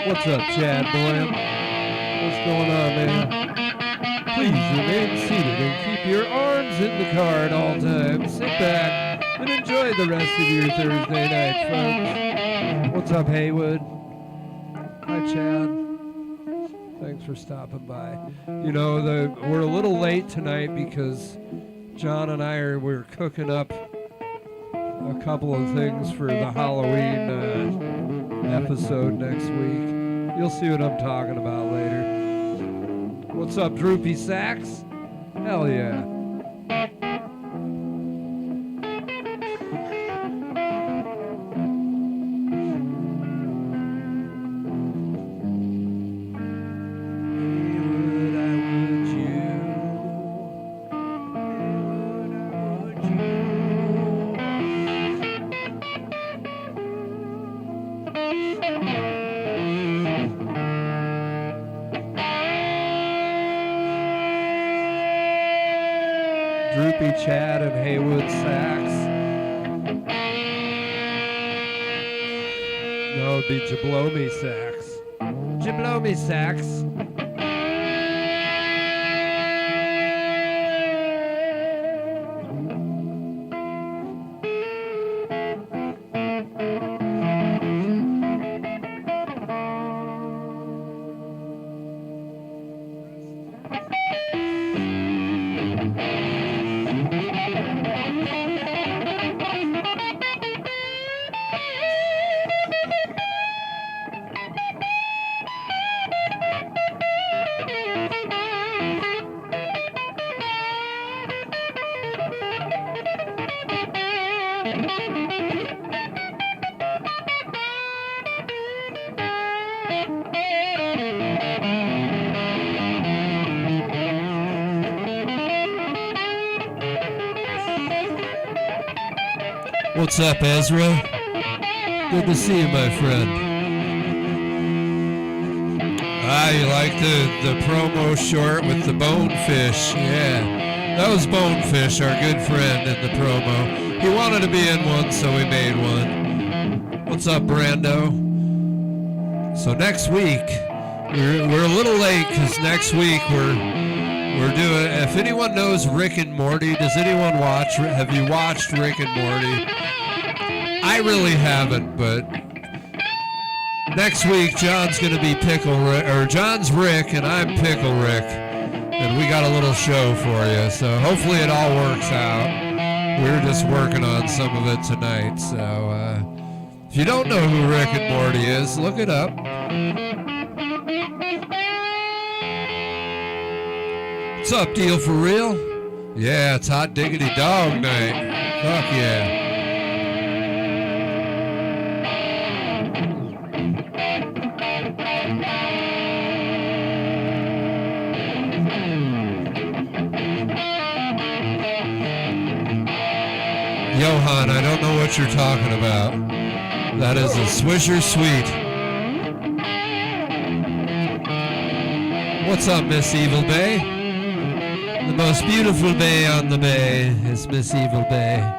What's up, Chad Boyle? What's going on, man? Please remain seated and keep your arms in the car at all times. Sit back and enjoy the rest of your Thursday night, folks. What's up, Haywood? Hi, Chad. Thanks for stopping by. You know, we're a little late tonight because John and we're cooking up a couple of things for the Halloween episode next week. You'll see what I'm talking about later. What's up, Droopy Sax? Hell yeah. Chad and Haywood Sax. No, it'd be Jablomi Sax. Jablomi Sax. What's up, Ezra? Good to see you, my friend. You like the promo short with the bonefish. Yeah, that was Bonefish, our good friend in the promo. He wanted to be in one, so we made one. What's up, Brando? So next week, we're a little late because next week we're doing, if anyone knows Rick and Morty, does anyone have you watched Rick and Morty? I really haven't, but next week John's going to be John's Rick and I'm Pickle Rick, and we got a little show for you, so hopefully it all works out. We're just working on some of it tonight, so if you don't know who Rick and Morty is, look it up. What's up, Deal for Real? Yeah, it's Hot Diggity Dog night. Fuck yeah. Johan, I don't know what you're talking about. That is a Swisher Sweet. What's up, Miss Evil Bay? The most beautiful bay on the bay is Miss Evil Bay.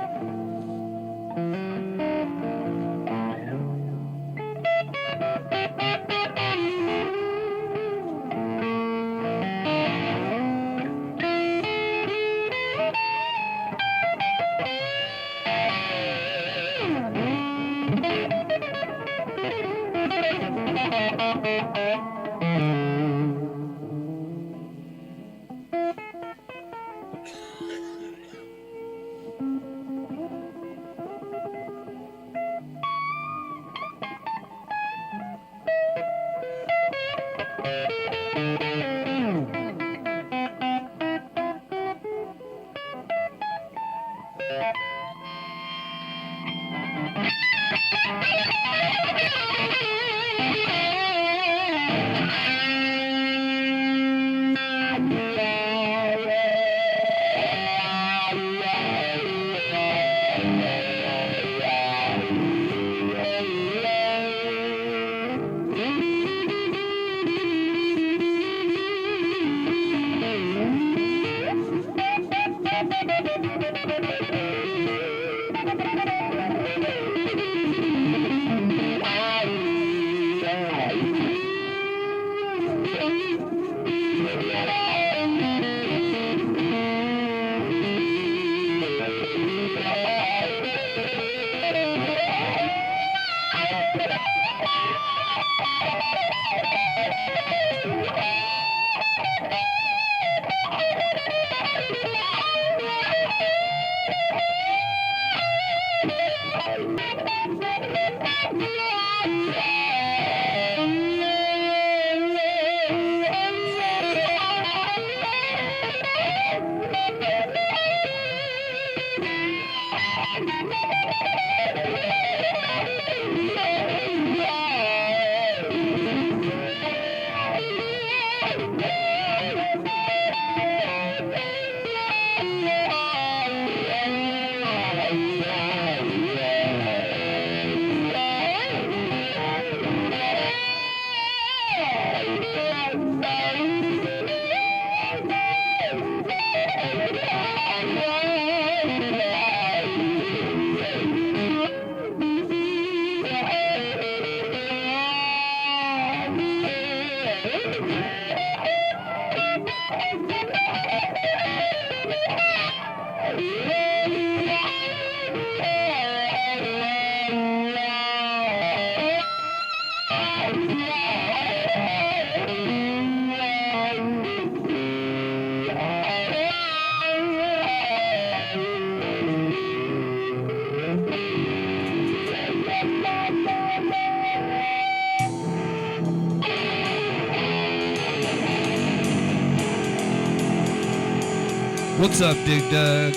What's up, Dig Dug?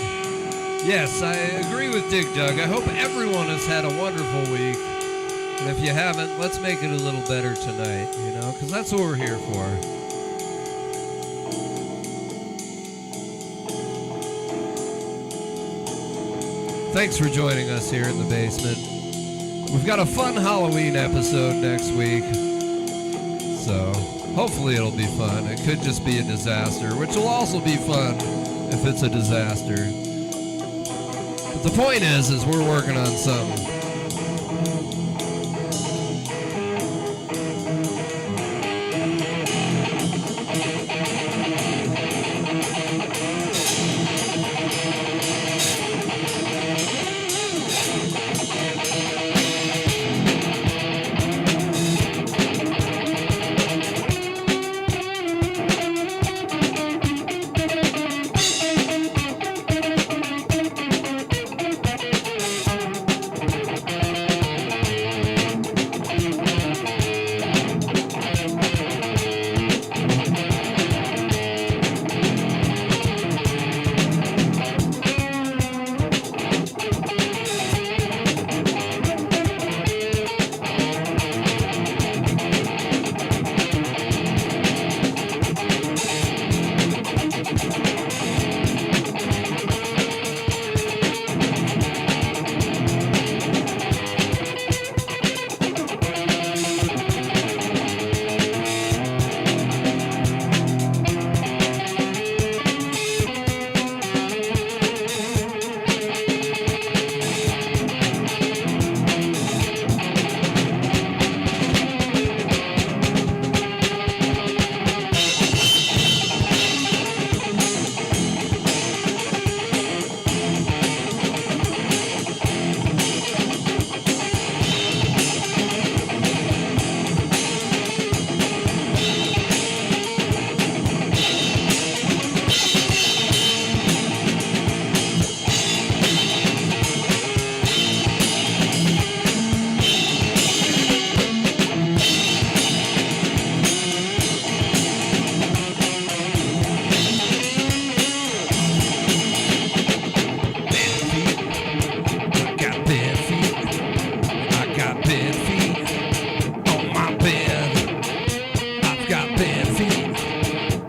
Yes, I agree with Dig Dug. I hope everyone has had a wonderful week. And if you haven't, let's make it a little better tonight, because that's what we're here for. Thanks for joining us here in the basement. We've got a fun Halloween episode next week, so hopefully it'll be fun. It could just be a disaster, which will also be fun if it's a disaster. But the point is we're working on something.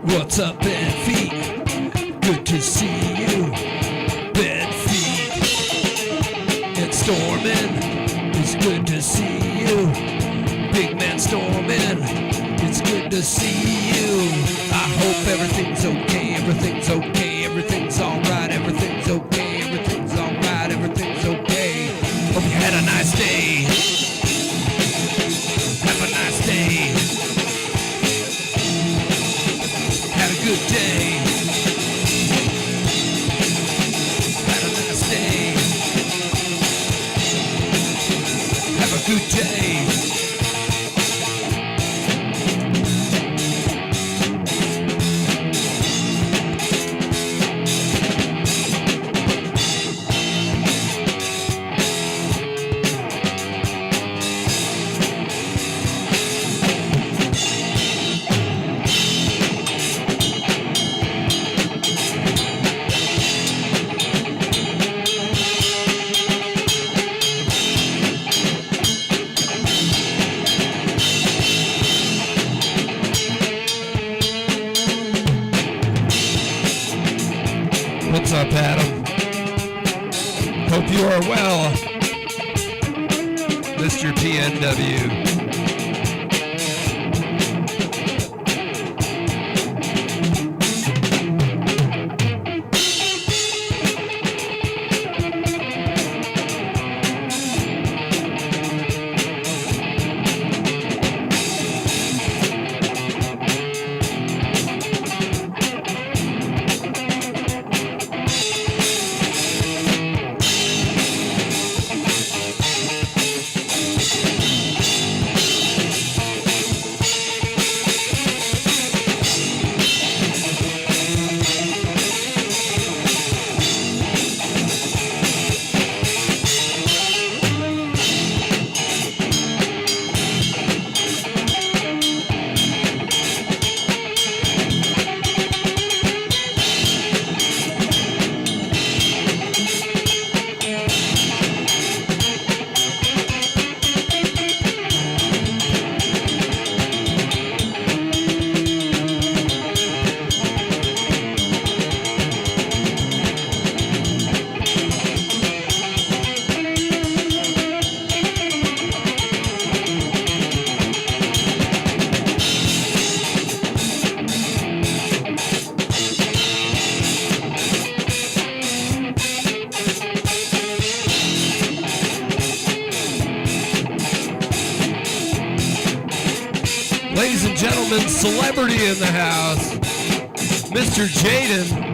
What's up, bare feet? Good to see you, bare feet. It's storming, it's good to see you. Big man storming, it's good to see you. I hope everything's okay, everything's okay, everything's alright, everything's okay, everything's alright, everything's okay. Hope you had a nice day. Have a nice day. Good day. Had a nice day. Have a good day. What's up, Adam? Hope you are well, Mr. PNW. Ladies and gentlemen, celebrity in the house, Mr. Jaden.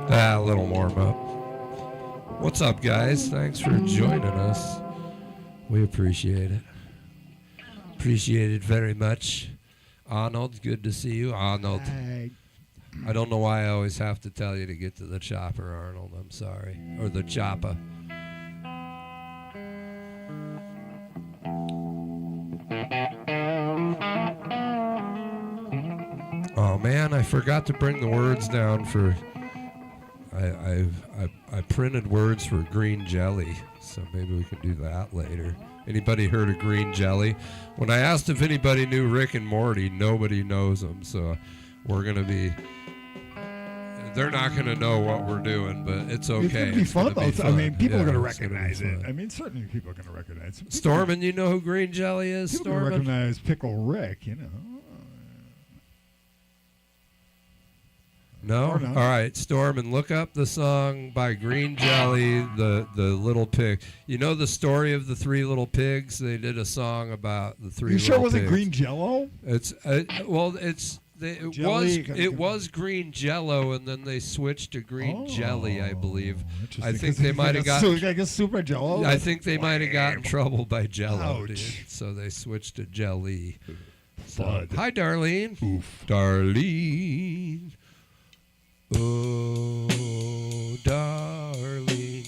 A little warm up. What's up, guys? Thanks for joining us. We appreciate it. Appreciate it very much. Arnold, good to see you. Arnold. Hi. I don't know why I always have to tell you to get to the chopper, Arnold. I'm sorry. Or the chopper. Oh, man, I forgot to bring the words down for... I printed words for green jelly, so maybe we can do that later. Anybody heard of green jelly? When I asked if anybody knew Rick and Morty, nobody knows them, so we're going to be... They're not going to know what we're doing, but it's okay. It's going to be fun, though. I mean, people are going to recognize it. Fun. I mean, certainly people are going to recognize it. Stormin', you know who green jelly is, Stormin'? Stormin'? People recognize Pickle Rick, you know. No? All right, Storm, and look up the song by Green Jelly, the Little Pig. You know the story of the three little pigs? They did a song about the three little pigs. You sure it wasn't Green Jello? It was green Jello, and then they switched to green jelly, I believe. I think they might have gotten... I guess Super Jello? I think they might have gotten in trouble by Jello, dude, Ouch. so they switched to jelly. So, hi, Darlene. Oof. Darlene. Oh, darling,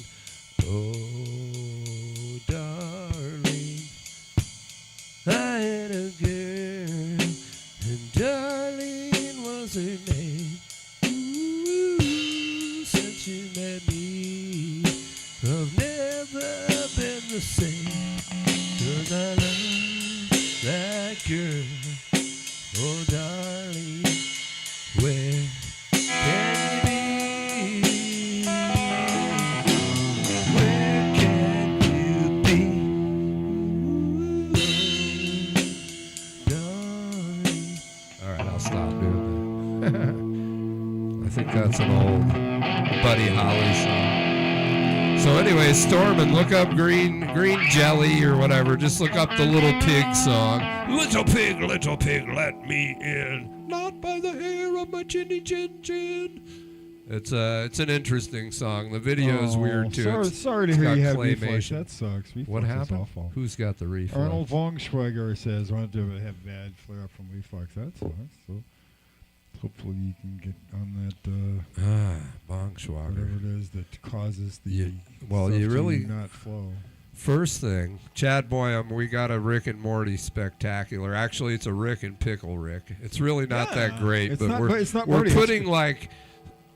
oh, darling, I had a girl, and darling, I'll stop doing that. I think that's an old Buddy Holly song. So anyway, Stormin', look up green jelly or whatever. Just look up the Little Pig song. Little pig, let me in. Not by the hair of my chinny chin chin. It's an interesting song. The video is weird too. Sorry to hear you have reflux. That sucks. Reflux what happened? Is awful. Who's got the reflux? Arnold Vongschwager says wanted to have bad flare up from reflux. That sucks. So hopefully you can get on that. Vongschwager. Whatever it is that causes the you really not flow. First thing, Chad Boyum, we got a Rick and Morty spectacular. Actually, it's a Rick and Pickle Rick. It's really not that great, but we're putting like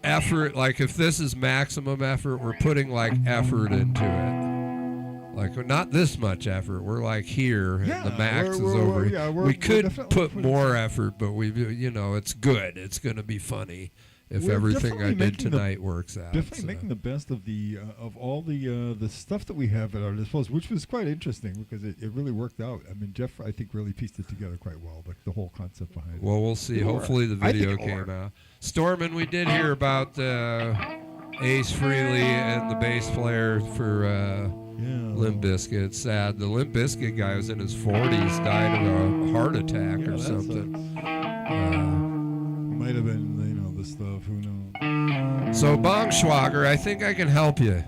effort. Like if this is maximum effort, we're putting like effort into it. Like not this much effort. We're like here, and the max is over. We could put more effort, but it's good. It's going to be funny. If everything I did tonight works out, definitely making the best of the of all the stuff that we have at our disposal, which was quite interesting because it really worked out. I mean, Jeff, I think, really pieced it together quite well, like the whole concept behind it. Well, we'll see. Hopefully, the video came out. Stormin', we did hear about Ace Frehley and the bass player for Limp Bizkit. It's sad. The Limp Bizkit guy was in his 40s, died of a heart attack or something. Might have been, the stuff. Who knows? So, Bongschwager, I think I can help you.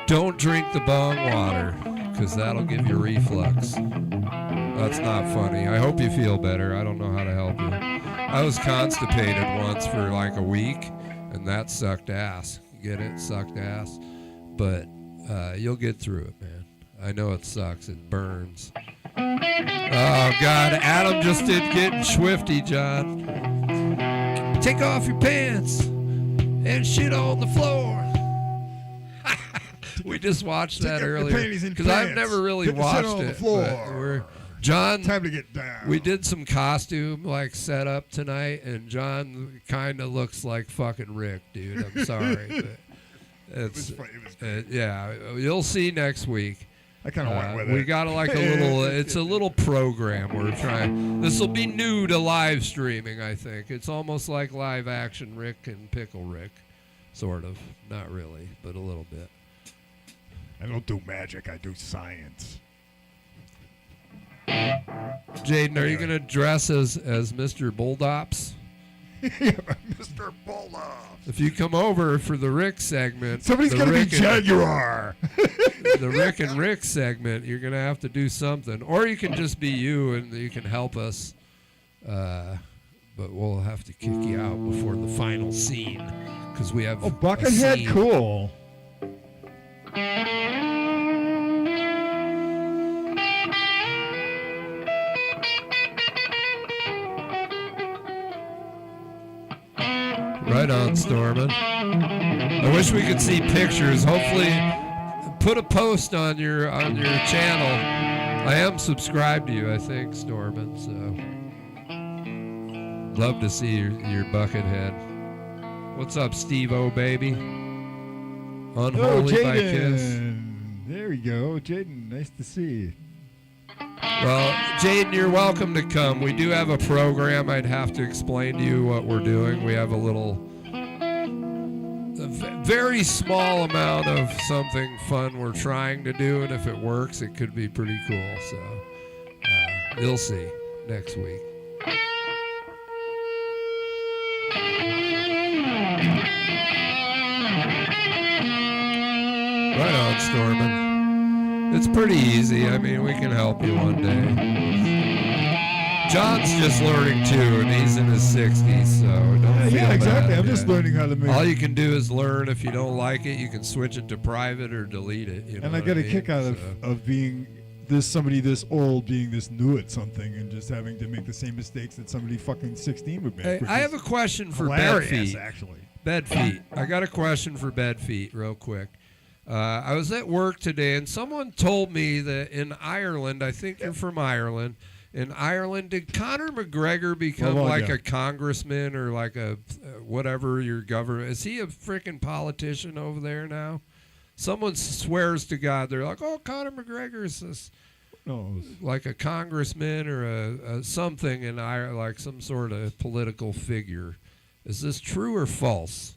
Don't drink the bong water, because that'll give you reflux. That's not funny. I hope you feel better. I don't know how to help you. I was constipated once for like a week, and that sucked ass. Get it? Sucked ass. But you'll get through it, man. I know it sucks. It burns. Oh, God. Adam just did getting swifty, John. Take off your pants and shit on the floor. We just watched that earlier because I've never really watched it. John, time to get down. We did some costume setup tonight, and John kind of looks like fucking Rick, dude. I'm sorry, but it's yeah. You'll see next week. I kind of went with it. We got a little. It's a little program we're trying. This will be new to live streaming. I think it's almost like live action Rick and Pickle Rick, sort of. Not really, but a little bit. I don't do magic. I do science. Jaden, are you going to dress as Mr. Bulldops? Yeah, Mr. Bulldops. If you come over for the Rick segment, somebody's going to be Jaguar. The Rick and Rick segment, you're going to have to do something. Or you can just be you and you can help us. But we'll have to kick you out before the final scene because we have Buckethead, cool. Right on, Stormin'. I wish we could see pictures. Hopefully, put a post on your channel. I am subscribed to you, I think, Stormin'. So, love to see your bucket head. What's up, Steve-O, baby? Unholy by Kiss. There we go, Jaden. Nice to see you. Well, Jaden, you're welcome to come. We do have a program. I'd have to explain to you what we're doing. We have a very small amount of something fun we're trying to do, and if it works, it could be pretty cool. So you'll see next week. Right on, Stormin'. It's pretty easy. I mean, we can help you one day. John's just learning too, and he's in his 60s, so don't feel exactly. bad. I'm just learning how to make. All you can do is learn. If you don't like it, you can switch it to private or delete it. You know and I get a kick out of being somebody this old being this new at something and just having to make the same mistakes that somebody fucking 16 would make. Hey, I have a question for Bed Feet. Actually, Bed Feet. I got a question for Bed Feet, real quick. I was at work today, and someone told me that in Ireland, I think you're from Ireland, in Ireland, did Conor McGregor become a congressman or like a whatever your government? Is he a freaking politician over there now? Someone swears to God, they're like, oh, Conor McGregor is this. like a congressman or a something in Ireland, like some sort of political figure. Is this true or false?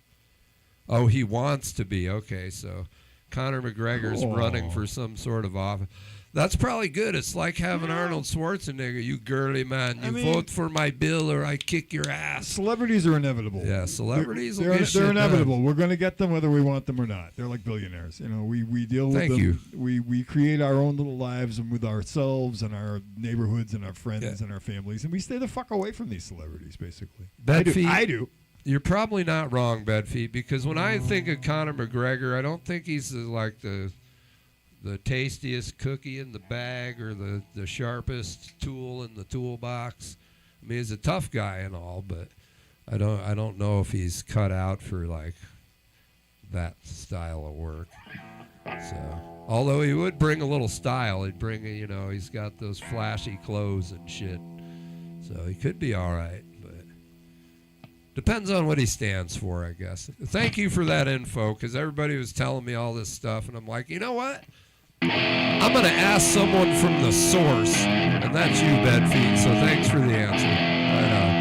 Oh, he wants to be. Okay, so Conor McGregor's running for some sort of office. That's probably good. It's like having Arnold Schwarzenegger. You girly man, you vote for my bill or I kick your ass. Celebrities are inevitable. Yeah, celebrities they're inevitable. Done. We're going to get them whether we want them or not. They're like billionaires. We deal with them. Thank you. We create our own little lives and with ourselves and our neighborhoods and our friends and our families, and we stay the fuck away from these celebrities, basically. I do. You're probably not wrong, Bedfeet, because when I think of Conor McGregor, I don't think he's like the tastiest cookie in the bag or the sharpest tool in the toolbox. I mean, he's a tough guy and all, but I don't know if he's cut out for like that style of work. So, although he would bring a little style, he'd bring he's got those flashy clothes and shit. So he could be all right, but depends on what he stands for, I guess. Thank you for that info, because everybody was telling me all this stuff, and I'm like, you know what? I'm going to ask someone from the source, and that's you, Bedfeet, so thanks for the answer. Right on.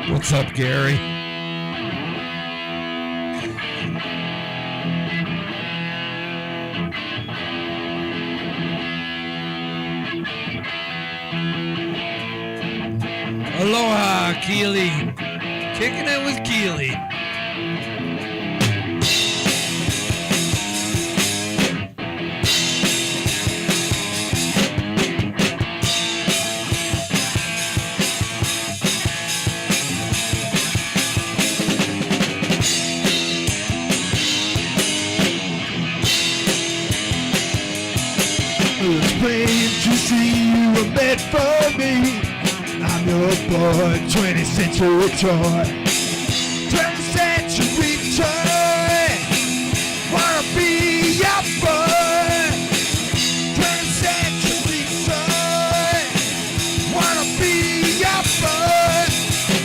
What's up, Gary? Aloha, Keely. Kicking it with Keely. For me, I'm your boy, 20th century toy. 20th century toy, wanna be your boy. 20th century toy, wanna be your boy.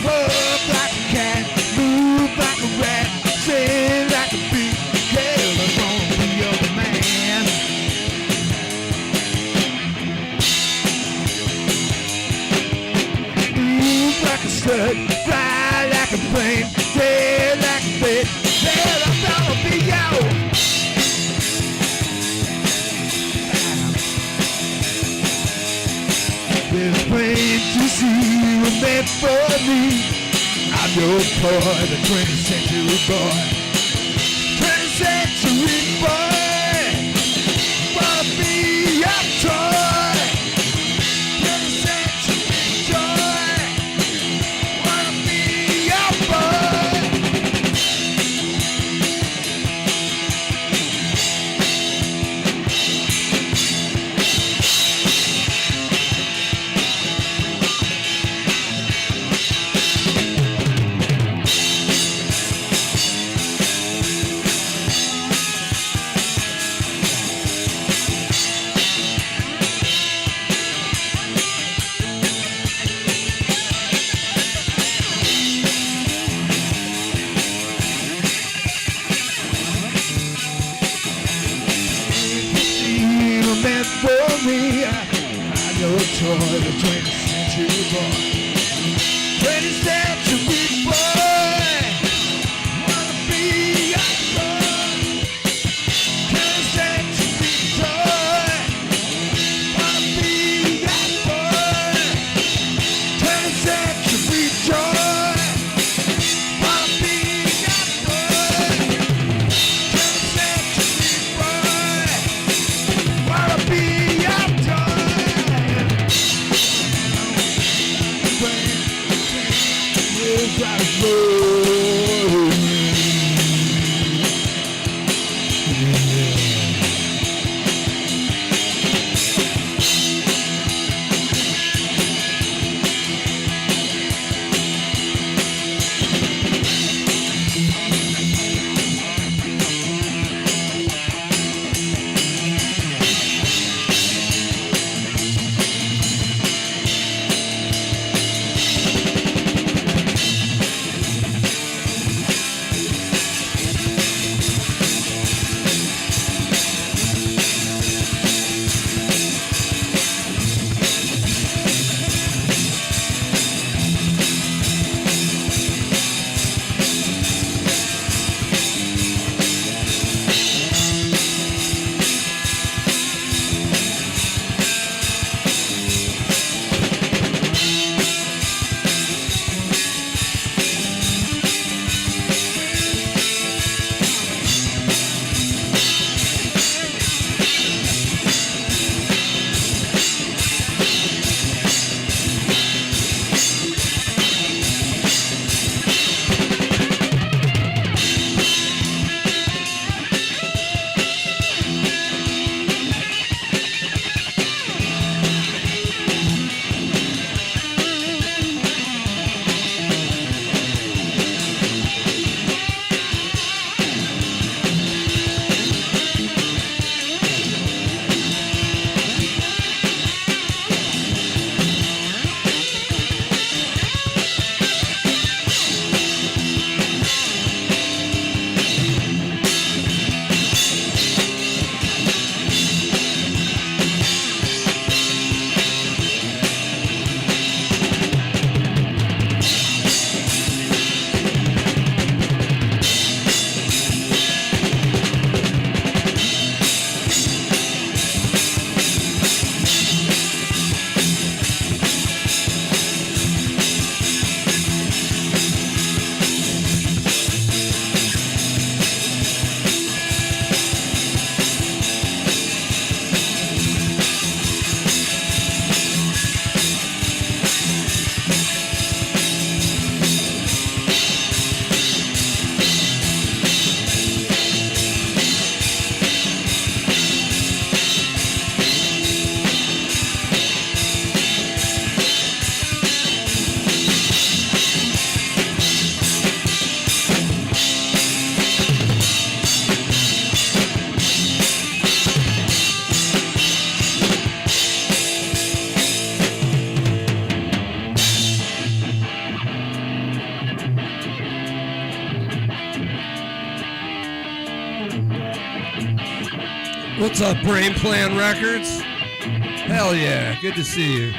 Walk like a cat, move like a rat, sing like a bee. Yeah, I wanna be your man. Like a stud, fly like a plane, dead like a bed. Yeah, I'm gonna be yo. This plane to see you were meant for me. I'm your boy, the 20th century boy. 20th century boy, wanna be your toy. 20th century toy, wanna be your boy. me. I'm your toy, the 20th century boy. 20th century boy. Wanna be your toy. 20th century toy. Wanna be your boy. 20th century joy. Wanna be your boy. 20th century boy. Wanna be your toy. What's up, Brain Plan Records? Hell yeah, good to see you.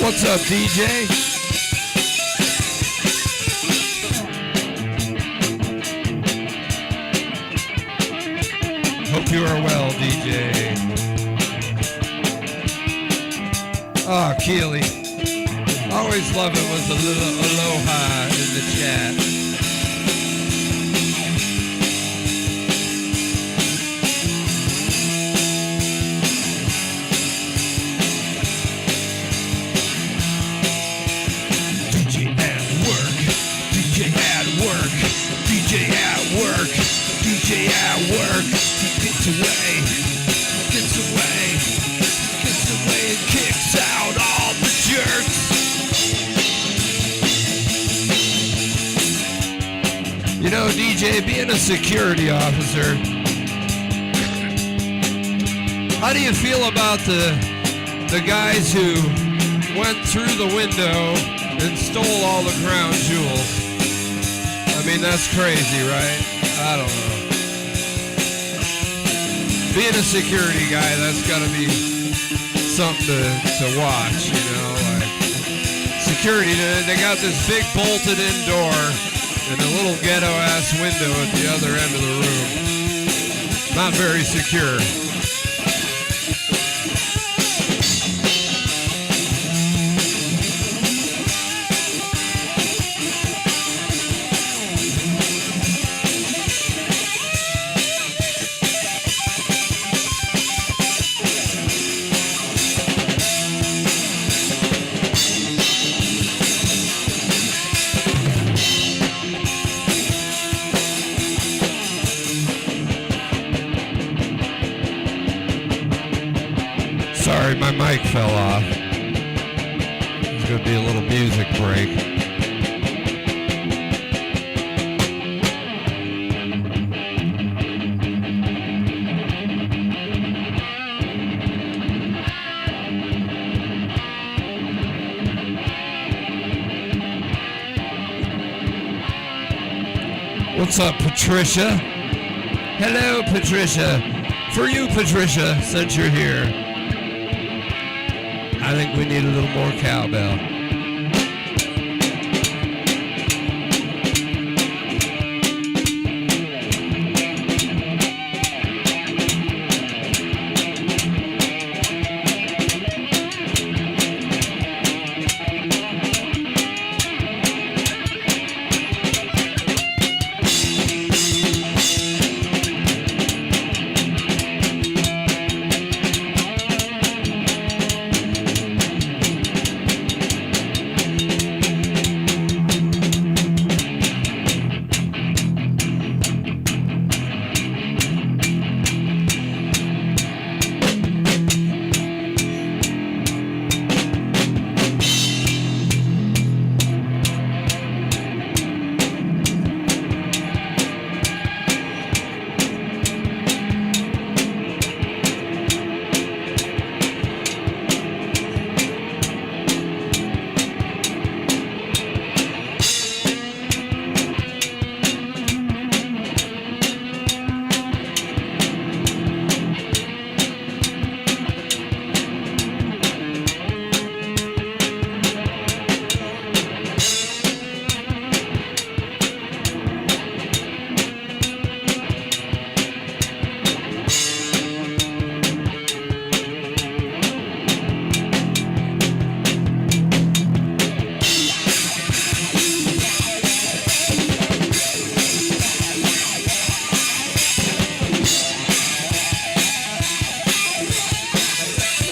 What's up, DJ? Hope you are well, DJ. Oh, Keely. Always love it with a little aloha in the chat. DJ at work, gets away and kicks out all the jerks. You know, DJ, being a security officer, how do you feel about the guys who went through the window and stole all the crown jewels? I mean, that's crazy, right? I don't know. Being a security guy, that's got to be something to watch, you know. Like security, they got this big bolted-in door and a little ghetto-ass window at the other end of the room. Not very secure. Sorry, my mic fell off. There's going to be a little music break. What's up, Patricia? Hello, Patricia. For you, Patricia, since you're here. I think we need a little more cowbell.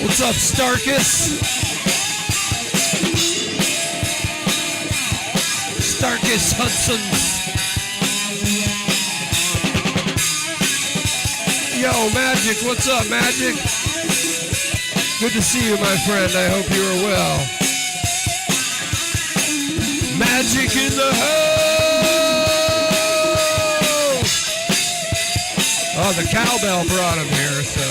What's up, Starkus? Starkus Hudson's. Yo, Magic, what's up, Magic? Good to see you, my friend. I hope you are well. Magic in the house! Oh, the cowbell brought him here, so...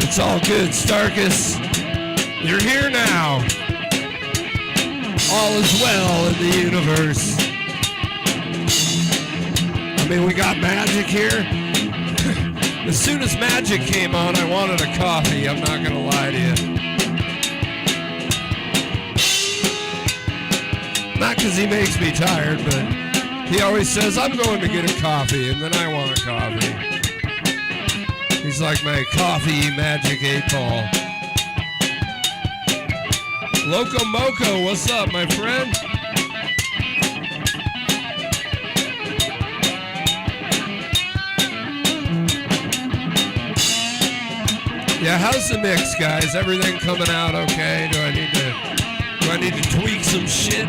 It's all good, Starkus. You're here now. All is well in the universe. I mean, we got Magic here. As soon as Magic came on, I wanted a coffee. I'm not going to lie to you. Not because he makes me tired, but he always says, I'm going to get a coffee, and then I want a coffee. He's like my coffee Magic 8-ball. Loco Moco, what's up, my friend? Yeah, how's the mix, guys? Everything coming out okay? Do I need to tweak some shit?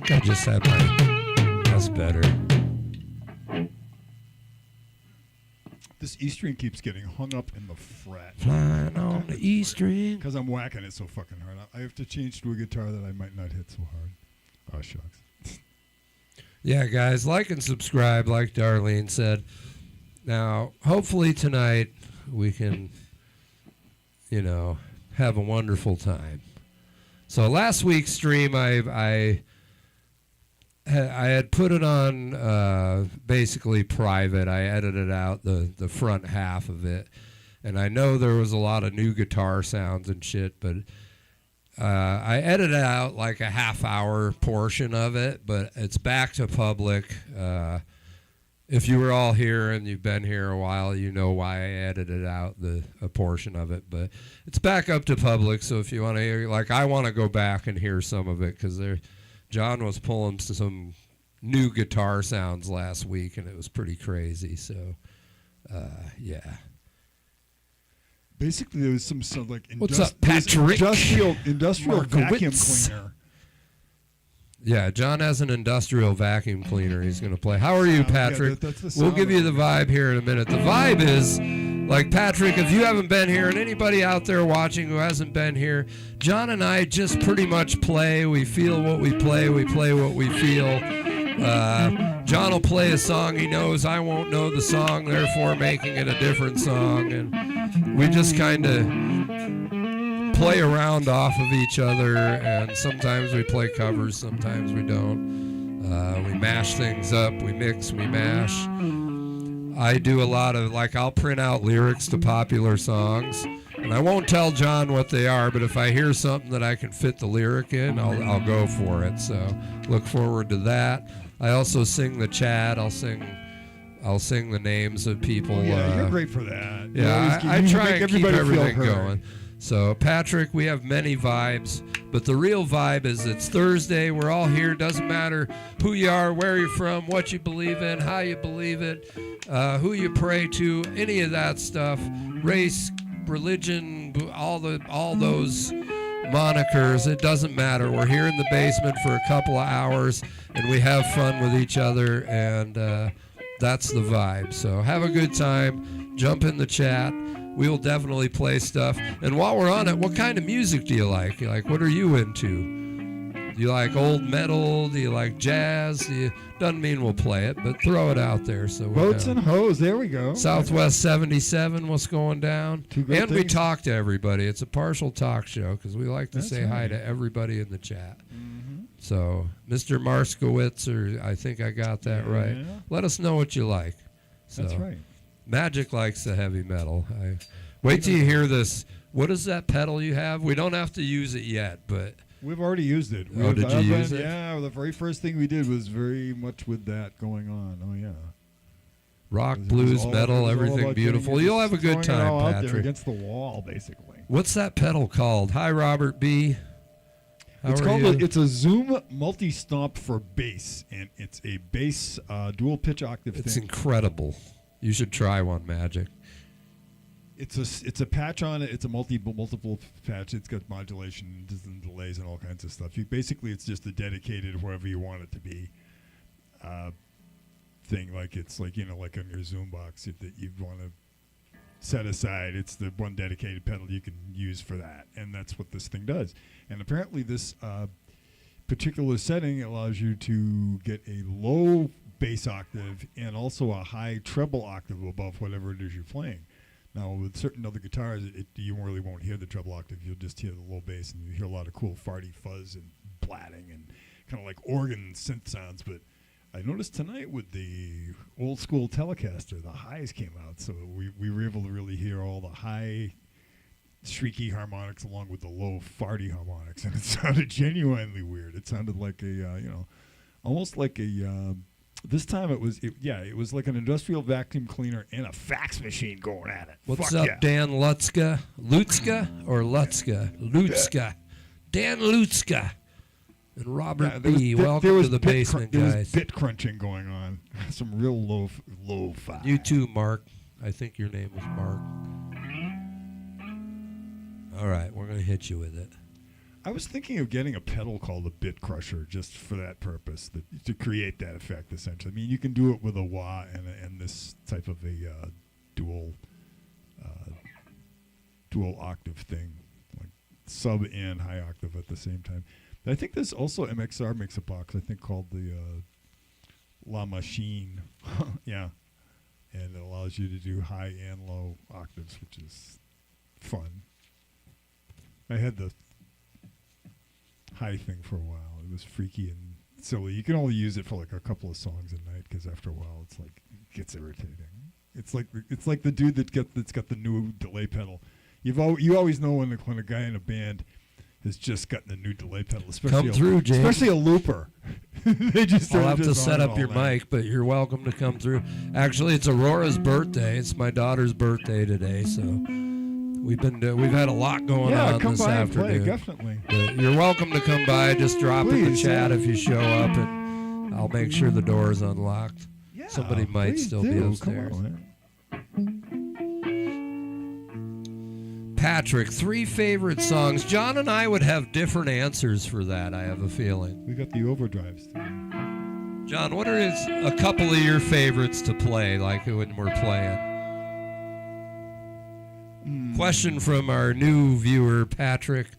I just said that's better. This E string keeps getting hung up in the fret. Flying on the E string. Because I'm whacking it so fucking hard. I have to change to a guitar that I might not hit so hard. Oh, shucks. Yeah, guys, like and subscribe, like Darlene said. Now, hopefully tonight we can, have a wonderful time. So last week's stream, I had put it on basically private. I edited out the front half of it. And I know there was a lot of new guitar sounds and shit, but I edited out like a half-hour portion of it, but it's back to public. If you were all here and you've been here a while, you know why I edited out a portion of it. But it's back up to public, so if you want to hear, I want to go back and hear some of it, because John was pulling some new guitar sounds last week, and it was pretty crazy. So, yeah. Basically, there was some what's up, Patrick? Industrial vacuum cleaner. Yeah, John has an industrial vacuum cleaner he's going to play. How are you, Patrick? Yeah, that's we'll give you the vibe here in a minute. The vibe is, Patrick, if you haven't been here, and anybody out there watching who hasn't been here, John and I just pretty much play. We feel what we play what we feel. John will play a song he knows. I won't know the song, therefore making it a different song. And we just kind of play around off of each other, and sometimes we play covers, sometimes we don't. We mash things up, we mix, we mash. I do a lot of, I'll print out lyrics to popular songs, and I won't tell John what they are, but if I hear something that I can fit the lyric in, I'll go for it. So look forward to that. I also sing the chat. I'll sing the names of people. Yeah, you're great for that. Yeah, I try and keep everything going. So, Patrick, we have many vibes, but the real vibe is it's Thursday. We're all here. Doesn't matter who you are, where you're from, what you believe in, how you believe it, who you pray to, any of that stuff, race, religion, all those monikers. It doesn't matter. We're here in the basement for a couple of hours, and we have fun with each other, and That's the vibe. So have a good time. Jump in the chat. We will definitely play stuff. And while we're on it, what kind of music do you like? Like, what are you into? Do you like old metal? Do you like jazz? Doesn't mean we'll play it, but throw it out there. So Boats and Hoes, there we go. Southwest 77, what's going down? Two great And we things. talk to everybody. It's a partial talk show because we like to That's say hi right. to everybody in the chat. So, Mr. Marskowitz, or I think I got that right. Let us know what you like. So, That's right. Magic likes the heavy metal. Wait till you hear this. What is that pedal you have? We don't have to use it yet, but... We've already used it. Oh, did you use it? Yeah, the very first thing we did was very much with that going on. Oh, yeah. Rock, It was blues, all- metal, it was all everything about beautiful. getting it, You'll have a good throwing it all time, out there Patrick. against the wall, basically. What's that pedal called? Hi, Robert B. How It's are called you? it's a Zoom multi-stomp for bass, and it's a bass dual pitch octave It's thing. incredible. You should try one, Magic. It's a patch on it. It's a multiple patch. It's got modulation and delays and all kinds of stuff. Basically, it's just a dedicated wherever you want it to be thing. Like it's like like on your Zoom box that you want to set aside. It's the one dedicated pedal you can use for that, and that's what this thing does. And apparently, this particular setting allows you to get a low bass octave and also a high treble octave above whatever it is you're playing. Now, with certain other guitars, you really won't hear the treble octave. You'll just hear the low bass, and you hear a lot of cool farty fuzz and blatting and kind of like organ synth sounds. But I noticed tonight with the old school Telecaster, the highs came out, so we were able to really hear all the high, shrieky harmonics along with the low, farty harmonics, and it sounded genuinely weird. It sounded like almost like a. This time it was like an industrial vacuum cleaner and a fax machine going at it. What's Fuck up, yeah. Dan Lutzka? Lutzka or Lutzka? Lutzka. Dan Lutzka. And Robert B. Welcome to the basement, There was guys. bit crunching going on. Some real low-fi. You too, Mark. I think your name was Mark. All right, we're going to hit you with it. I was thinking of getting a pedal called a Bit Crusher just for that purpose, to create that effect, essentially. I mean, you can do it with a wah and this type of a dual octave thing, like sub and high octave at the same time. But I think there's also MXR makes a box, I think, called the La Machine. Yeah. And it allows you to do high and low octaves, which is fun. I had the high thing for a while. It was freaky and silly. You can only use it for like a couple of songs a night because after a while it's like it gets irritating. It's like the dude that's got the new delay pedal. You always know when a guy in a band has just gotten a new delay pedal, especially especially a looper. They just I'll have to set up your mic, but you're welcome to come through. Actually, it's Aurora's birthday. It's my daughter's birthday today, so we've had a lot going on come this by afternoon. And play, definitely. But you're welcome to come by. Just drop in the chat if you show up, and I'll make sure the door is unlocked. Yeah, Somebody might still be upstairs. Come on, Patrick, 3 favorite songs. John and I would have different answers for that, I have a feeling. we got the overdrives too. John, what are a couple of your favorites to play, like when we're playing? Question from our new viewer, Patrick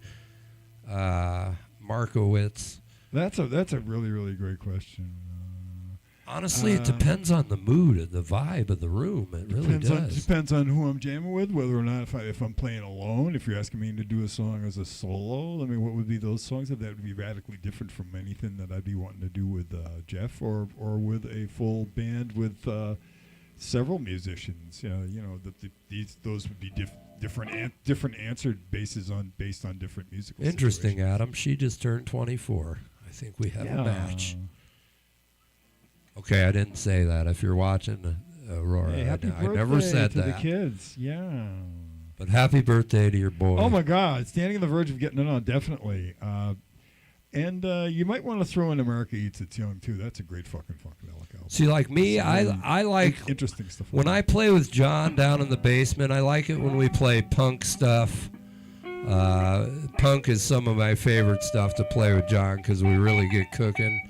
Markowitz. That's a really, really great question. Honestly, it depends on the mood and the vibe of the room. It really does. Depends on who I'm jamming with, whether or not if I'm playing alone. If you're asking me to do a song as a solo, I mean, what would be those songs? That would be radically different from anything that I'd be wanting to do with Jeff or with a full band with several musicians. Those would be different answered based on different musical. Interesting, situations. Adam. She just turned 24. I think we have a match. Okay, I didn't say that. If you're watching, Aurora, Hey, happy I never birthday said to that. the kids. Yeah. But happy birthday to your boy. Oh my God! Standing on the verge of getting it on, definitely. And you might want to throw in "America Eats Its Young" too. That's a great fucking funkadelic album. See, like me, I like interesting stuff. when I play with John down in the basement. I like it when we play punk stuff. Punk is some of my favorite stuff to play with John because we really get cooking.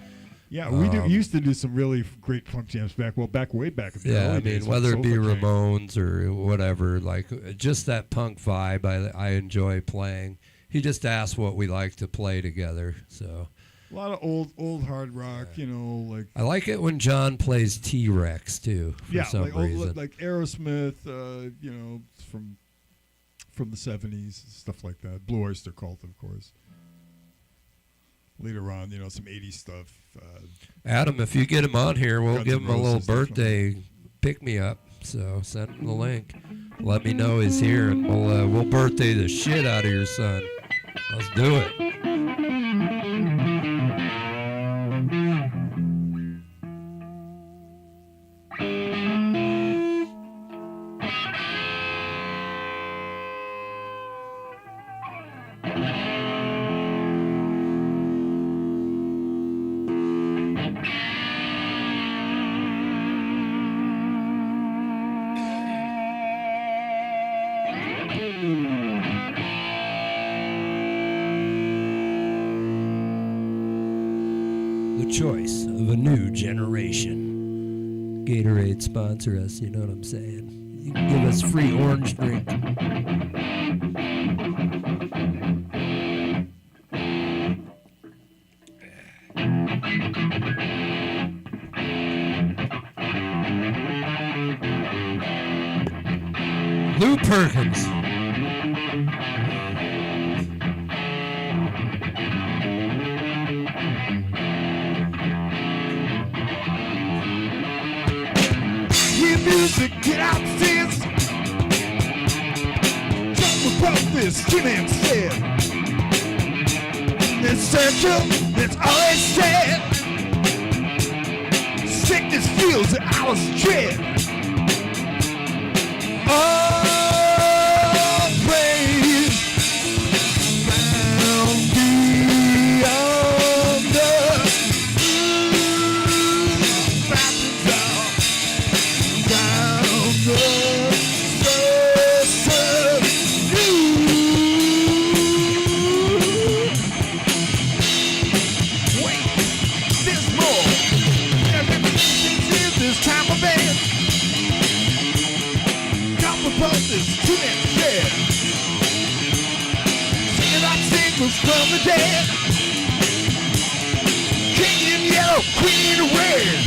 Yeah, we used to do some really great funk jams way back in the Yeah, early I days mean, with whether it be Soulful Gang. Ramones or whatever, like just that punk vibe I enjoy playing. He just asked what we like to play together, so. A lot of old hard rock, like. I like it when John plays T-Rex too. For some reason. Like Aerosmith, from the 70s, stuff like that. Blue Oyster Cult, of course. Later on, some 80s stuff. Adam, if you get him on here, we'll Guns give N' him a little Roses, birthday pick-me-up. So send him the link. Let me know he's here, and we'll birthday the shit out of your son. Let's do it. Choice of a new generation. Gatorade sponsor us, you know what I'm saying? You can give us free orange drink. Lou Perkins. Music, get out the fence. Jump above this, Jimmy said. Essential, that's all it said. Sickness feels that I was dread. Oh, praise found beyond the mountains down the sun. Wait, there's more. Everything's in this time of band. Copper pulses, too many dead. Singing our singles from the dead. King in yellow, queen in red.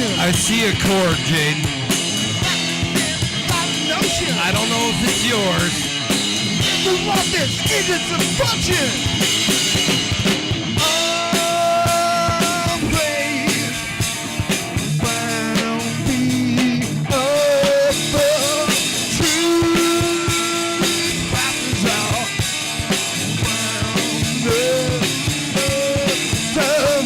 I see a chord, Jaden. I don't know if it's yours. We want this, give it some function. Oh, praise found me above truth. Rappers out round the sun.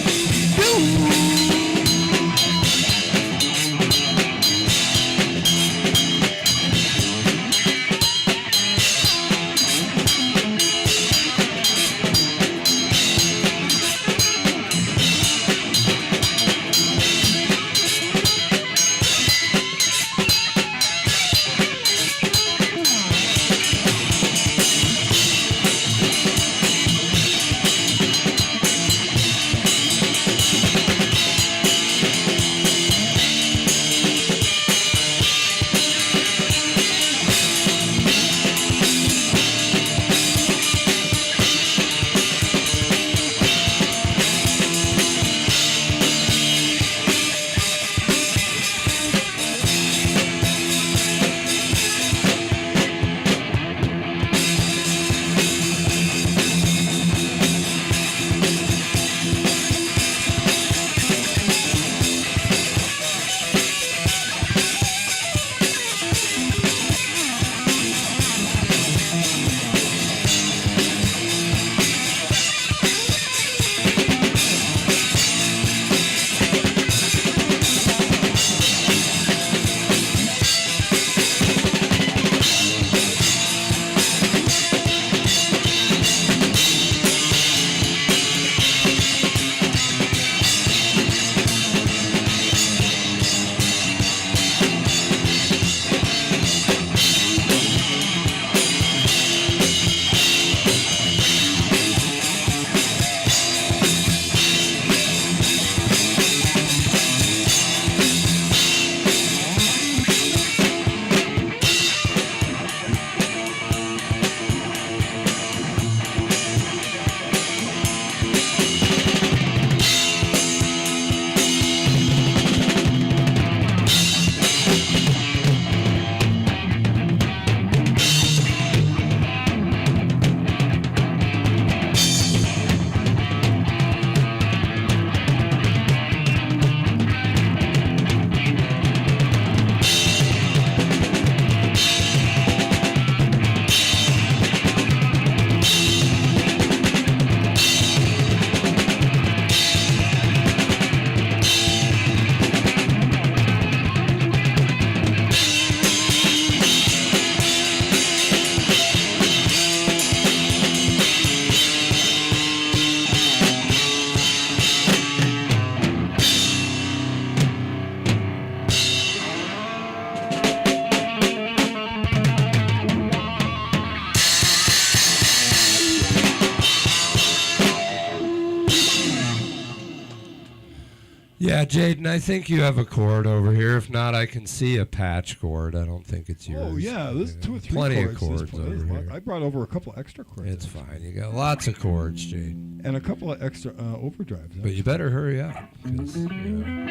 Yeah, Jaden, I think you have a cord over here. If not, I can see a patch cord. I don't think it's yours. Oh, yeah, there's 2 or 3 plenty cords. of cords over here. I brought over a couple extra cords. It's fine. You got lots of cords, Jaden. And a couple of extra overdrives. But you better hurry up. 'Cause,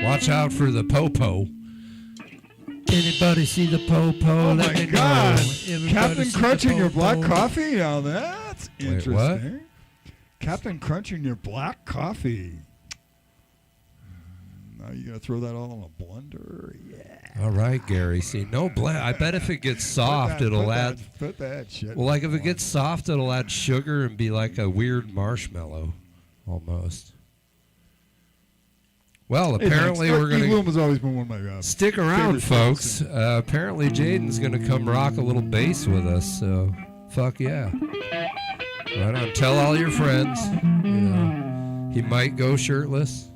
watch out for the popo. Anybody see the popo? Oh, my God. Captain Crunch in your black popo? coffee? Now, that's interesting. what? Captain Crunch in your black coffee. Now you going to throw that all in a blender? Yeah. All right, Gary. See, no blend. I bet if it gets soft, it'll add. Put that shit. Well, like if it gets soft, it'll add sugar and be like a weird marshmallow, almost. Well, apparently we're going Bloom has always been one of my stick around, folks. Apparently Jaden's going to come rock a little bass with us, so fuck yeah. Right on. Tell all your friends. You know, he might go shirtless.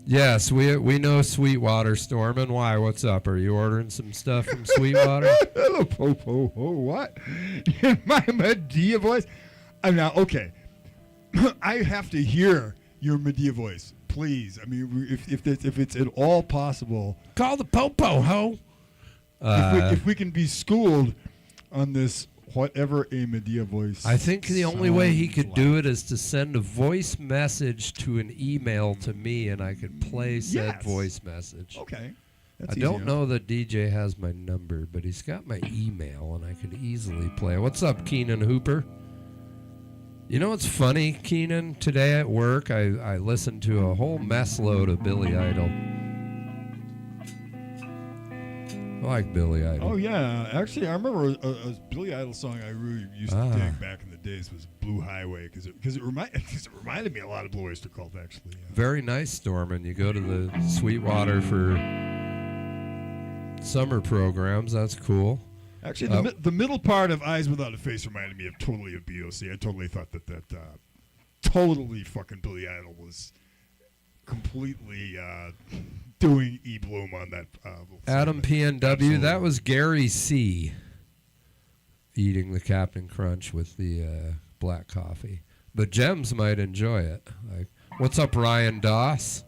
Yes, we know Sweetwater, Storm. And why? What's up? Are you ordering some stuff from Sweetwater? Hello, po. What? In my Medea voice? I'm now okay. I have to hear your Medea voice, please. I mean, if it's at all possible, call the popo, ho. If we can be schooled on this, whatever a Medea voice. I think the only way he could do it is to send a voice message to an email to me, and I could play said voice message. Okay. I don't know that DJ has my number, but he's got my email, and I could easily play. What's up, Keenan Hooper? You know what's funny, Keenan? Today at work, I listened to a whole mess load of Billy Idol. I like Billy Idol. Oh, yeah. Actually, I remember a Billy Idol song I really used to dig back in the days was Blue Highway because it reminded me a lot of Blue Oyster Cult, actually. Yeah. Very nice, Stormin'. You go to the Sweetwater for summer programs. That's cool. Actually, the middle part of Eyes Without a Face reminded me of BOC. I totally thought that totally fucking Billy Idol was completely doing E-Bloom on that. Adam PNW, absolutely. That was Gary C. eating the Captain Crunch with the black coffee. But Gems might enjoy it. Like, what's up, Ryan Doss?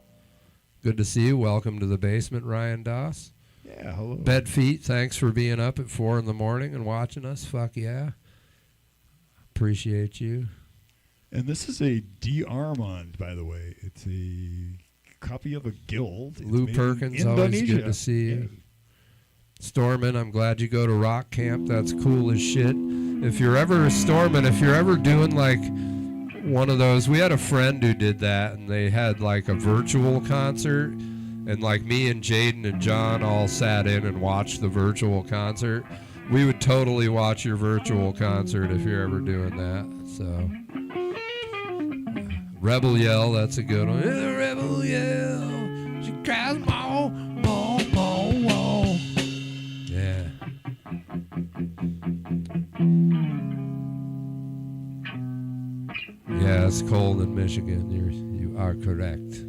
Good to see you. Welcome to the basement, Ryan Doss. Yeah, hello. Bed Feet, thanks for being up at 4 in the morning and watching us. Fuck yeah. Appreciate you. And this is a D. Armand, by the way. It's a copy of a guild. It's Lou Perkins, always good to see you. Yeah. Stormin', I'm glad you go to rock camp. That's cool as shit. If you're ever doing like one of those, we had a friend who did that, and they had like a virtual concert, and like me and Jaden and John all sat in and watched the virtual concert. We would totally watch your virtual concert if you're ever doing that. So Rebel Yell, that's a good one. Rebel Yell, she cries more, more, more, more. Yeah. Yeah, it's cold in Michigan. You are correct.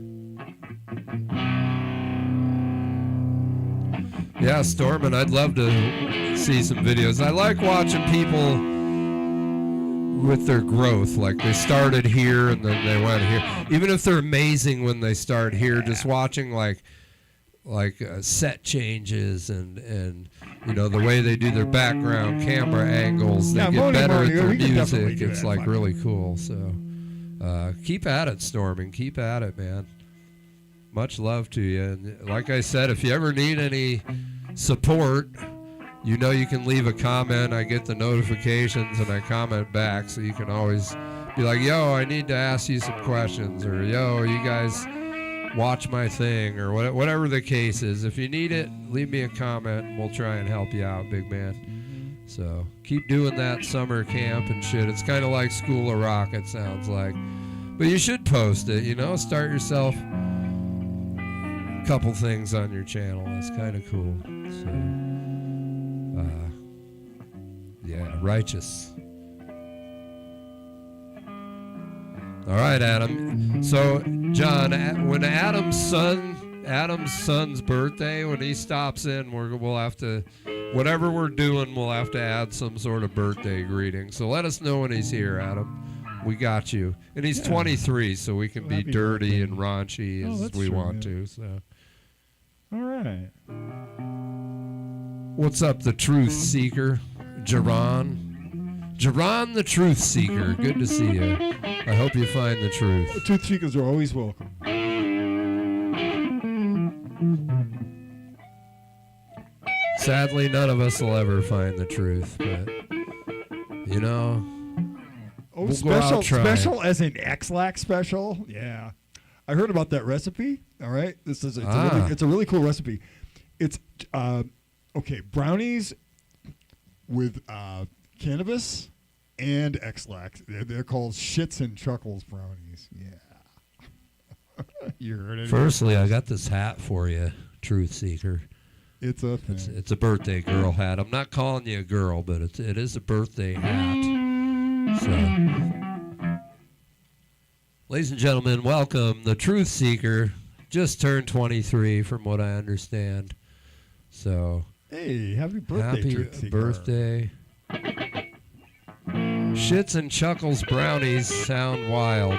Yeah, Stormin', I'd love to see some videos. I like watching people with their growth. Like they started here and then they went here. Even if they're amazing when they start here, just watching like set changes and you know the way they do their background camera angles. They get better at their music. It's like really cool. So keep at it, Stormin'. Keep at it, man. Much love to you. And like I said, if you ever need any support, you know you can leave a comment. I get the notifications and I comment back, so you can always be like, yo, I need to ask you some questions, or yo, you guys watch my thing, or whatever the case is. If you need it, leave me a comment and we'll try and help you out, big man. So keep doing that summer camp and shit. It's kind of like School of Rock, it sounds like. But you should post it, you know, start yourself a couple things on your channel. That's kind of cool. So yeah, righteous. All right, Adam. So, John, when Adam's son's birthday, when he stops in, we'll have to, whatever we're doing, we'll have to add some sort of birthday greeting. So let us know when he's here, Adam. We got you. And he's 23, so we can be dirty and raunchy as we want to. So, all right. What's up, the Truth Seeker, Jaron? Jaron, the Truth Seeker. Good to see you. I hope you find the truth. Truth seekers are always welcome. Sadly, none of us will ever find the truth, but you know. Oh, we'll special as in X-Lax special? Yeah. I heard about that recipe. All right. It's a really cool recipe. It's brownies with cannabis and X-Lax. They're called Shits and Chuckles brownies. Yeah. You heard it. Firstly, I got this hat for you, Truth Seeker. It's a thing. It's a birthday girl hat. I'm not calling you a girl, but it is a birthday hat. So, ladies and gentlemen, welcome. The Truth Seeker just turned 23, from what I understand. So, hey, happy birthday, Truth Seeker. Birthday. Shits and Chuckles brownies sound wild.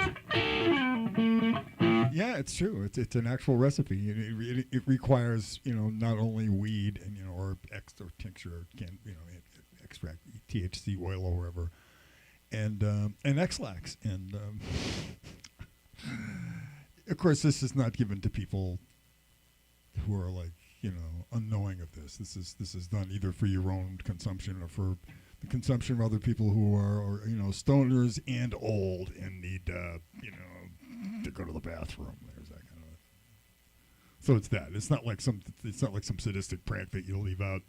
Yeah, it's true. It's an actual recipe. It requires not only weed and or tincture, extract, THC oil or whatever, and X-Lax, and of course this is not given to people who are unknowing of this. This is done either for your own consumption or for the consumption of other people who are stoners and old and need to go to the bathroom. There's that kind of. So it's that. It's not like some sadistic prank that you leave out,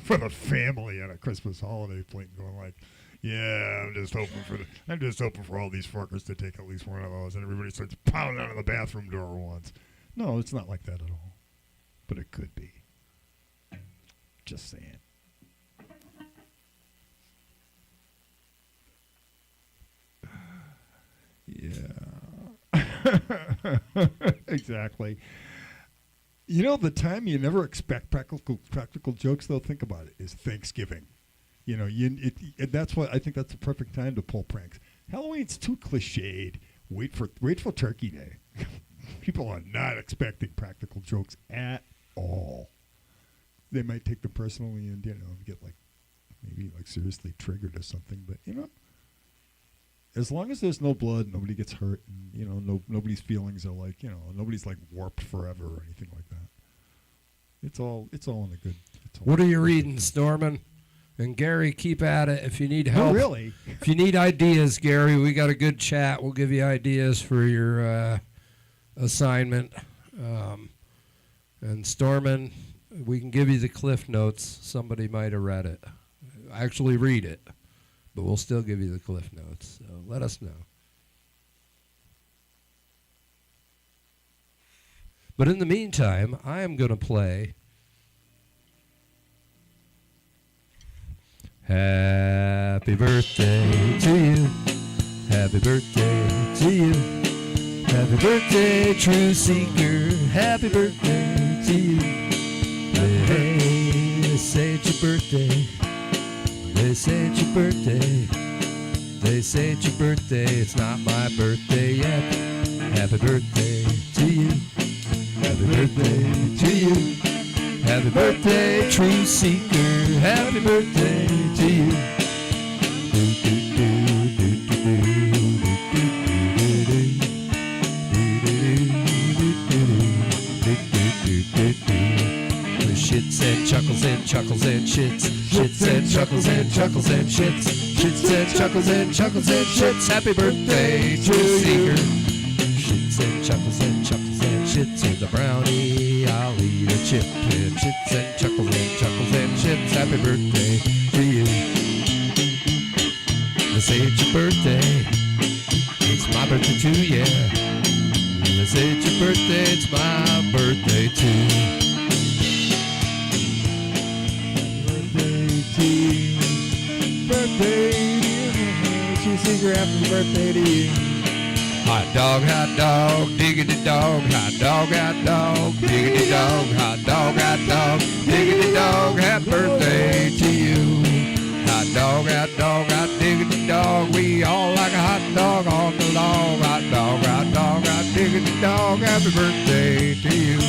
for the family at a Christmas holiday plate, going like, yeah, I'm just hoping for all these fuckers to take at least one of those, and everybody starts pounding on the bathroom door once. No, it's not like that at all. But it could be. Just saying. Yeah. Exactly. The time you never expect practical jokes, though, think about it, is Thanksgiving. That's what I think that's the perfect time to pull pranks. Halloween's too cliched. Wait for Turkey Day. People are not expecting practical jokes at all. They might take them personally and get maybe seriously triggered or something, but as long as there's no blood, nobody gets hurt, and nobody's feelings are nobody's warped forever or anything like that. It's all in the good. What are you reading, Stormin? And Gary, keep at it if you need help. Oh, really? If you need ideas, Gary, we got a good chat. We'll give you ideas for your assignment. And Stormin, we can give you the Cliff Notes. Somebody might have read it. Actually read it. But we'll still give you the Cliff Notes. So let us know. But in the meantime, I am going to play Happy Birthday to you. Happy birthday to you. Happy birthday, True Seeker. Happy birthday to you. They say it's your birthday. They say it's your birthday. They say it's your birthday. It's not my birthday yet. Happy birthday to you. Happy birthday to you. Happy birthday, True Seeker. Happy birthday to you. Shits and chuckles and chuckles and shits. Shits and chuckles and chuckles and shits. Shits and chuckles and chuckles and shits. Happy birthday, True Seeker. Shits and chuckles and chuckles and shits. Here's a brownie, I'll eat a chip. And shits and chuckles and shits. Happy birthday to you. They say it's your birthday. It's my birthday too, yeah. They say it's your birthday. It's my birthday too. Birthday, True Seeker, happy birthday to you. Hot dog, diggity dog, hot dog, diggity dog, hot dog, diggity dog, happy birthday to you. Hot dog, diggity diggity dog. We all like a hot dog on the log. Hot dog, diggity dog. Happy birthday to you.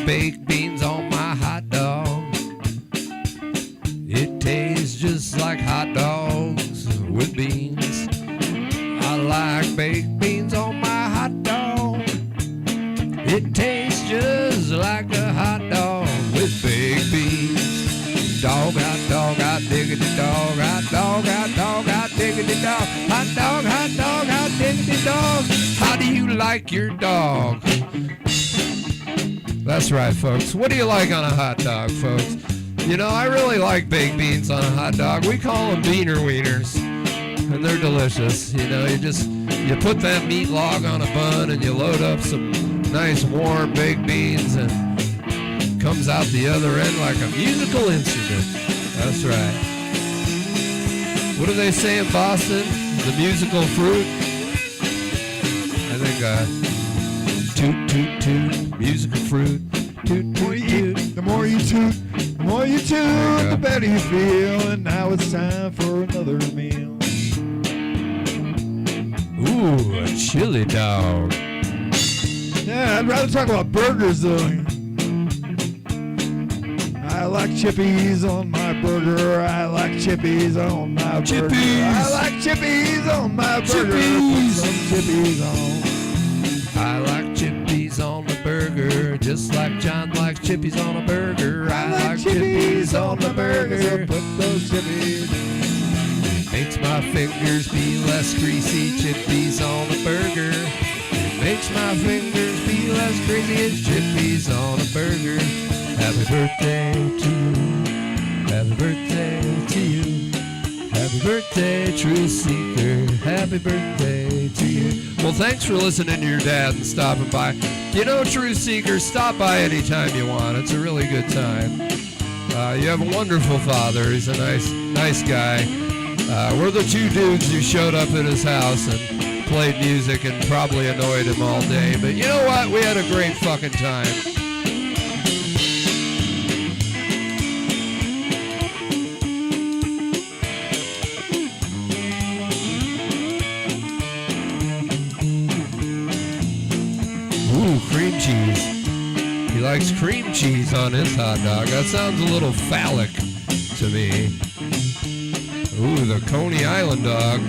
Baked beans on my hot dog. It tastes just like hot dogs with beans. I like baked beans on my hot dog. It tastes just like a hot dog with baked beans. Dog, hot diggity dog. Hot dog, hot diggity dog. Hot diggity dog. How do you like your dog? That's right, folks. What do you like on a hot dog, folks? You know, I really like baked beans on a hot dog. We call them beaner wieners, and they're delicious. You know, you put that meat log on a bun, and you load up some nice warm baked beans, and it comes out the other end like a musical instrument. That's right. What do they say in Boston? The musical fruit? I think, toot, toot, toot, musical fruit. Toot, toot, toot. The more you toot, the better you feel. And now it's time for another meal. Ooh, a chili dog. Yeah, I'd rather talk about burgers though. I like chippies on my burger. I like chippies on my burger. I like chippies on my burger. Put some chippies on. I like chippies on the burger, just like John likes chippies on a burger. I like chippies on the burger. Put those chippies. It makes my fingers be less greasy. Chippies on the burger. It makes my fingers be less greasy. It's chippies on a burger. Happy birthday to you. Happy birthday to you. Happy birthday, Truth Seeker. Happy birthday to you. Well, thanks for listening to your dad and stopping by. You know, Truth Seekers, stop by anytime you want. It's a really good time. You have a wonderful father. He's a nice guy. We're the two dudes who showed up at his house and played music and probably annoyed him all day. But you know what? We had a great fucking time. Cream cheese. He likes cream cheese on his hot dog. That sounds a little phallic to me. Ooh, the Coney Island dog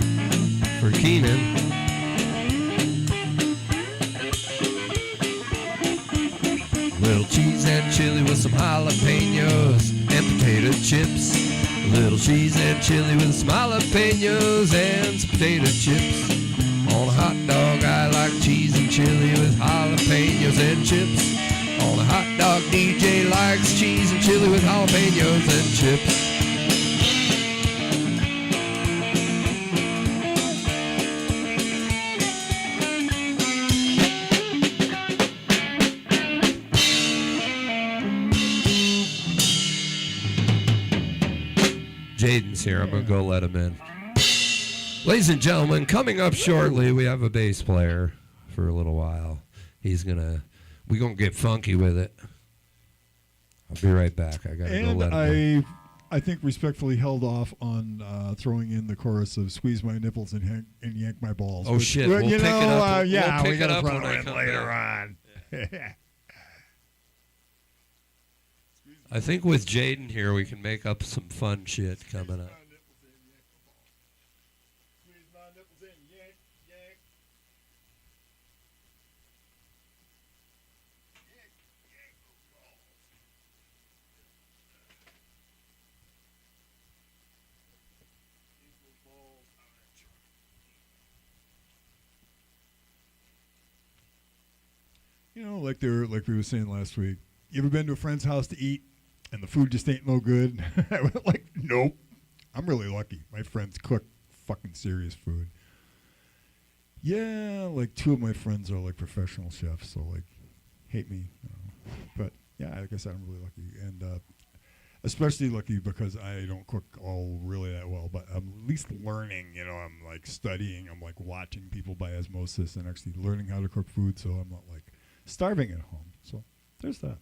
for Keenan. Little cheese and chili with some jalapenos and potato chips. Little cheese and chili with some jalapenos and some potato chips. On a hot dog, I like cheese and chili with jalapenos and chips. On a hot dog, DJ likes cheese and chili with jalapenos and chips. Jaden's here. I'm going to go let him in. Ladies and gentlemen, coming up shortly, we have a bass player for a little while. We're going to get funky with it. I'll be right back. I got to go let him in. I think respectfully held off on throwing in the chorus of "Squeeze My Nipples and Yank My Balls." Oh, shit. We'll pick it up. Yeah, we'll we pick got it up to when I come later back. on. I think with Jaden here, we can make up some fun shit coming up. You know, like we were saying last week. You ever been to a friend's house to eat and the food just ain't no good? Like, nope. I'm really lucky. My friends cook fucking serious food. Yeah, like two of my friends are like professional chefs, so like, hate me. But yeah, I guess I'm really lucky, and especially lucky because I don't cook all really that well, but I'm at least learning. You know, I'm like studying. I'm like watching people by osmosis and actually learning how to cook food, so I'm not like starving at home. So there's that.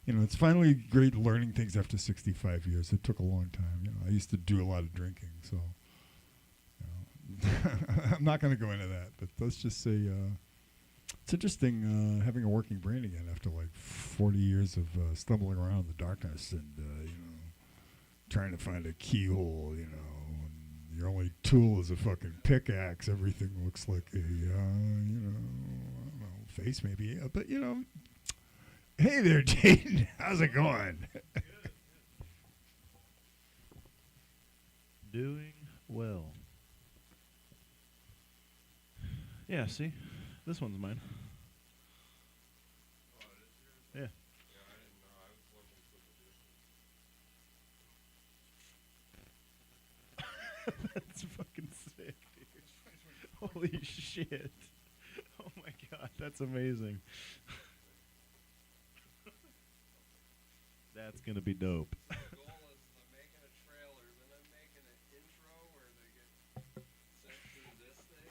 You know, it's finally great learning things after 65 years. It took a long time. You know, I used to do a lot of drinking, so you know, I'm not going to go into that. But let's just say it's interesting having a working brain again after like 40 years of stumbling around in the darkness and you know, trying to find a keyhole. You know, and your only tool is a fucking pickaxe. Everything looks like a you know, I don't know, face maybe, but you know. Hey there, Jaden. How's it going? Doing well. Yeah, see? This one's mine. Yeah. That's fucking sick, dude. Holy shit. Oh my god, that's amazing. That's gonna be dope. The goal is I'm making a trailer, then I'm making an intro where they get sent through this thing.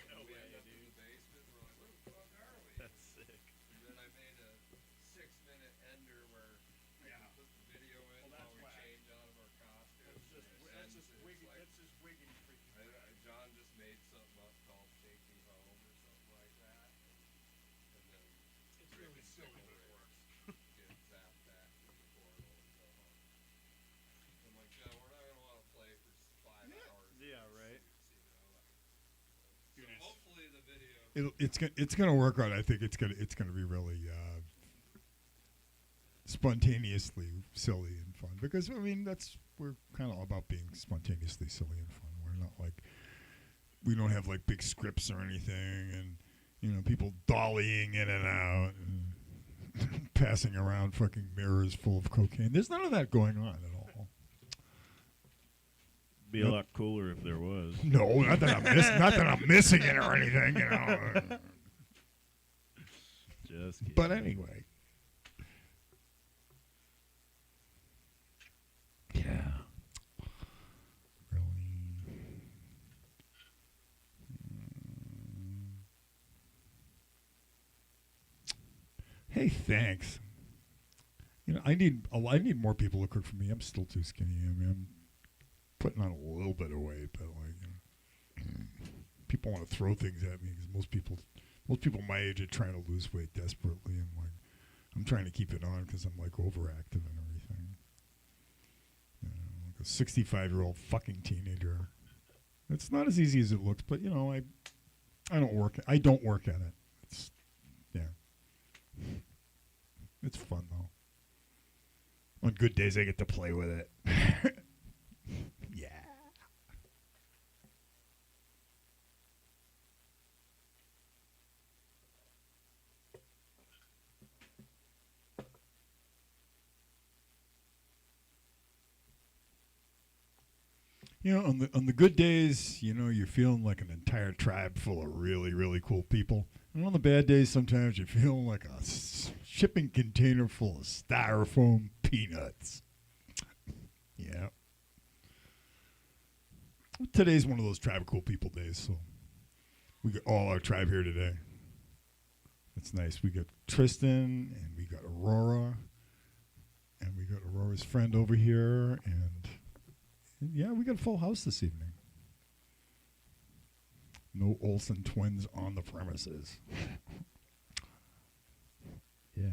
No we way, end up in dude. the basement. We're like, where the fuck are we? That's sick. And then I made a 6-minute ender where I can put the video in while we change out of our costumes. wigging freaking. John just made something up called Take Me Home or something like that. And then It's really silly, but it works. get zapped back through the portal and go home. I'm like, John, we're not going to want to play for 5 hours. Yeah, right. So hopefully the video. It's gonna work out. I think it's gonna be really spontaneously silly and fun because I mean we're kind of all about being spontaneously silly and fun. We're not like we don't have like big scripts or anything, and you know people dollying in and out and passing around fucking mirrors full of cocaine. There's none of that going on at all. Be a lot cooler if there was. No, not that I'm missing it or anything, you know. Just kidding. But anyway. Yeah. Really. Hey, thanks. You know, I need more people to cook for me. I'm still too skinny. I mean, I'm putting on a little bit of weight, but like, you know, people want to throw things at me because most people my age are trying to lose weight desperately, and like, I'm trying to keep it on because I'm like overactive and everything. You know, like a 65-year-old fucking teenager. It's not as easy as it looks, but you know, I don't work at it. It's it's fun though. On good days, I get to play with it. Yeah. You know, on the good days, you know, you're feeling like an entire tribe full of really, really cool people. And on the bad days, sometimes you're feeling like a shipping container full of styrofoam peanuts. Yeah. Today's one of those tribe of cool people days, so we got all our tribe here today. It's nice. We got Tristan, and we got Aurora, and we got Aurora's friend over here, and yeah, we got a full house this evening. No Olsen twins on the premises. Yeah.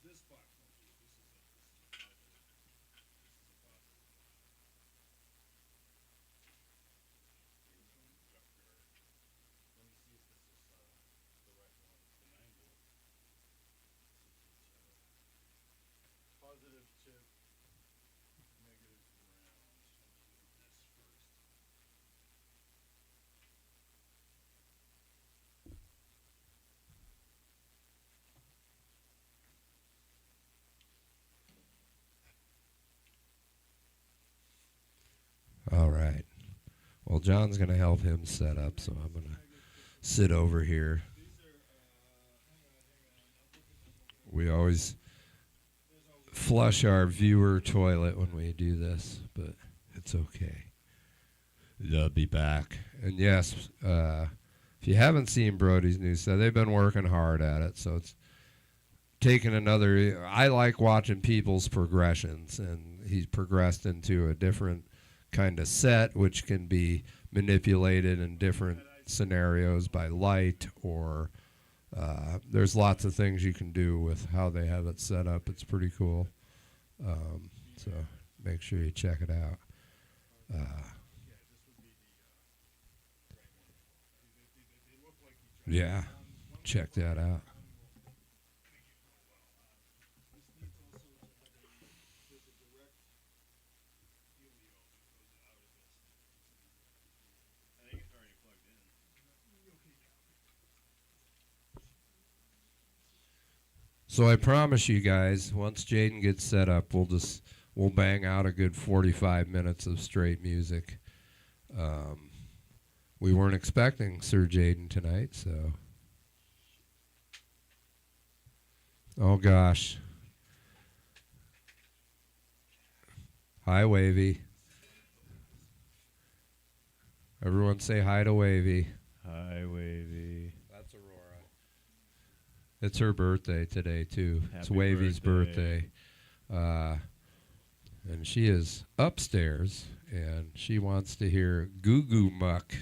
This box won't do. This is a positive. Well, John's going to help him set up, so I'm going to sit over here. We always flush our viewer toilet when we do this, but it's okay. They'll be back. And yes, if you haven't seen Brody's new set, they've been working hard at it, so it's taken another. I like watching people's progressions, and he's progressed into a different kind of set, which can be manipulated in different scenarios by light, or there's lots of things you can do with how they have it set up. It's pretty cool. So make sure you check it out. Yeah, check that out. So I promise you guys, once Jaden gets set up, we'll bang out a good 45 minutes of straight music. We weren't expecting Sir Jaden tonight, so. Oh gosh. Hi, Wavy. Everyone say hi to Wavy. Hi, Wavy. That's Aurora. It's her birthday today, too. Happy it's Wavy's birthday. And she is upstairs, and she wants to hear Goo Goo Muck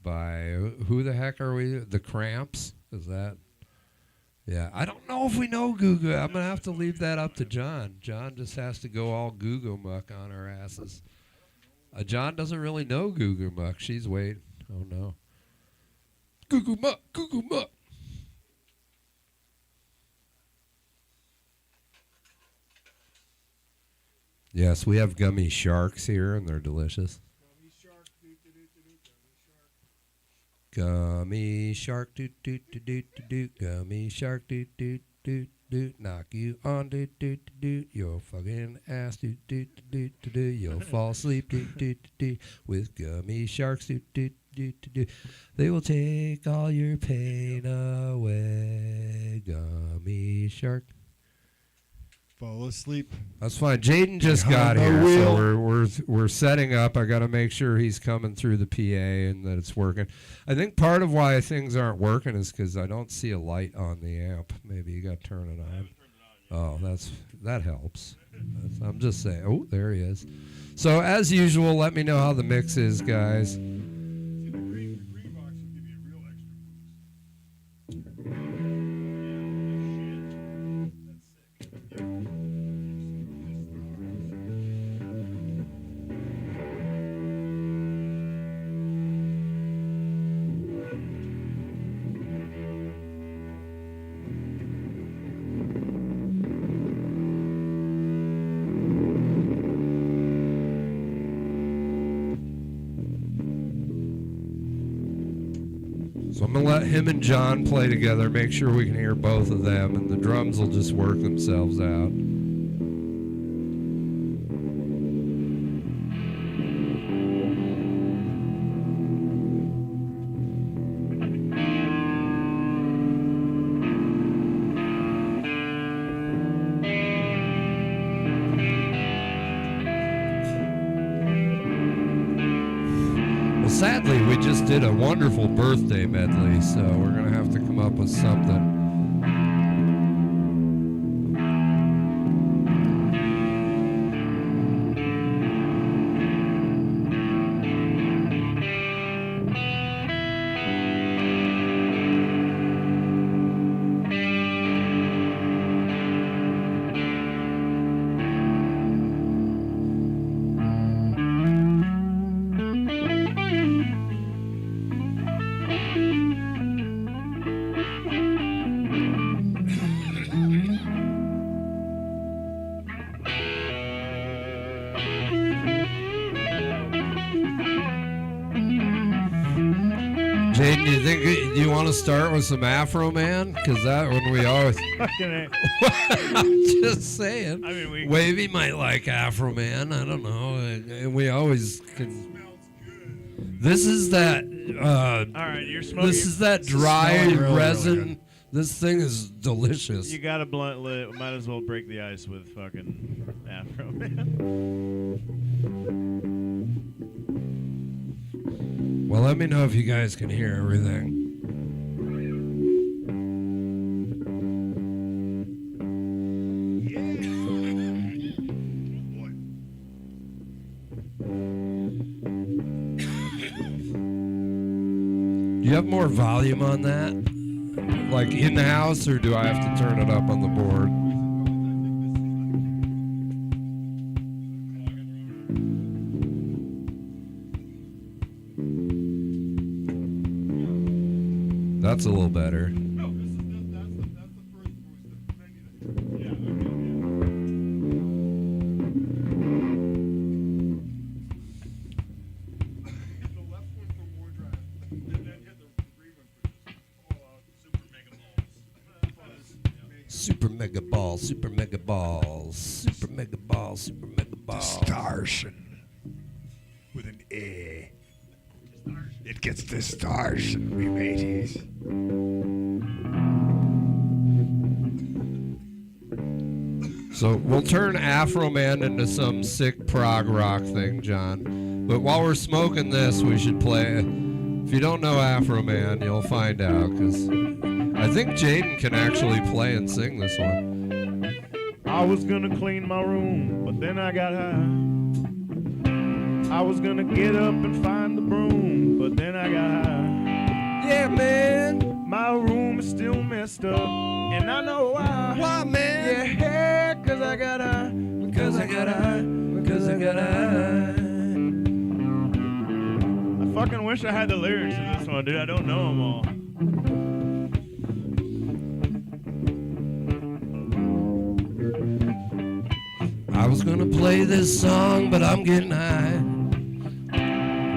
by, who the heck are we? The Cramps? Is that? Yeah, I don't know if we know Goo Goo. I'm going to have to leave that up to John. John just has to go all Goo Goo Muck on our asses. John doesn't really know Goo Goo Muck. She's waiting. Oh, no. Goo Goo Muck, Goo Goo Muck. Yes, we have gummy sharks here, and they're delicious. Gummy shark, doot doot doot doot doot. Gummy shark, doot doot doot doot. Knock you on, doot doot doot. Your fucking ass, doot doot doot doot. You'll fall asleep, doot doot doot. With gummy sharks, doot doot doot doot. They will take all your pain away. Gummy shark. Fall asleep. That's fine. Jaden just got here, so we're setting up. I got to make sure he's coming through the PA and that it's working. I think part of why things aren't working is because I don't see a light on the amp. Maybe you got to turn it on. Oh, that helps. I'm just saying. Oh, there he is. So as usual, let me know how the mix is, guys. So I'm going to let him and John play together, make sure we can hear both of them, and the drums will just work themselves out. Sadly, we just did a wonderful birthday medley, so we're going to have to come up with something. Jaden, do you want to start with some Afro Man? Because that one we always. I'm just saying. I mean, Wavy might like Afro Man. I don't know. And we always can. This is that. All right, you're smoking. This is that dry really, resin. really this thing is delicious. You got a blunt lit. Might as well break the ice with fucking Afro Man. Well, let me know if you guys can hear everything. Do you have more volume on that? Like in the house, or do I have to turn it up on the board? That's a little better. No, that's the first booster. Yeah, hit the left one for war drive, and then hit the green one for super mega balls. Super mega balls, super mega balls, super mega balls, super mega balls. Distortion. With an A. It gets distortion, we mateys. So we'll turn Afro Man into some sick prog rock thing, John. But while we're smoking this, we should play. If you don't know Afro Man, you'll find out, because I think Jaden can actually play and sing this one. I was gonna clean my room, but then I got high. I was gonna get up and find the broom, but then I got high. Yeah, man. My room is still messed up, and I know why. Why, man? Yeah, cause I got high, because I got high, because I got high. I fucking wish I had the lyrics to this one, dude. I don't know them all. I was gonna play this song, but I'm getting high.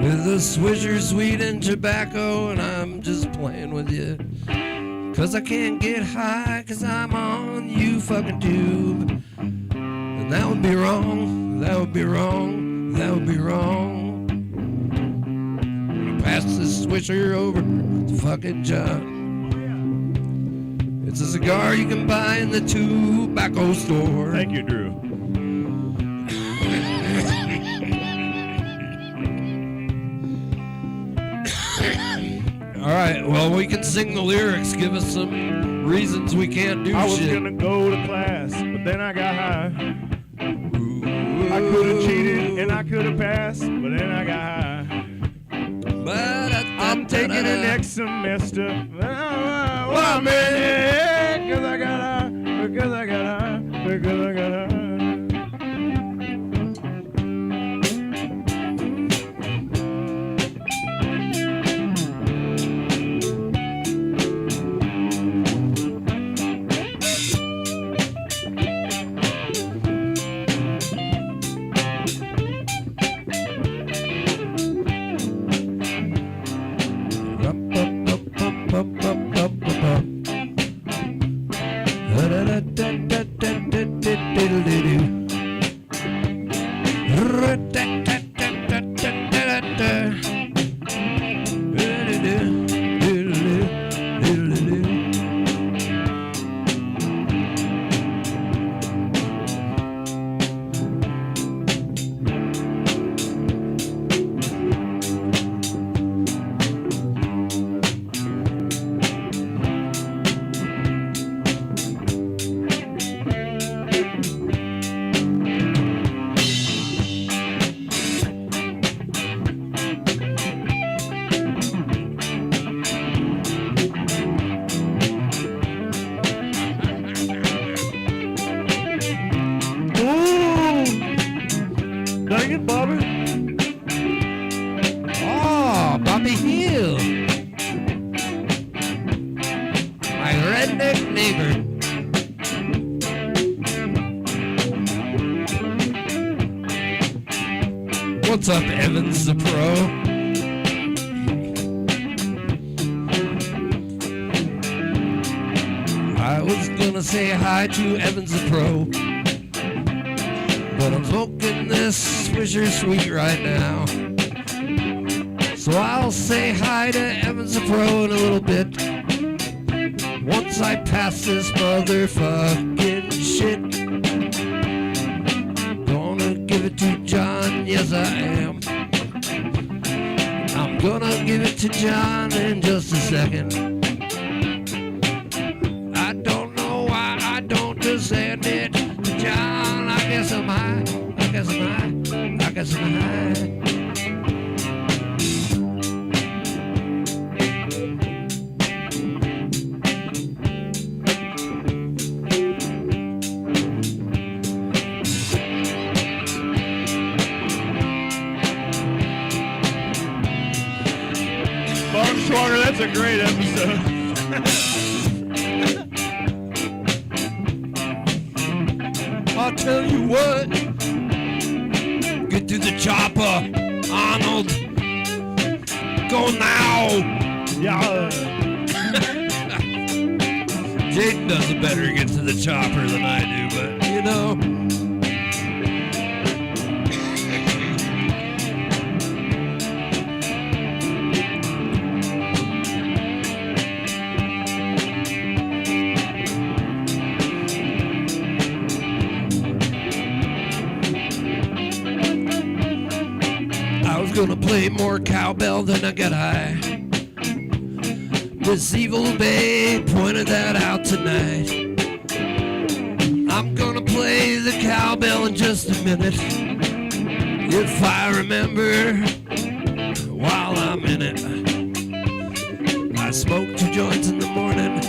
With a swisher, sweet, and tobacco, and I'm just playing with you. Cause I can't get high, cause I'm on you fucking tube. And that would be wrong, that would be wrong, that would be wrong. Pass this swisher over to fucking John. It's a cigar you can buy in the tobacco store. Thank you, Drew. All right, well, we can sing the lyrics. Give us some reasons we can't do I was shit. gonna go to class, but then I got high. I could have cheated and I could have passed, but then I got high. I'm taking it next semester. Why, man? Because I got high, because I got high, because I got high. Dang it, Bobby. Oh, Bobby Hill. My redneck neighbor. What's up, Evans the Pro? I was gonna say hi to Evans the Pro, but I'm smoking this Swisher Sweet right now. So I'll say hi to Evans the Pro in a little bit. Once I pass this motherfucking shit. Gonna give it to John, yes I am. I'm gonna give it to John in just a second. I don't know why I don't just send it to John. I guess I'm high, I guess I'm high, I guess I'm high. That's a great episode. I'll tell you what. Get to the chopper, Arnold. Go now. Yeah. Jaden does it better get to the chopper than I do, but you know. Gonna play more cowbell than I got high. This evil babe pointed that out tonight. I'm gonna play the cowbell in just a minute, if I remember while I'm in it. I smoke 2 joints in the morning,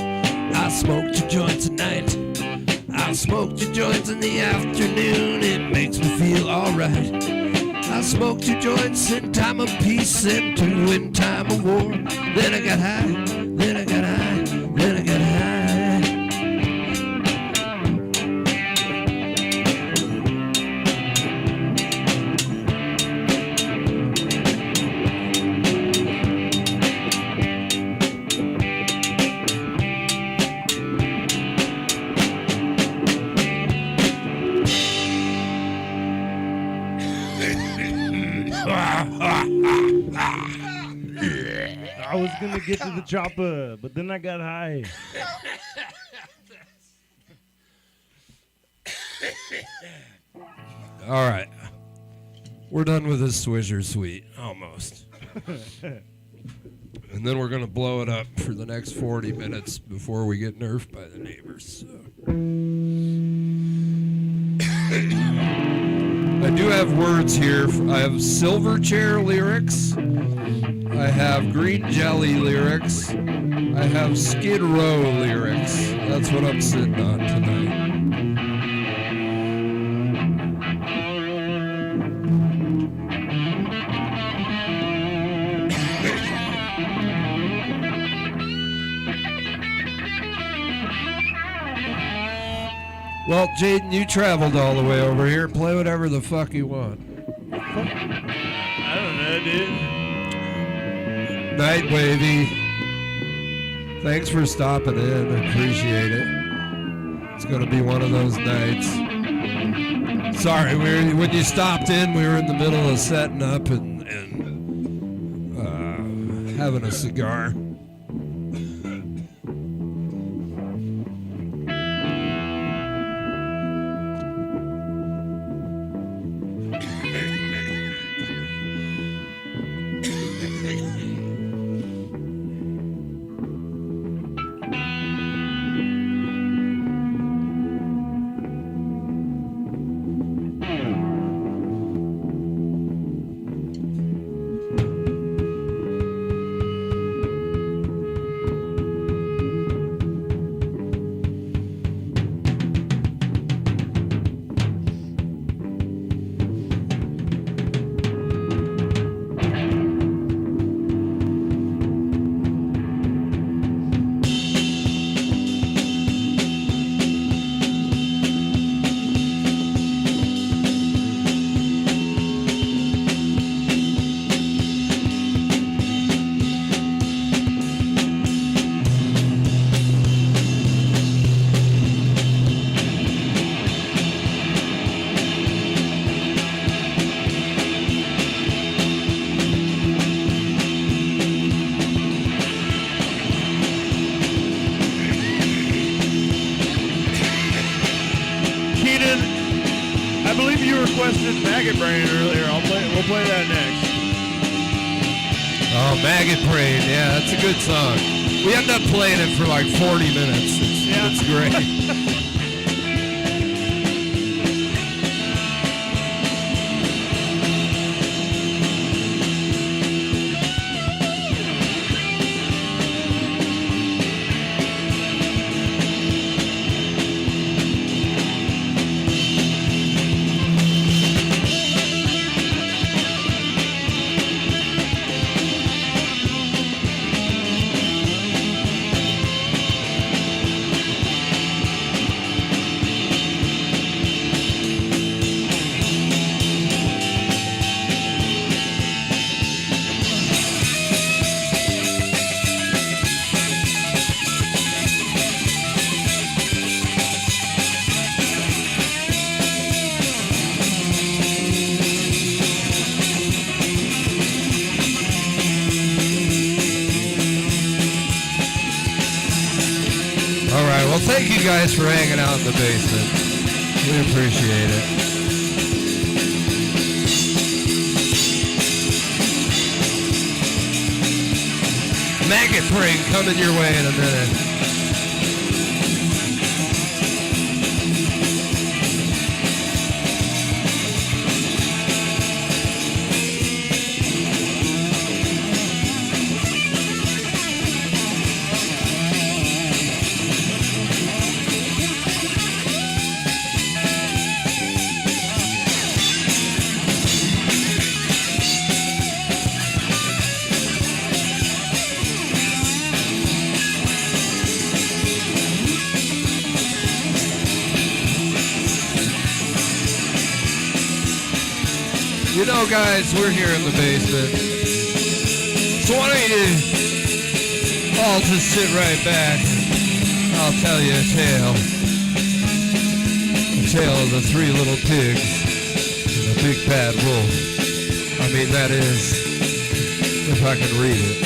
I smoke 2 joints at night, I smoke 2 joints in the afternoon, it makes me feel alright. I smoked 2 joints in time of peace and 2 in time of war. Then I got high, then I got high, then I got high. I was gonna get to the chopper, but then I got high. All right. We're done with this Swisher Sweet, almost. And then we're going to blow it up for the next 40 minutes before we get nerfed by the neighbors. So. I do have words here. I have Silverchair lyrics. I have Green Jelly lyrics. I have Skid Row lyrics. That's what I'm sitting on tonight. Well, Jaden, you traveled all the way over here. Play whatever the fuck you want. I don't know, dude. Night, Wavy. Thanks for stopping in. I appreciate it. It's going to be one of those nights. Sorry, when you stopped in, we were in the middle of setting up and having a cigar. requested Maggot Brain earlier. We'll play that next. Oh, Maggot Brain. Yeah, that's a good song. We end up playing it for like 40 minutes. It's great. Thank you guys for hanging out in the basement. We appreciate it. Maggot Brain coming your way in a minute. You know, guys, we're here in the basement. So why don't you all just sit right back and I'll tell you a tale. A tale of the three little pigs and a big bad wolf. I mean, that is, if I can read it.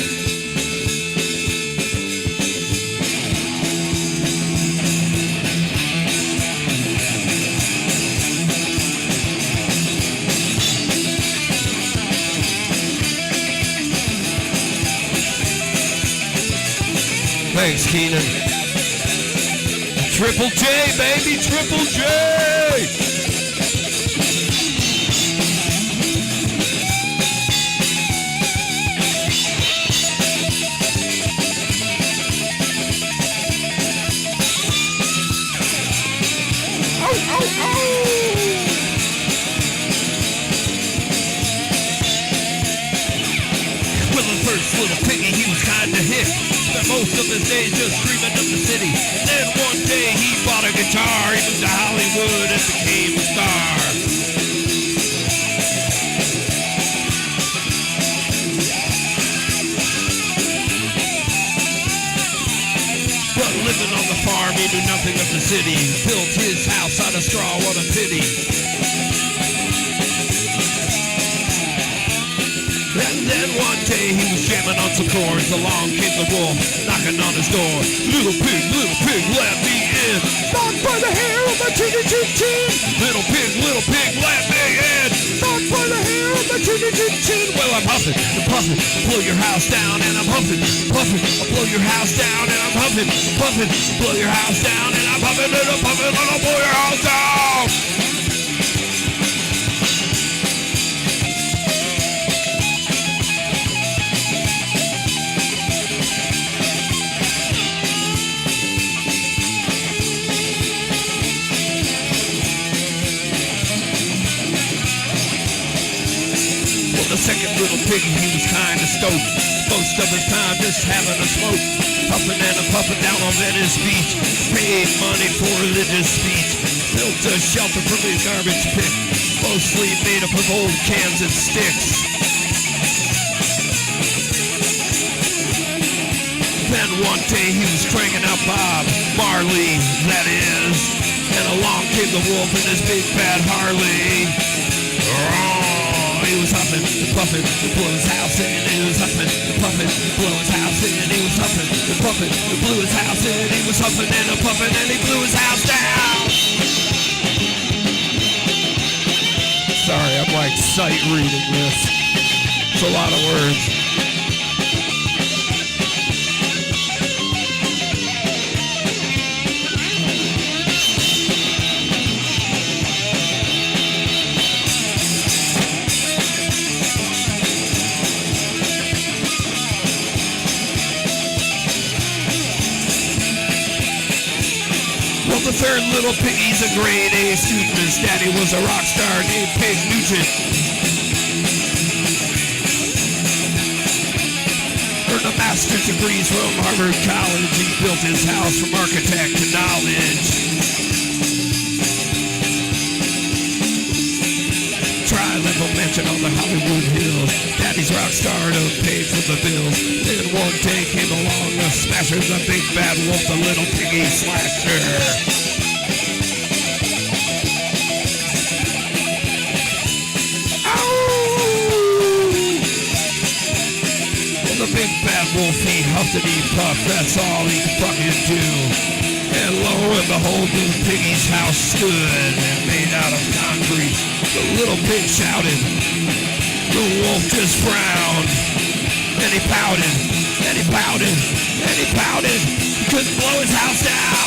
Thanks, Keenan. Triple J, baby, Triple J! Well, the first little piggy, he was kinda hip. Spent most of his days just dreaming of the city. Then one day he bought a guitar. He moved to Hollywood and became a star. But living on the farm, he knew nothing of the city. Built his house out of straw, what a pity. And then one day he was jamming on some chords. Along came the wolf, knocking on his door. Little pig, let me in. Not by the hair of my chinny chin chin. Little pig, let me in. Not by the hair of my chinny chin chin. Well, I'm huffing and puffing, blow your house down. And I'm huffing, I'll blow your house down. And I'm huffing, blow your house down. And I'm huffing, and I'll blow your house down. The second little piggy, he was kinda stoked. Most of his time just having a smoke. Puffing and a puffing down on Venice Beach. Paid money for religious speech. Built a shelter from his garbage pit. Mostly made up of old cans and sticks. Then one day he was cranking out Bob Marley, that is. And along came the wolf in his big bad Harley. He was huffing, puffing, blew his house in. He was huffing, puffing, blew his house in. He was huffing, puffing, blew his house in. He was huffing and puffing, and he blew his house down. like sight reading this. It's a lot of words. Well, the third little piggy's a grade A student. His daddy was a rock star named Pig Nugent. Earned a master's degrees from Harvard College. He built his house from architect to knowledge. Tri-level mansion on the Hollywood Hills. Daddy's rock star don't pay for the bills. Then one day came along a smasher, the big bad wolf, the little piggy slasher. The big bad wolf, he huffed and he puffed, that's all he could fucking do. And lo and behold, the piggy's house stood and made out of concrete. The little pig shouted, the wolf just frowned, and he pouted, and he pouted, and he pouted. He couldn't blow his house down.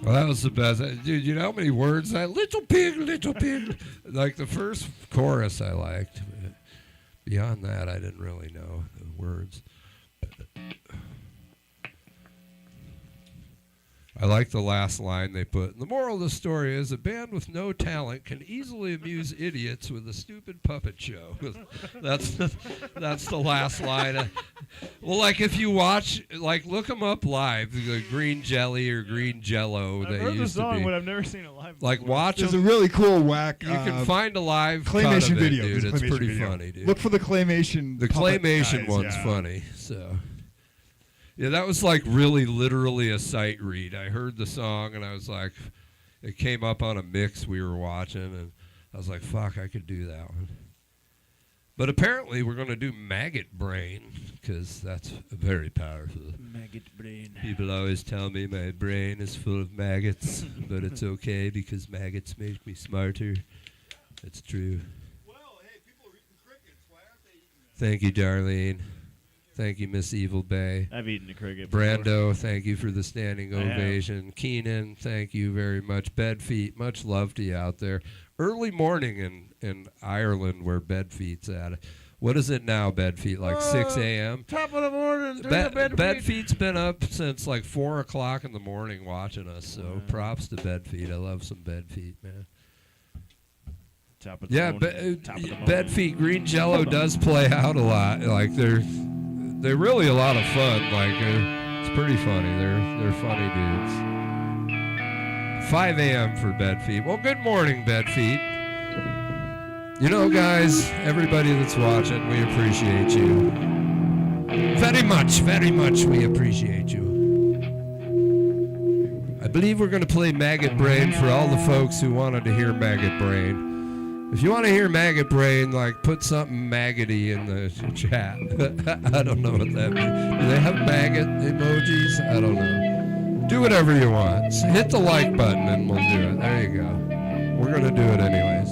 Well, that was the best. Dude, you know how many words that little pig, little pig. Like the first chorus I liked. Beyond that, I didn't really know the words. I like the last line they put. The moral of the story is a band with no talent can easily amuse idiots with a stupid puppet show. that's the last line. Well, like if you watch, like look them up live, the Green Jelly or Green Jello. I've heard the song, but I've never seen it live. Like watch There's them. a really cool whack. You can find a live claymation cut of it, video. dude. It's pretty video. funny, dude. Look for the claymation. The puppet claymation guys, one's yeah. funny. So, yeah, that was like really literally a sight read. I heard the song and I was like, it came up on a mix we were watching, and I was like, fuck, I could do that one. But apparently we're going to do Maggot Brain, because that's very powerful. Maggot brain. People always tell me my brain is full of maggots, but it's okay because maggots make me smarter. It's true. Well, hey, people are eating crickets. Why aren't they eating them? Thank you, Darlene. Thank you, Miss Evil Bay. I've eaten a cricket. Brando, thank you for the standing I have. ovation. Keenan, thank you very much. Bedfeet, much love to you out there. Early morning in Ireland where Bedfeet's at. What is it now, Bedfeet? Like 6 a.m.? Top of the morning. Bedfeet. Bedfeet's been up since like 4 o'clock in the morning watching us, so props to Bedfeet. I love some Bedfeet, man. Top of the Yeah, morning. Top of the morning. Bedfeet Green Jello does play out a lot. Like they're really a lot of fun. Like it's pretty funny. They're funny dudes. 5 a.m. for Bedfeet. Well, good morning, Bedfeet. You know, guys, everybody that's watching, we appreciate you. Very much we appreciate you. I believe we're going to play Maggot Brain for all the folks who wanted to hear Maggot Brain. If you want to hear Maggot Brain, like, put something maggoty in the chat. I don't know what that means. Do they have maggot emojis? I don't know. Do whatever you want. Hit the like button and we'll do it. There you go. We're going to do it anyways.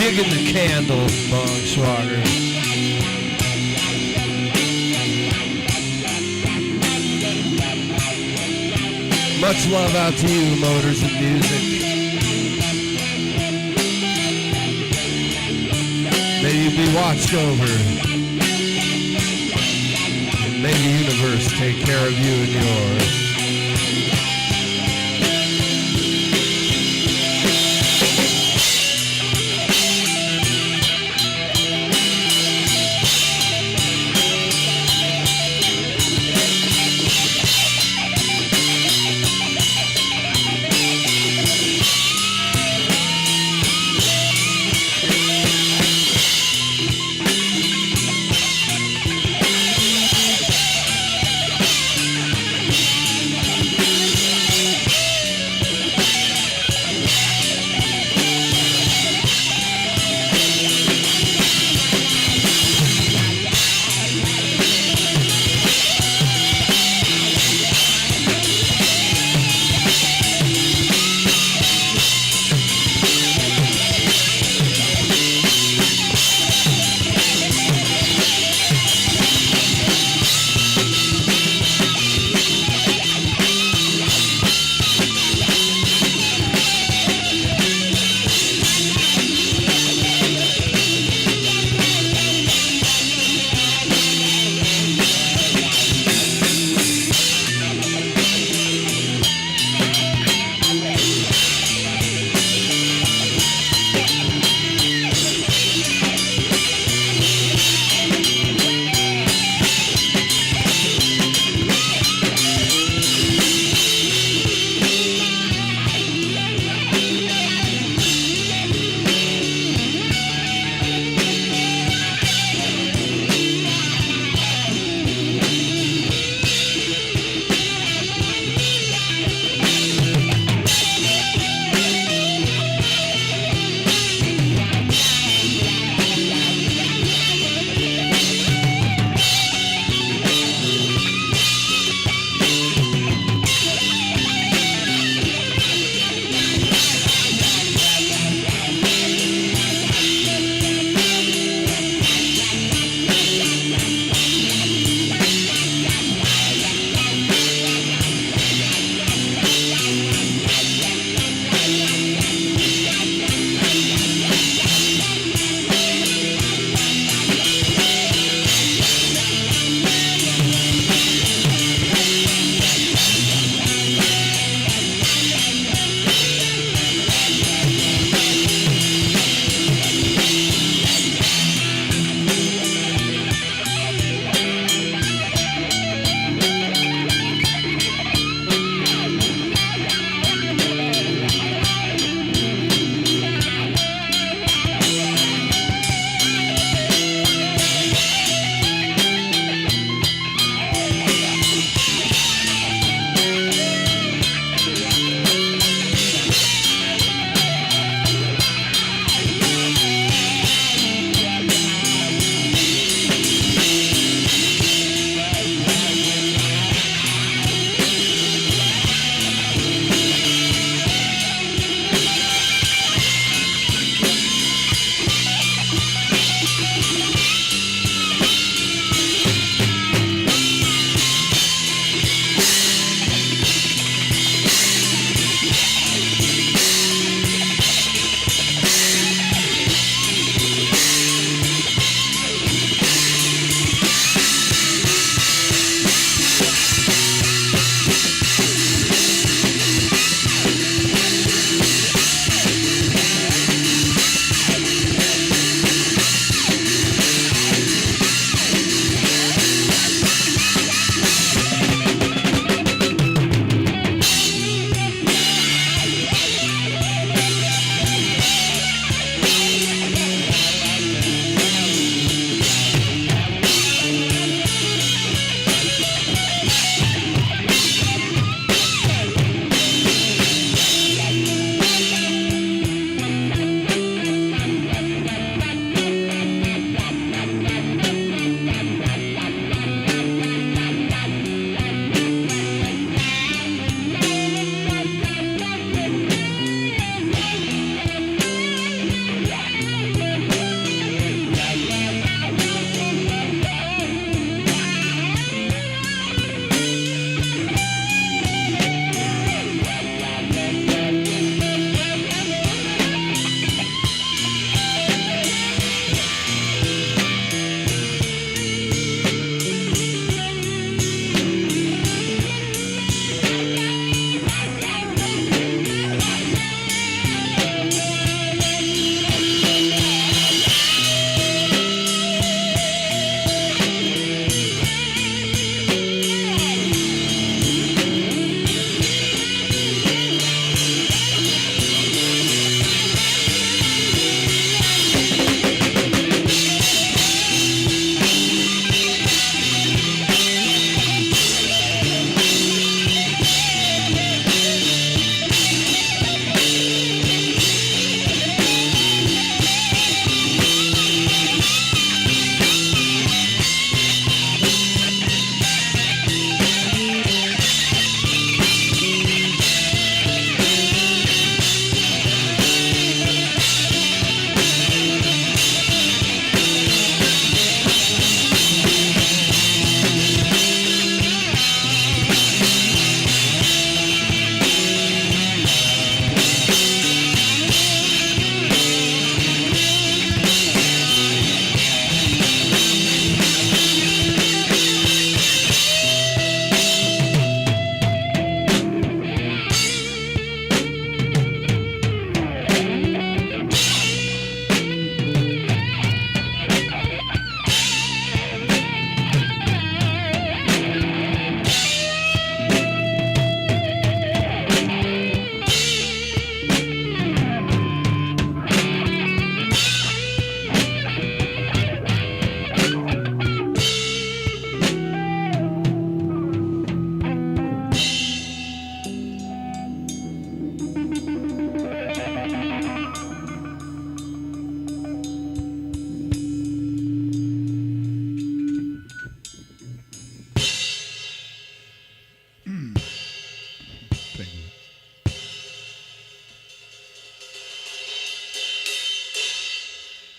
Digging the candles, Bongschwager. Much love out to you, Motors and Music. May you be watched over. And may the universe take care of you and yours.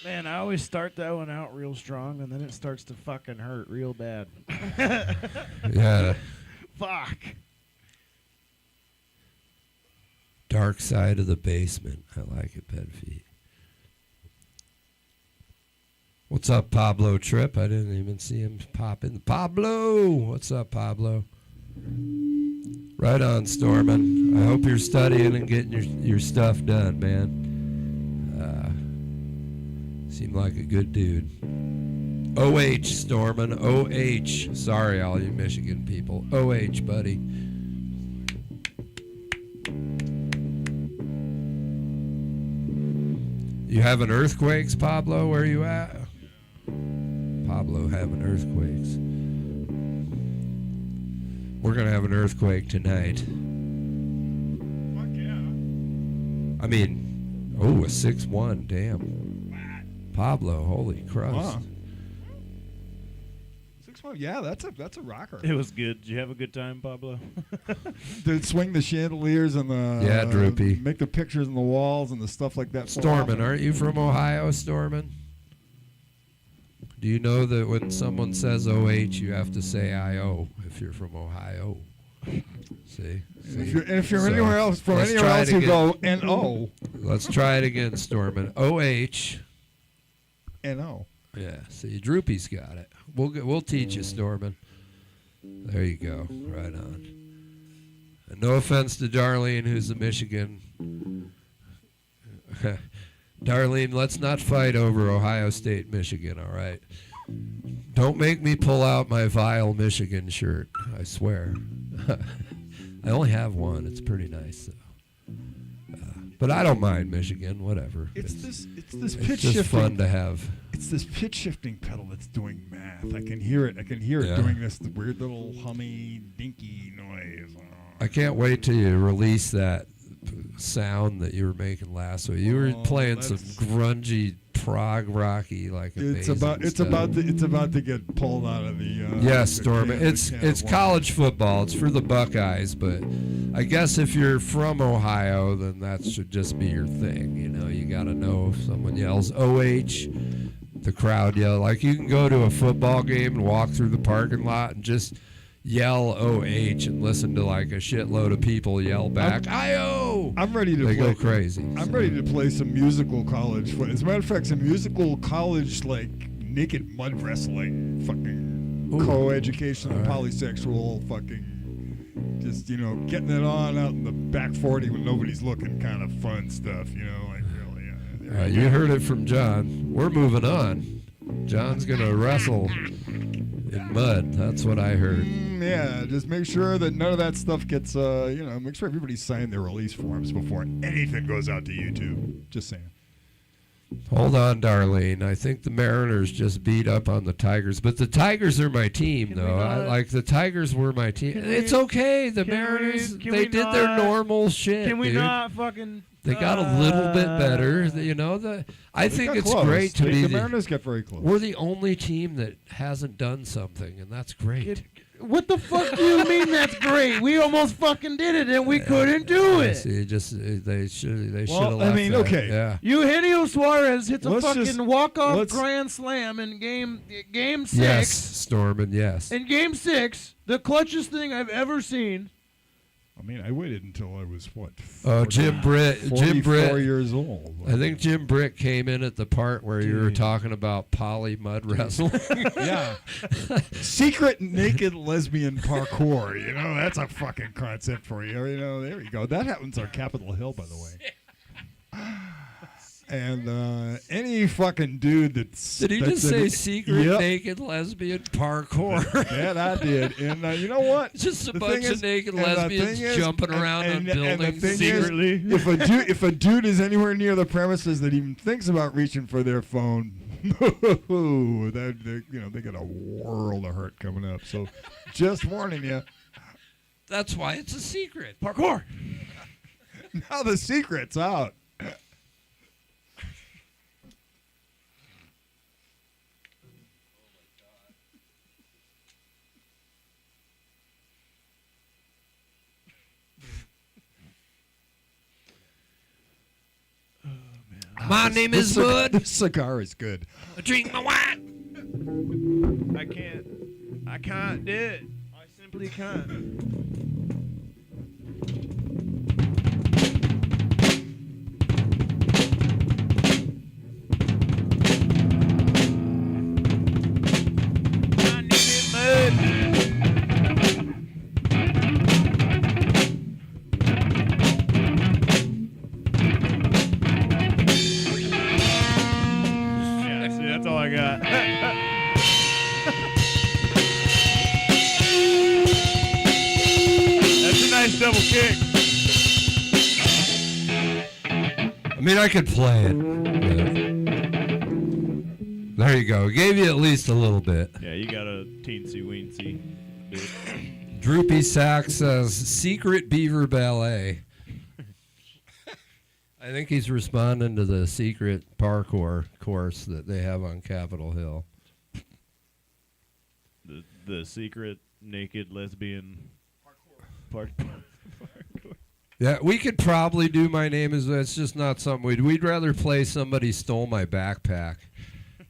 Man, I always start that one out real strong, and then it starts to fucking hurt real bad. Yeah. Fuck. Dark Side of the Basement. I like it, Bed Feet. What's up, Pablo Tripp? I didn't even see him pop in. Pablo! What's up, Pablo? Right on, Stormin. I hope you're studying and getting your stuff done, man. Seemed like a good dude. OH, Stormin. OH. Sorry, all you Michigan people. OH, buddy. You having earthquakes, Pablo? Where are you at? Pablo having earthquakes. We're going to have an earthquake tonight. Fuck yeah. I mean, a 6-1. Damn. Pablo, holy Christ. Wow. 6-1. Yeah, that's a rocker. It was good. Did you have a good time, Pablo? Did swing the chandeliers and the Yeah, droopy. make the pictures on the walls and the stuff like that. Stormin, aren't you from Ohio, Stormin? Do you know that when someone says OH, you have to say IO if you're from Ohio? See? If you're So, anywhere else, from let's anywhere try else, it you again. go N-O. Let's try it again, Stormin. OH. N-O. Yeah, see, Droopy's got it. We'll teach you, Stormin. There you go. Right on. And no offense to Darlene, who's a Michigan. Darlene, let's not fight over Ohio State, Michigan, all right? Don't make me pull out my vile Michigan shirt, I swear. I only have one. It's pretty nice, though. But I don't mind Michigan, whatever. It's this It's pitch just shifting. fun to have. It's this pitch shifting pedal that's doing math. I can hear it. I can hear Yeah. it doing this weird little hummy, dinky noise. I can't wait till you release that sound that you were making last week. You were playing some grungy prog rocky like It's amazing about stuff. it's about to get pulled out of the Yes, the Storm. can- It's can of it's worms. college football. It's for the Buckeyes, but I guess if you're from Ohio, then that should just be your thing. You know, you got to know if someone yells OH, the crowd yell. Like you can go to a football game and walk through the parking lot and just yell OH and listen to like a shitload of people yell back IO. I'm ready to They play. go crazy. I'm ready to play some musical college foot. As a matter of fact, some musical college like naked mud wrestling, fucking Ooh. co-educational, All right. polysexual, fucking just getting it on out in the back 40 when nobody's looking, kind of fun stuff. Like really. There You heard it from John. We're moving on. John's gonna wrestle in mud. That's what I heard. Yeah, just make sure that none of that stuff gets, make sure everybody signed their release forms before anything goes out to YouTube. Just saying. Hold on, Darlene. I think the Mariners just beat up on the Tigers, but the Tigers are my team, Can we though. not- The Tigers were my team. Can we- It's okay. The can we- Mariners, can they we did their not- normal shit, Can we dude. not fucking... They got a little bit better. I They think got it's close. great to be The Mariners got very close. we're the only team that hasn't done something, and that's great. What the fuck do you mean that's great? We almost fucking did it and we couldn't do it. See, they should have Well, left I mean, that. okay. Yeah. Eugenio Suarez hits a Let's fucking just- walk-off let's- grand slam in game six. Yes, Stormin, yes. In game 6, the clutchest thing I've ever seen. I mean, I waited until I was, what? Jim Britt. 44 years old. I think Jim Britt came in at the part where you were talking about poly mud wrestling. Yeah. Secret naked lesbian parkour. That's a fucking concept for you. There you go. That happens on Capitol Hill, by the way. And any fucking dude that's... Did he that's just say an- secret Yep. naked lesbian parkour? That I did. And you know what? Just a The bunch thing of is- naked and the lesbians thing is- jumping around on and the buildings thing is, secretly. if a dude is anywhere near the premises that even thinks about reaching for their phone, they got a world of hurt coming up. So, just warning you. That's why it's a secret. Parkour. Now the secret's out. My name is Bud. This cigar is good. I drink my wine. I can't do it. I simply can't. That's all I got. That's a nice double kick. I mean, I could play it. There you go. Gave you at least a little bit. Yeah, you got a teensy weensy. Droopy Sack says, Secret Beaver Ballet. I think he's responding to the secret parkour course that they have on Capitol Hill. The secret naked lesbian parkour. Yeah, we could probably do My Name Is... It's just not something we'd rather play Somebody Stole My Backpack.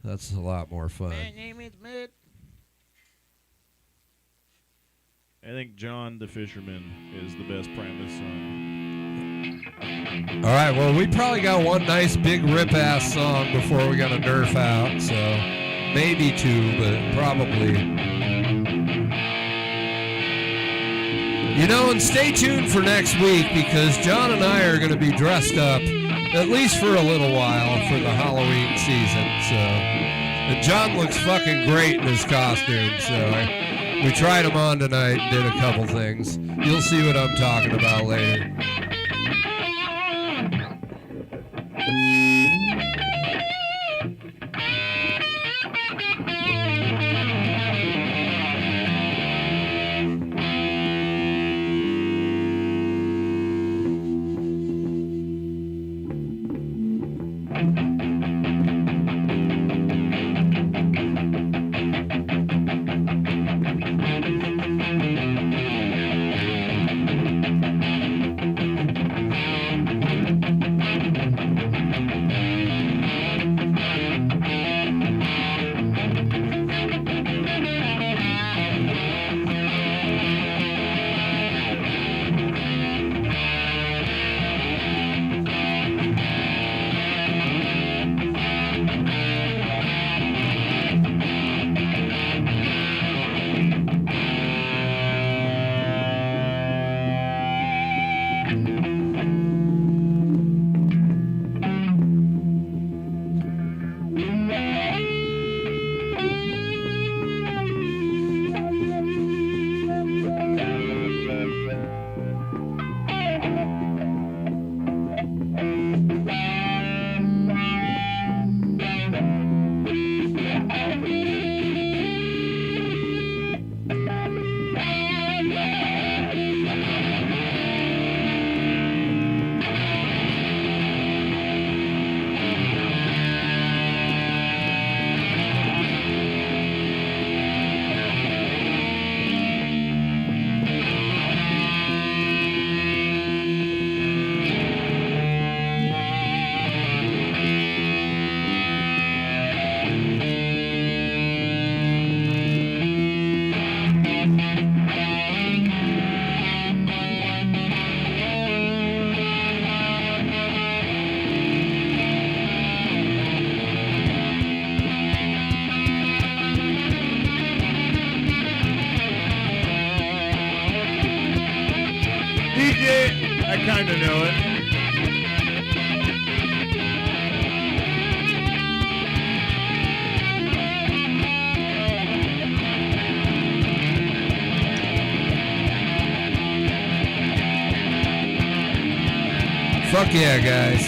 That's a lot more fun. My name is Mid. I think John the Fisherman is the best Primus song. All right, well, we probably got one nice big rip-ass song before we got to nerf out, so maybe two, but probably. You know, and stay tuned for next week because John and I are going to be dressed up, at least for a little while, for the Halloween season, so. And John looks fucking great in his costume, so we tried him on tonight and did a couple things. You'll see what I'm talking about later. I kind of know it. Fuck yeah, guys.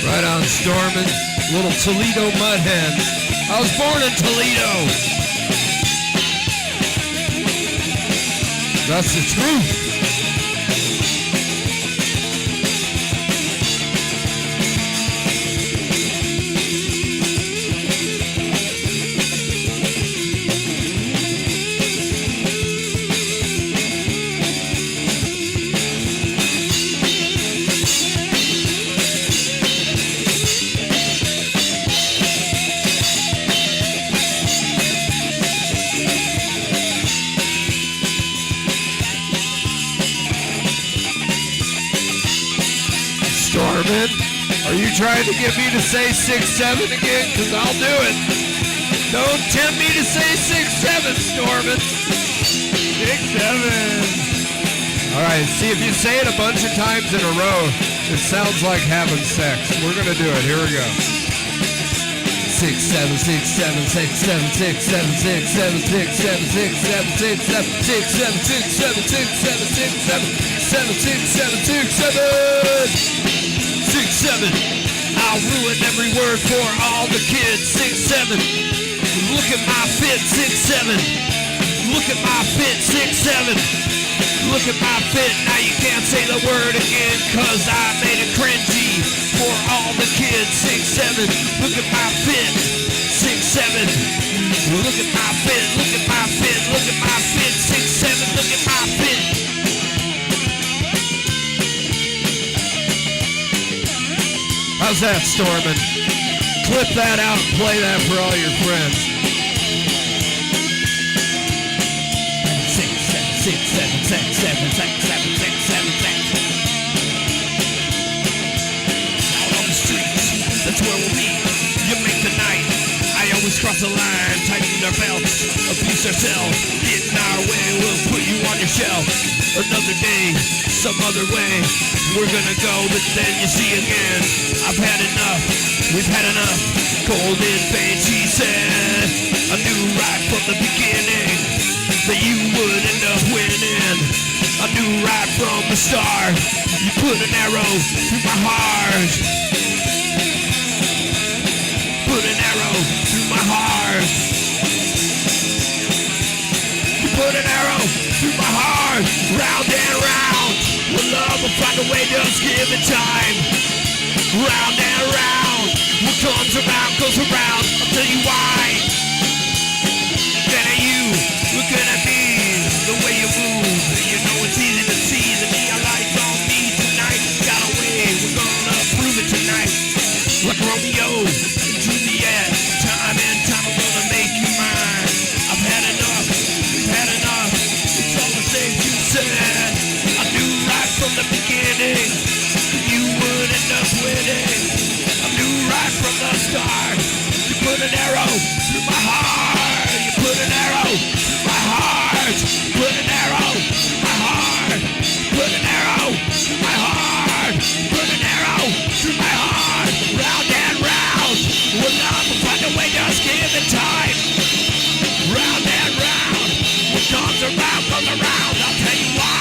Right on, Stormin', little Toledo mud hen. I was born in Toledo. That's the truth. Stormin', are you trying to get me to say 6-7 again? Because I'll do it. Don't tempt me to say 6-7, Stormin'. 6-7. All right, see, if you say it a bunch of times in a row, it sounds like having sex. We're going to do it. Here we go. 6-7, 6-7, 6-7, 6-7, 6-7, 6-7, 6-7, 6-7, 6-7, 6-7, 6-7, 6-7, 6-7, 6-7, 6-7. I'll ruin every word for all the kids. 6-7. Look at my fit. 6-7. Look at my fit. 6-7. Look at my fit. Now you can't say the word again, cause I made it cringy for all the kids. 6-7. Look at my fit. 6-7. Look at my fit. Look at my fit. Look at my fit. 6-7. Look at my fit. How's that, Stormin'? Clip that out and play that for all your friends. 6-7, 6-7, 6-7, 6-7, 6-7, 6-7. Out on the streets, that's where we'll meet. You make the night. I always cross the line, tighten our belts, abuse ourselves. Getting our way, we'll put you on your shelf. Another day, some other way. We're gonna go, but then you see again. I've had enough, we've had enough. Cold in pain, she said. I knew right from the beginning that you would end up winning. I knew right from the start. You put an arrow through my heart. Put an arrow through my heart. You put an arrow through my heart. Round and round. Well, love will find a way, just give it time. Round and round. What comes around goes around. I'll tell you why. Then at you, looking at me, the way you move. You know it's easy to see the neon lights on me tonight. Got away, we're gonna prove it tonight. Like Romeo and Juliet. Time and time I'm gonna make you mine. I've had enough, we've had enough. It's all the things you said. I knew right from the beginning you would end up winning. I knew right from the start. You put an arrow through my heart. You put an arrow through my heart. Put an arrow through my heart. Put an arrow through my heart. Put an arrow through my heart. Round and round. We'll never find a way, just give it time. Round and round. What comes around comes around. I'll tell you why.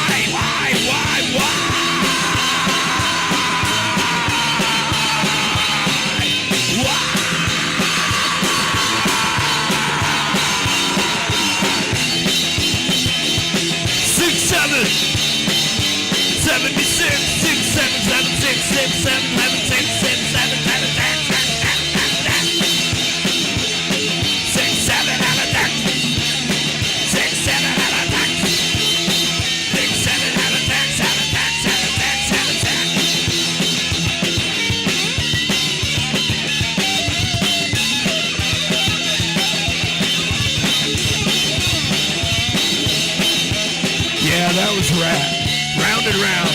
Yeah, that was round and round.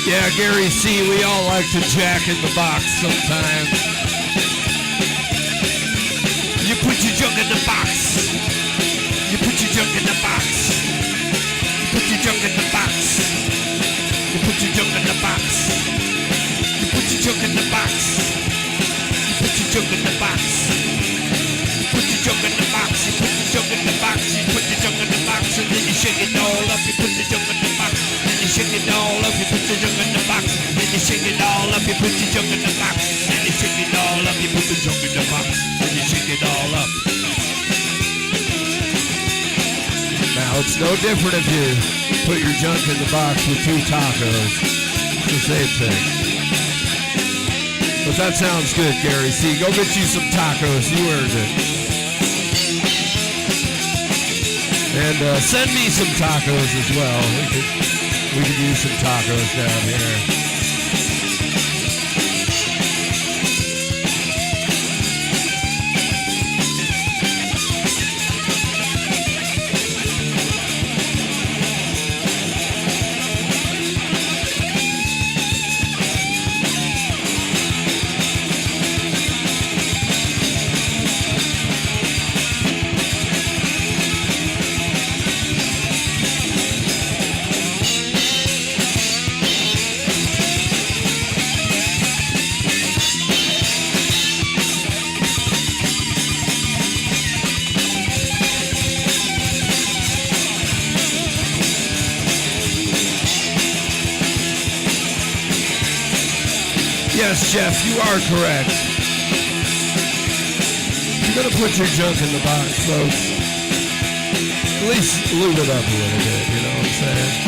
Yeah, Gary C., we all like to jack in the box sometimes. You put your junk in the box. You put your junk in the box. You put your junk in the box. You put your junk in the box. You put your junk in the box. You put your junk in the box. You put your junk in the box. You put your junk in the box. You put your junk in the box, and then you shake it all up. You put your junk in the box. Then you shake it all up. You put your junk in the box. Then you shake it all up. You put your junk in the box. Then you shake it all up. You put the junk in the box. Then you shake it all up. Now it's no different if you put your junk in the box with 2 tacos. It's the same thing. But that sounds good, Gary C. Go get you some tacos. You earned it. And send me some tacos as well. We could use some tacos down here. Yes, Jeff, you are correct. If you're going to put your junk in the box, folks, at least lube it up a little bit, you know what I'm saying?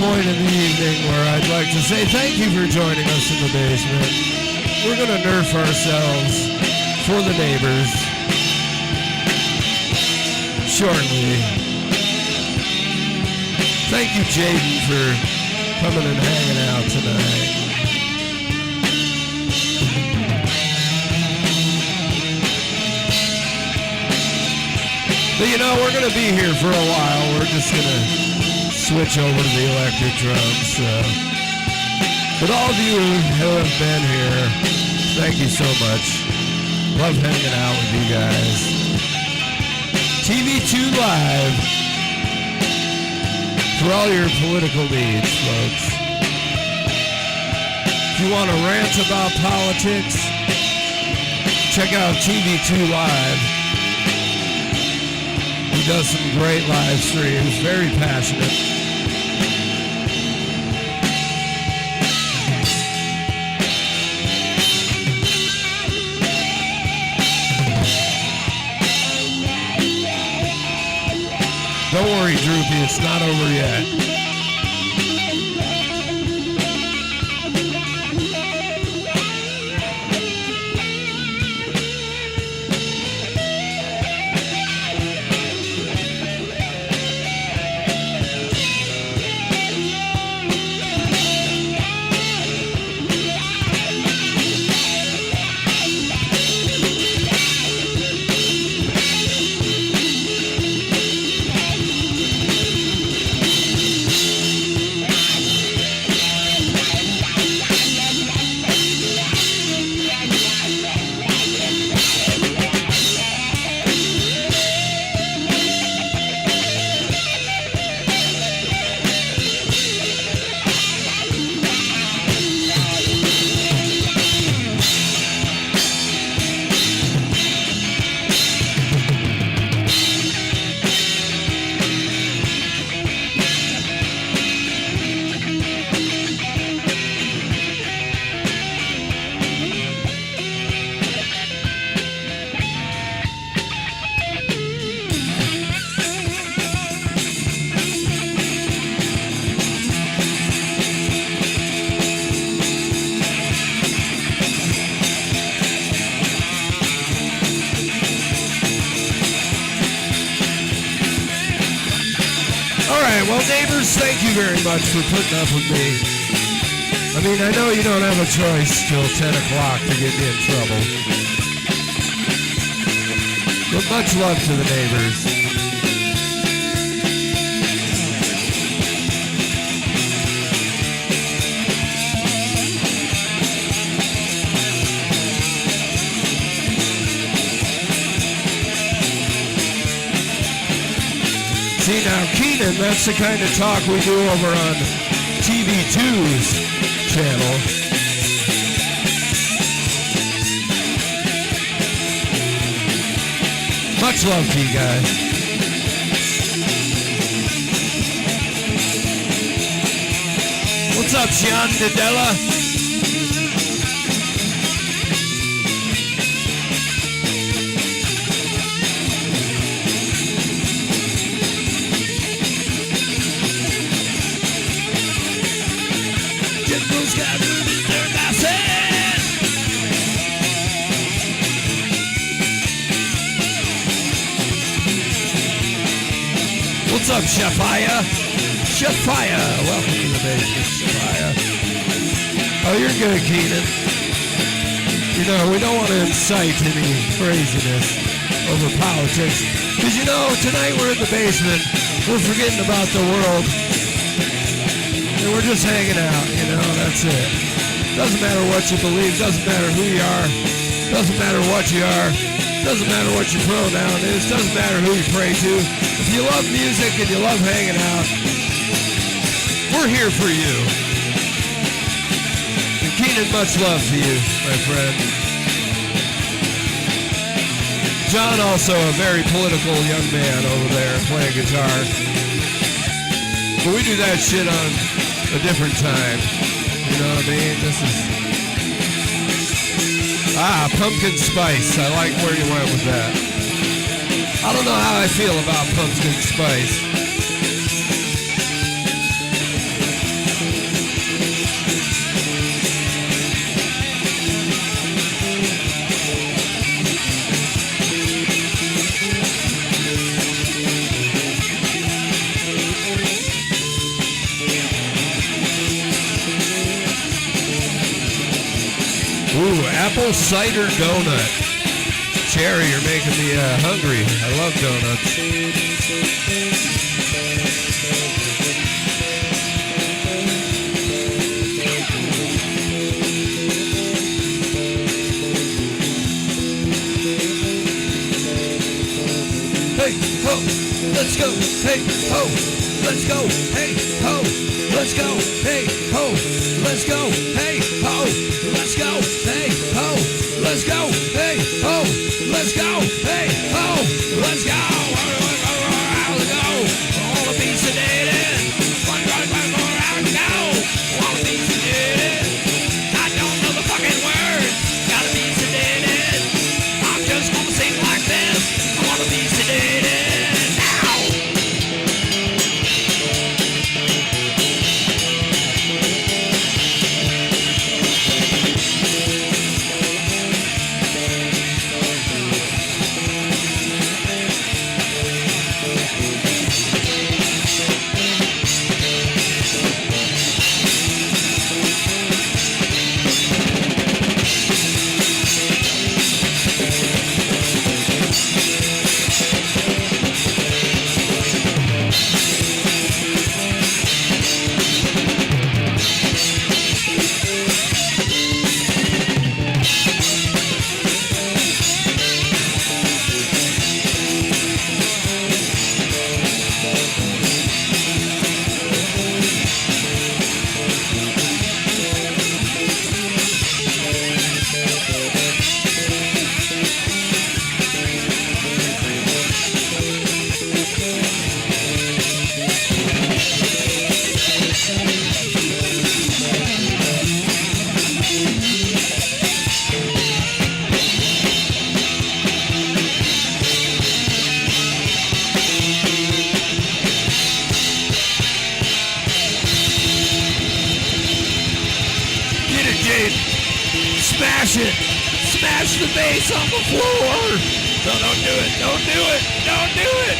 point in the evening where I'd like to say thank you for joining us in the basement. We're going to nerf ourselves for the neighbors shortly. Thank you, Jaden, for coming and hanging out tonight. But you know, we're going to be here for a while. We're just going to switch over to the electric drums. But all of you who have been here, thank you so much. Love hanging out with you guys. TV2 Live for all your political needs, folks. If you want to rant about politics, check out TV2 Live. He does some great live streams, very passionate. Don't worry, Droopy, it's not over yet. Well, neighbors, thank you very much for putting up with me. I mean, I know you don't have a choice till 10 o'clock to get me in trouble. But much love to the neighbors. See, now, Keenan, that's the kind of talk we do over on TV2's channel. Much love to you guys. What's up, Sean Nadella? What's up, Shafia? Shafia, welcome to the basement, Shafia. Oh, you're good, Keenan. You know, we don't want to incite any craziness over politics. Because, you know, tonight we're in the basement. We're forgetting about the world. And we're just hanging out, you know, that's it. Doesn't matter what you believe. Doesn't matter who you are. Doesn't matter what you are. Doesn't matter what your pronoun is. Doesn't matter who you pray to. If you love music and you love hanging out, we're here for you. And Keenan, much love to you, my friend. John, also a very political young man over there playing guitar. But we do that shit on a different time. You know what I mean? This is... pumpkin spice. I like where you went with that. I don't know how I feel about pumpkin spice. Ooh, apple cider donut. Cherry, you're making me hungry. I love donuts. Hey, ho, let's go. Hey, ho, let's go. Hey, ho, let's go. Hey, ho, let's go. Hey, ho, let's go. Hey, ho, let's go. Hey, ho, let's go. Hey, ho, let's go. Let's go. All the beats are dead. One run, one more round to go. All the beats are dead. I don't know the fucking words. Gotta be sedated. I'm just gonna sing like this. I wanna be sedated now. Smash it! Smash the bass on the floor! No, don't do it! Don't do it! Don't do it!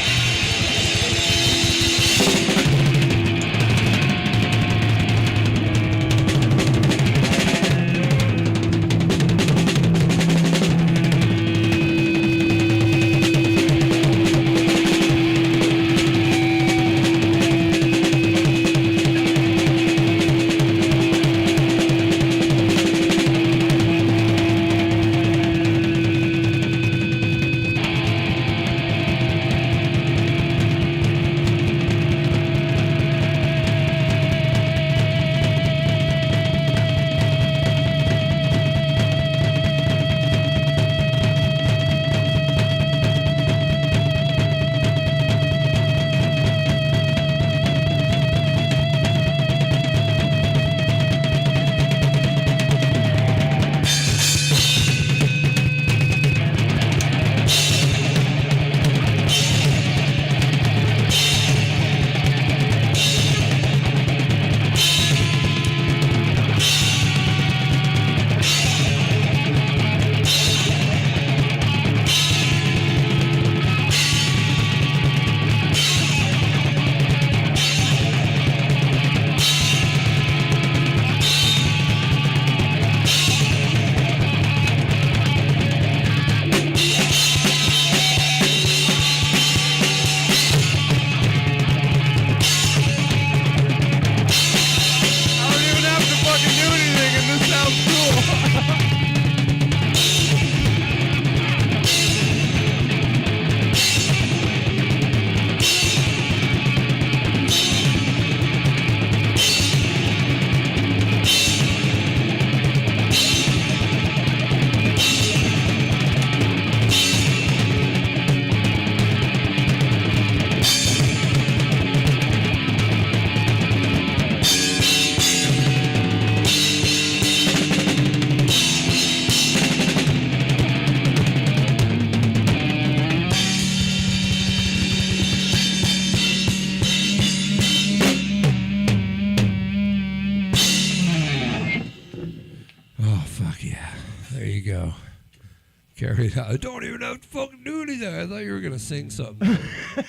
carry it out. I don't even have to fucking do anything. I thought you were gonna sing something.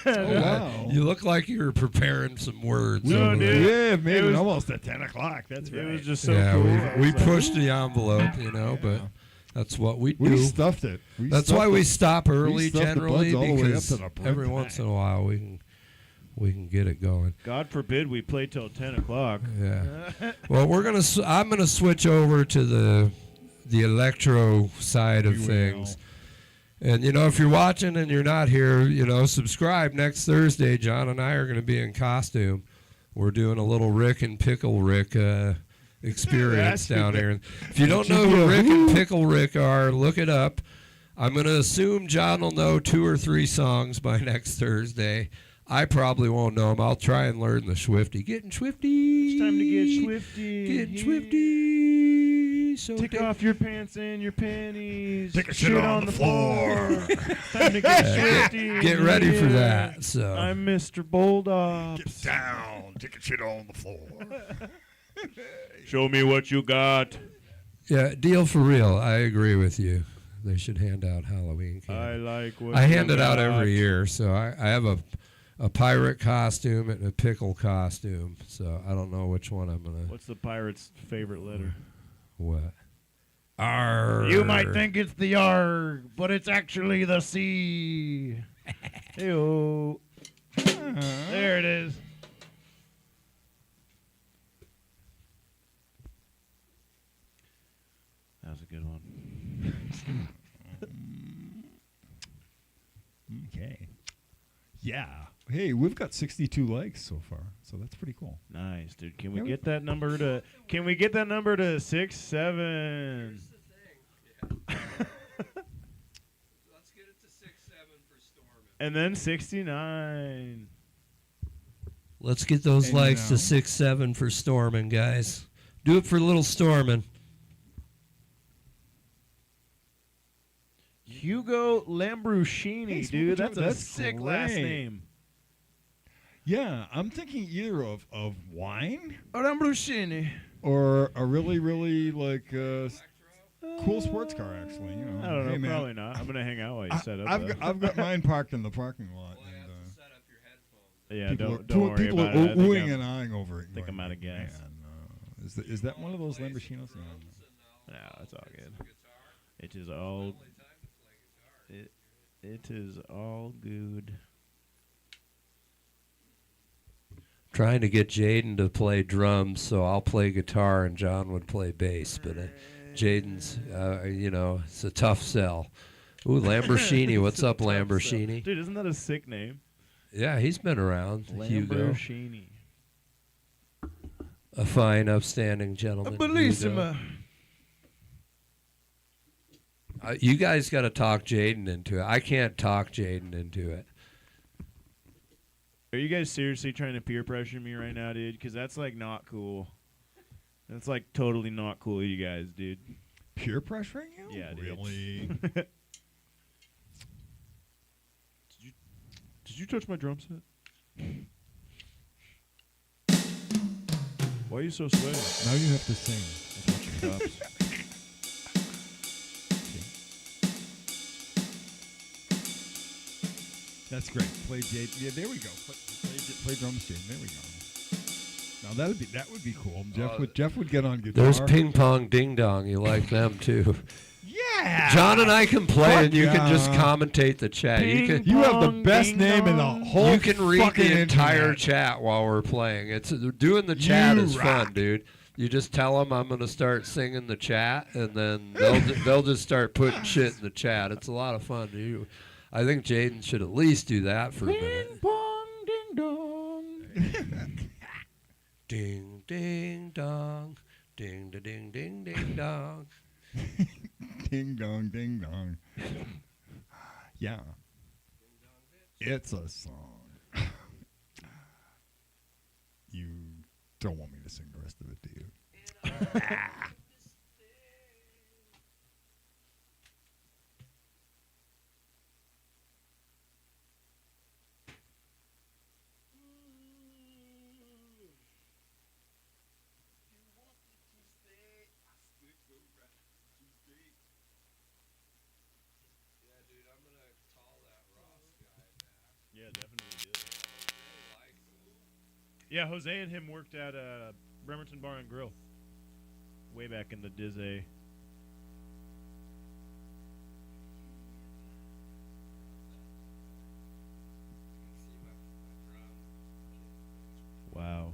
Wow. You look like you were preparing some words. No, over dude. there. Yeah, maybe was- almost at 10 o'clock. That's right. It was just so Yeah, cool. we pushed the envelope, but that's what we do. We stuffed it. That's why we stop early stuffed the generally, buds all the way up because to the bread every pack. once in a while we can get it going. God forbid we play till 10 o'clock. Yeah. Well, I'm gonna switch over to the electro side of We things. And if you're watching and you're not here, subscribe. Next Thursday, John and I are going to be in costume. We're doing a little Rick and Pickle Rick experience down here. And if you don't know who Rick and Pickle Rick are, look it up. I'm going to assume John will know 2 or 3 songs by next Thursday. I probably won't know them. I'll try and learn the Swifty. Getting Swifty. It's time to get swifty. Getting Yeah. Swifty. So Take off your pants and your panties. Take a shit on the floor. Time to get swifty. Get ready for Yeah. that. So I'm Mr. Bulldog. Get down. Take a shit on the floor. Show me what you got. yeah, deal for real. I agree with you. They should hand out Halloween I candy. like what I you hand it out got. every year, so I have a pirate costume and a pickle costume. So I don't know which one I'm gonna. What's the pirate's favorite letter? What? Arr. You might think it's the R, but it's actually the C. Hey-o. There it is. That was a good one. Okay. Yeah. Hey, we've got 62 likes so far, so that's pretty cool. Nice, dude. Can Yeah, we get that number to? Can we get that number to 6, 7? Let's get it to 6-7 for storming. And then 69. Let's get those And likes to now- 6-7 for storming, guys. Do it for little storming. Hugo Lambruscini, Hey, dude. Smoke That's a That's sick last great. name. Yeah, I'm thinking either of wine Lambrusini. or a really, really cool sports car, actually. I don't know. Hey, man, Probably not. I'm gonna hang out while you set up. I've got mine parked in the parking lot. Yeah, People don't worry people about are it. I think oohing I'm- and eyeing over it. think going, I'm outta gas. Man, is that one of those Lamborghinis? No, it's all good. It is all. It is all good. Trying to get Jaden to play drums, so I'll play guitar and John would play bass. But Jaden's, it's a tough sell. Ooh, Lamborghini. What's up, Lamborghini? Dude, isn't that a sick name? Yeah, he's been around. Hugo, Lamborghini. a fine, upstanding gentleman. Hugo. Bellissima. You guys got to talk Jaden into it. I can't talk Jaden into it. Are you guys seriously trying to peer pressure me right now, dude? Because that's like not cool. That's like totally not cool, you guys, dude. Peer pressuring you? Yeah, dude. Really? Did you touch my drum set? Why are you so sweaty? Now you have to sing. Let's watch your chops. That's great. Play Jade. Yeah, there we go. Play drums, Jade. There we go. Now that would be cool. Jeff would get on guitar. There's ping pong ding dong. You like them too. Yeah. John and I can play, Fuck and you can just yeah. commentate the chat. You have the best name in the whole. You can read fucking the entire internet. chat while we're playing. It's doing the chat You is rock. fun, dude. You just tell them I'm going to start singing the chat, and then they'll just start putting shit in the chat. It's a lot of fun. I think Jaden should at least do that for a minute. Ping pong ding dong. Ding ding dong, ding da ding ding ding dong. Ding dong, ding dong. Yeah. It's a song. You don't want me to sing the rest of it, do you? Yeah, Jose and him worked at Bremerton Bar and Grill way back in the Dizzy. Wow.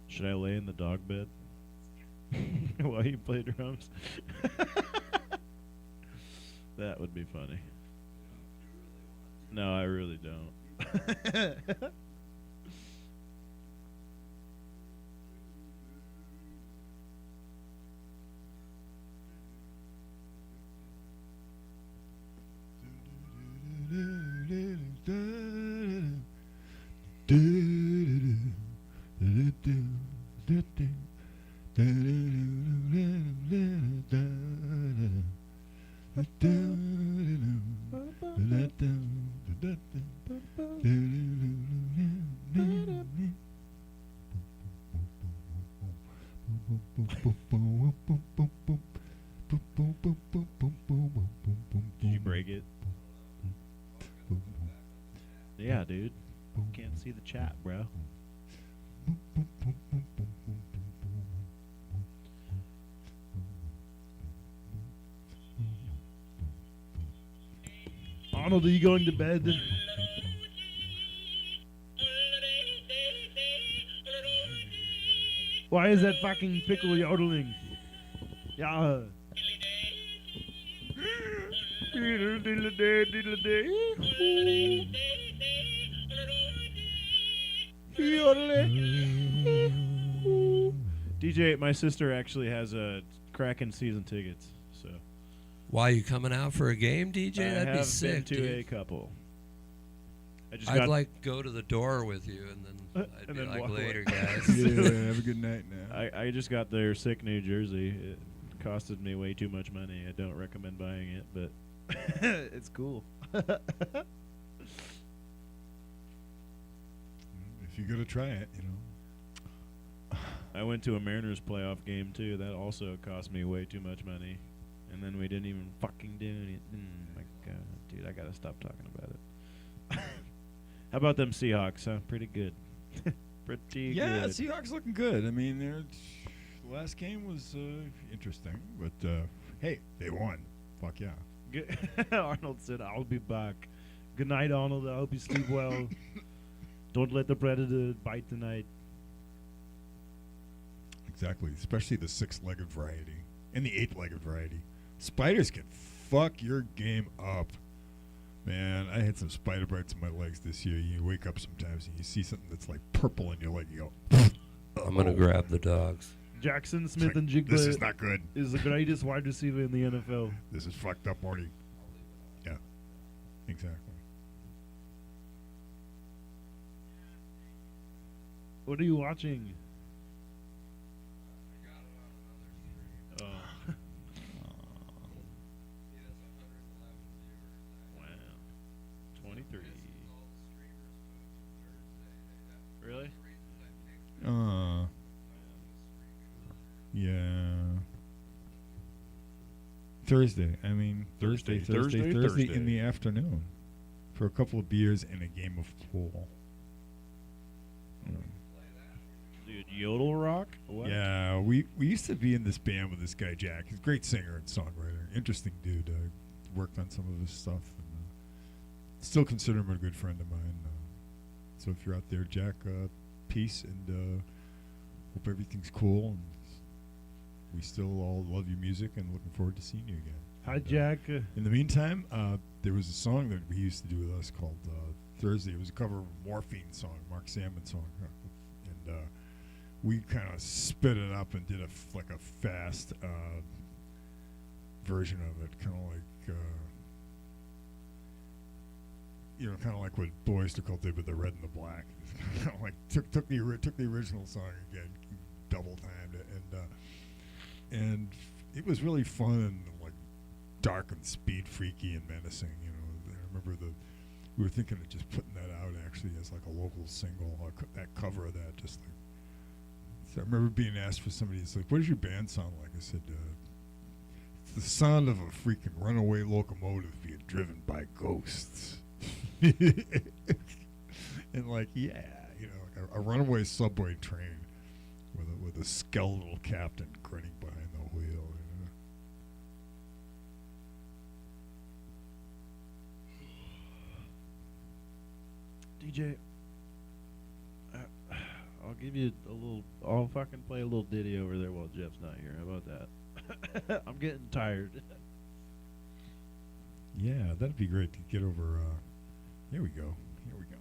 Should I lay in the dog bed while you play drums? That would be funny. No, I really don't. Did you break it? Yeah, dude. Can't see the chat, bro. Arnold, are you going to bed? Why is that fucking pickle yodeling? Yeah. DJ, my sister actually has a Kraken season tickets, so. Why, you coming out for a game, DJ? That'd be sick, I have been to dude. a couple. I'd like go to the door with you, and then I'd and be then like, walk later, away. guys. Yeah, have a good night now. I just got their sick New Jersey. It costed me way too much money. I don't recommend buying it, but it's cool. If you're gonna try it, you know. I went to a Mariners playoff game too. That also cost me way too much money, and then we didn't even fucking do it. My God, dude, I gotta stop talking about it. How about them Seahawks? Huh? Pretty good. Pretty Yeah, good. Seahawks looking good. I mean, the last game was interesting, but hey, they won. Fuck yeah. Arnold said, "I'll be back. Good night, Arnold. I hope you sleep well. Don't let the predator bite tonight." Exactly, especially the 6-legged variety and the 8-legged variety. Spiders can fuck your game up. Man, I had some spider bites in my legs this year. You wake up sometimes and you see something that's like purple in your leg. You go, I'm going to grab the dogs. Jackson Smith and this Jigba is not good. is the greatest wide receiver in the NFL. This is fucked up, Morty. Yeah, exactly. What are you watching? Oh. Wow. 23. Really? Yeah. Thursday. I mean, Thursday in the afternoon for a couple of beers and a game of pool. Dude, Yodel Rock? What? Yeah, we used to be in this band with this guy Jack. He's a great singer and songwriter. Interesting dude. Worked on some of his stuff. And, still consider him a good friend of mine. So if you're out there, Jack, peace, and hope everything's cool. And we still all love your music and looking forward to seeing you again. Hi, Jack. In the meantime, there was a song that we used to do with us called Thursday. It was a cover of a Morphine song, Mark Salmon song. And we kind of spit it up and did a fast version of it, kind of like kind of like what Boys to Cult did with the Red and the Black. Kind of like took the original song again, double timed it, and it was really fun and like dark and speed freaky and menacing. I remember we were thinking of just putting that out actually as like a local single, that cover of that, just like. So I remember being asked for somebody. It's like, what does your band sound like? I said, the sound of a freaking runaway locomotive being driven by ghosts. And like, yeah, you know, like a runaway subway train with a skeletal captain grinning behind the wheel. You know? DJ, I'll give you a little. I'll fucking play a little ditty over there while Jeff's not here. How about that? I'm getting tired. Yeah, that'd be great to get over. Here we go. Here we go.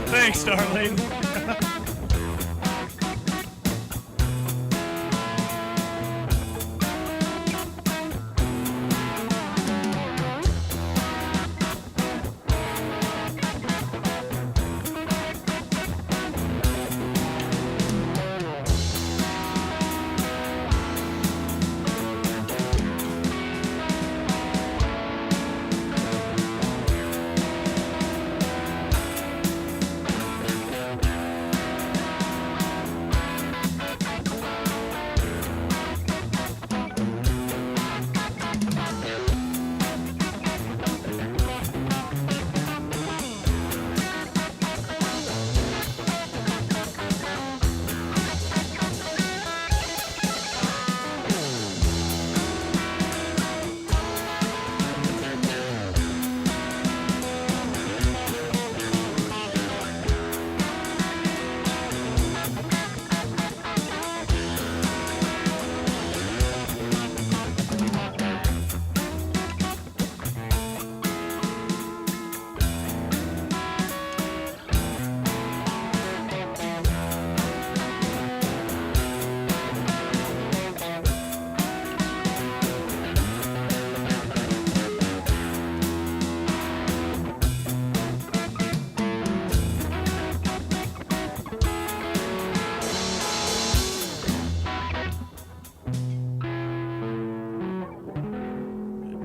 Thanks, darling.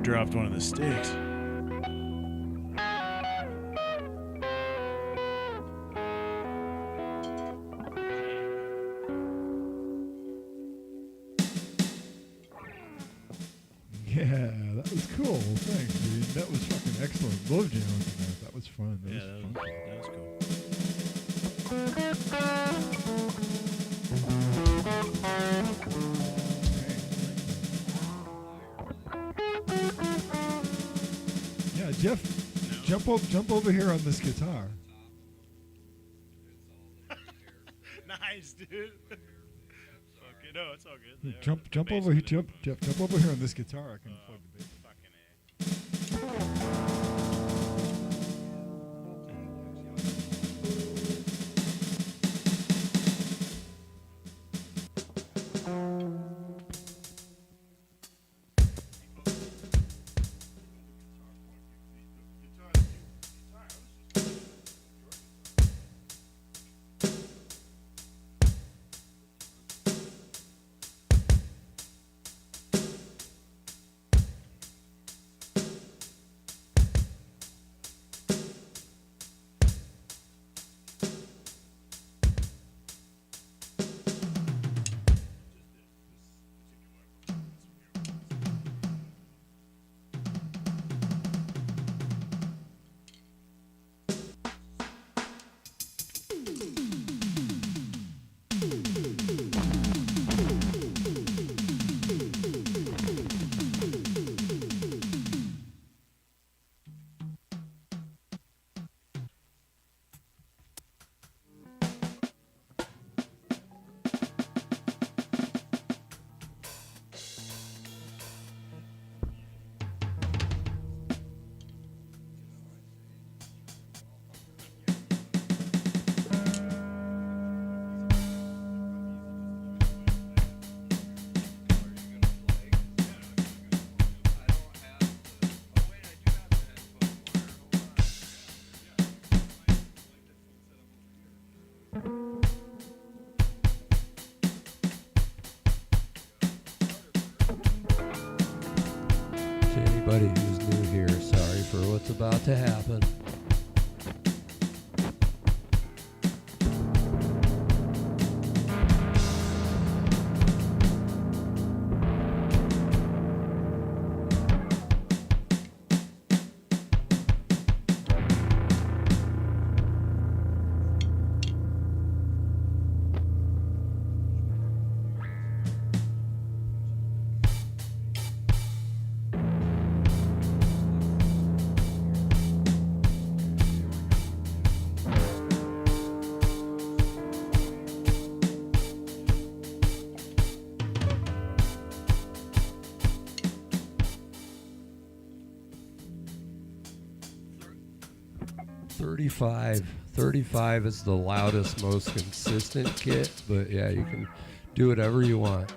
Dropped one of the sticks. Yeah, that was cool. Thanks, dude. That was fucking excellent. Love jamming to that. That was fun. That was fun. That was cool. Jeff, jump over here on this guitar. Nice, dude. Okay, no, it's all good. There. Jump over here, Jeff. Jump over here on this guitar. I can plug the bass. Fucking A. 35 is the loudest, most consistent kit, but yeah, you can do whatever you want.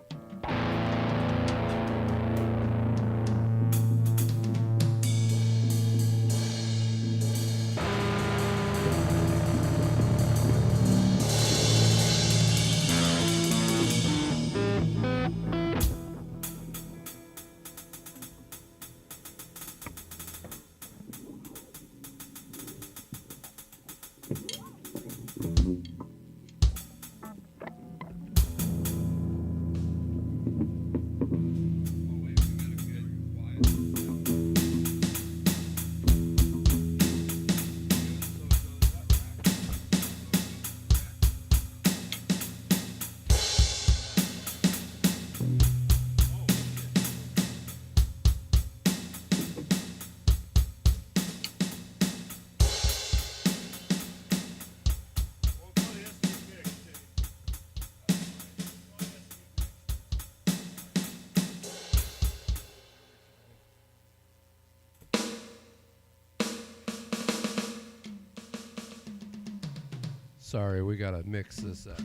Sorry, we gotta mix this up.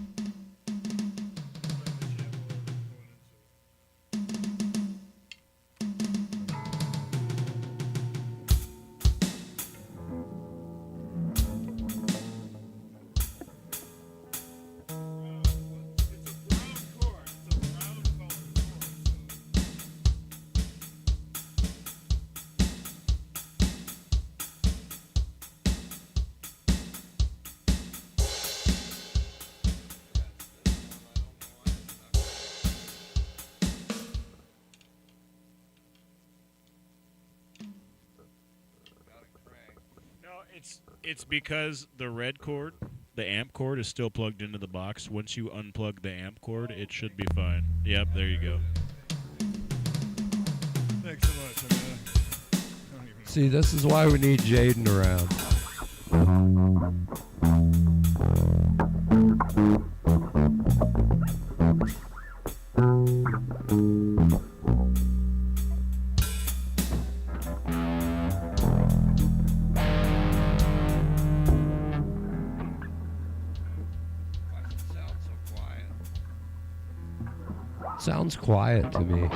It's because the red cord, the amp cord, is still plugged into the box. Once you unplug the amp cord, it should be fine. Yep, there you go. Thanks so much. See, this is why we need Jaden around. Sounds quiet to me.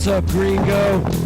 What's up, Gringo?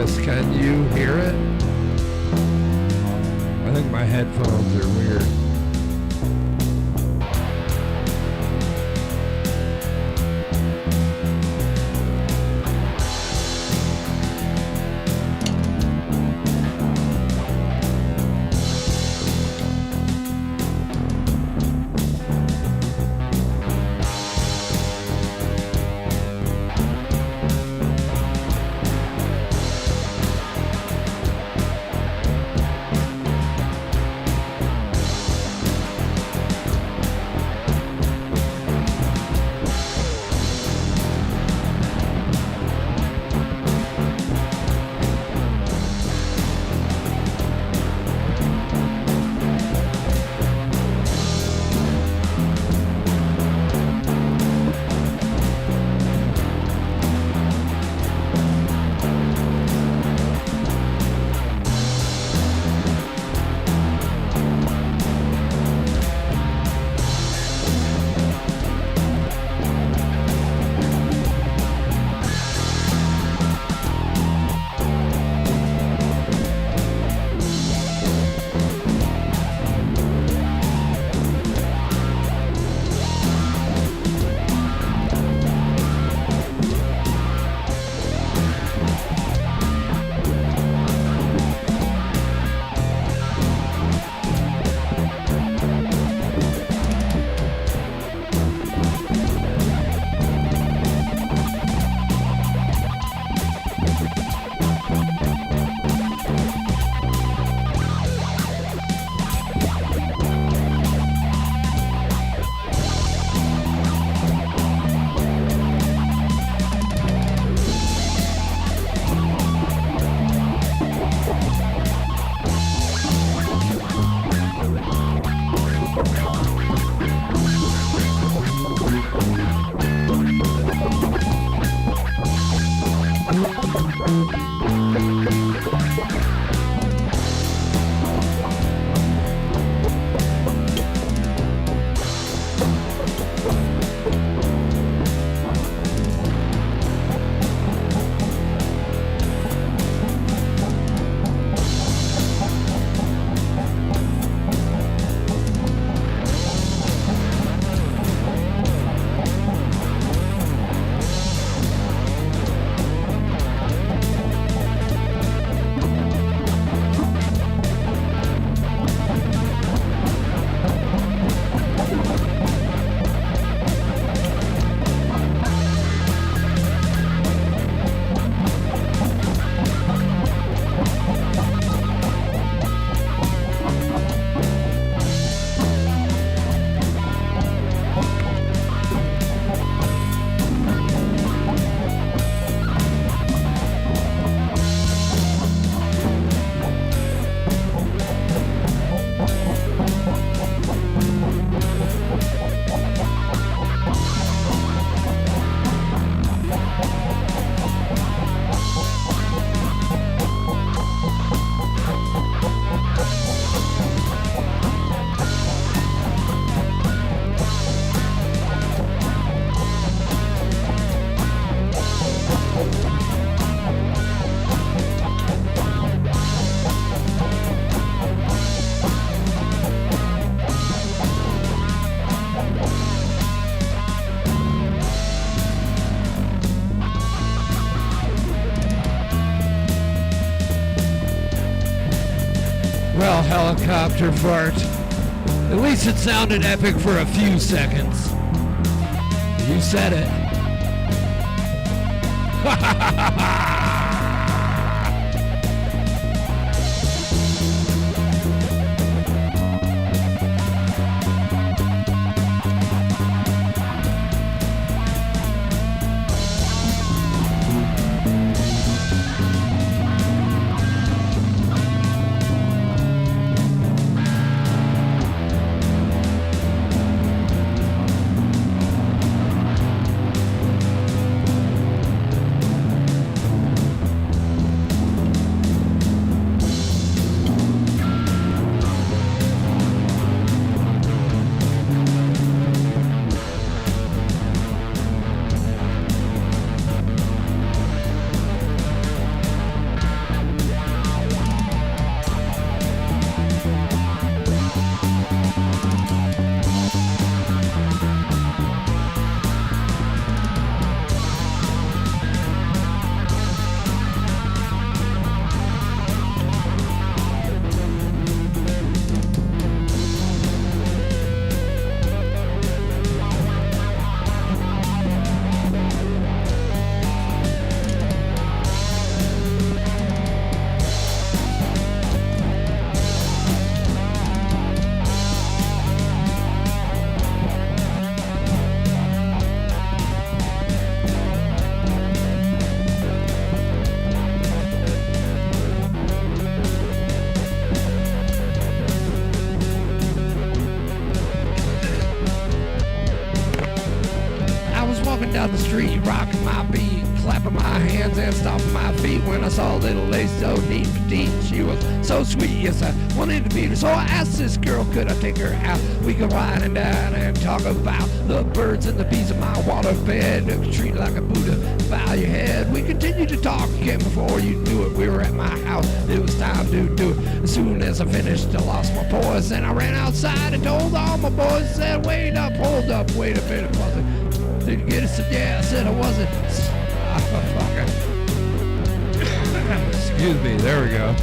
this. Can you hear it? I think my headphones are weird. Well, helicopter fart. At least it sounded epic for a few seconds. You said it. Ha ha ha ha ha! street, rocking my beat, clapping my hands and stomping my feet when I saw little lady so neat and petite. She was so sweet, yes, I wanted to meet her. So I asked this girl, could I take her out? We could ride and dine and talk about the birds and the bees in my waterbed. Treat like a Buddha, bow your head. We continued to talk again before you knew it. We were at my house, it was time to do it. As soon as I finished, I lost my poise and I ran outside and told all my boys, said, wait up, hold up, wait a minute, was it? Did you get it? Said, yeah, I said I wasn't. Excuse me, there we go.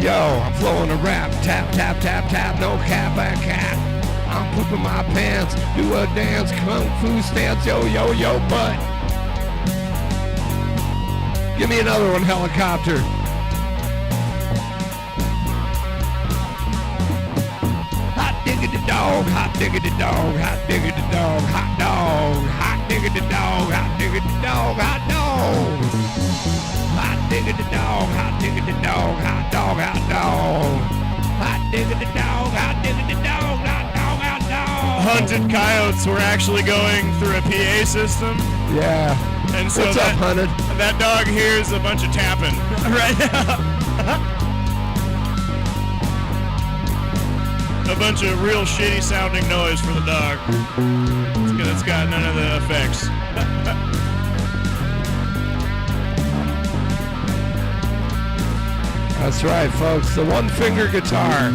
Yo, I'm flowing a rap, tap, tap, tap, tap, no cap and cat. I'm pooping my pants, do a dance, kung fu stance, yo, butt. Give me another one, helicopter. Hot diggity dog, hot diggity dog, hot diggity dog, hot dog, hot diggity dog, hot diggity dog, hot dog. Hot diggity dog, hot diggity dog, hot dog, hot dog. Hot diggity dog, hot diggity dog, hot dog, hot dog. Hunted coyotes were actually going through a PA system. Yeah. And so what's up, Hunted? That dog hears a bunch of tapping right now. A bunch of real shitty sounding noise for the dog. It's got none of the effects. That's right, folks. The one-finger guitar.